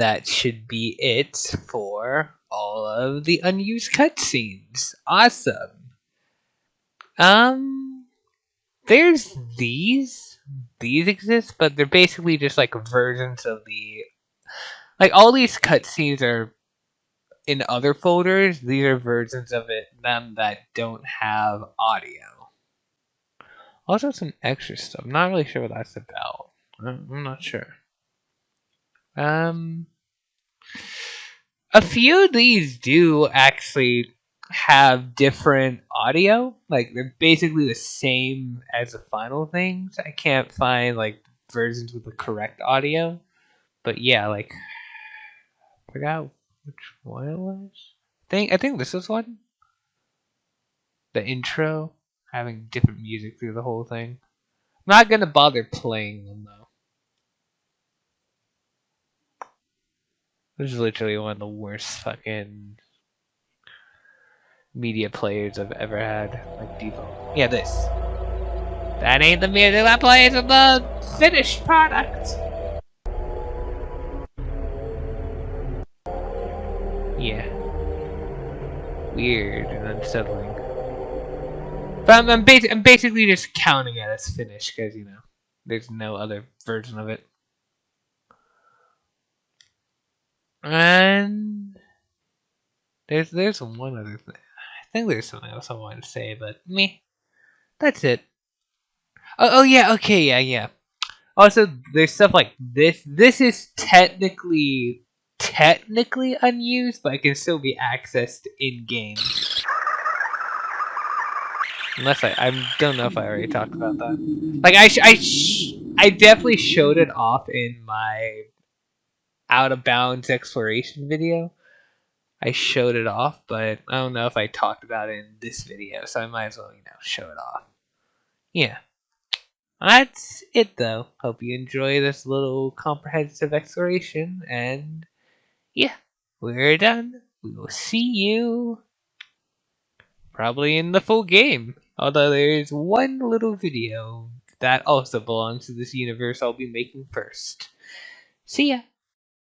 that should be it for all of the unused cutscenes. Awesome. There's these. These exist, but they're basically just like versions of the. Like all these cutscenes are in other folders. These are versions of them that don't have audio. Also, some extra stuff. I'm not really sure what that's about. I'm not sure. A few of these do actually have different audio. Like they're basically the same as the final things. I can't find like versions with the correct audio. But yeah, like I forgot which one it was. I think this was one. The intro having different music through the whole thing. I'm not gonna bother playing them though. This is literally one of the worst fucking media players I've ever had. Like default. Yeah, this. That ain't the music that plays in the finished product. Yeah. Weird and unsettling. But I'm basically just counting it as finished because, you know, there's no other version of it. And there's one other thing. I think there's something else I wanted to say, but me. That's it. Oh yeah, okay, yeah. Also, there's stuff like this. This is technically unused, but it can still be accessed in game. Unless I don't know if I already talked about that. Like I definitely showed it off in my out of bounds exploration video. I showed it off, but I don't know if I talked about it in this video, so I might as well, show it off. Yeah. That's it though. Hope you enjoy this little comprehensive exploration, and yeah, we're done. We will see you probably in the full game. Although there's one little video that also belongs to this universe I'll be making first. See ya!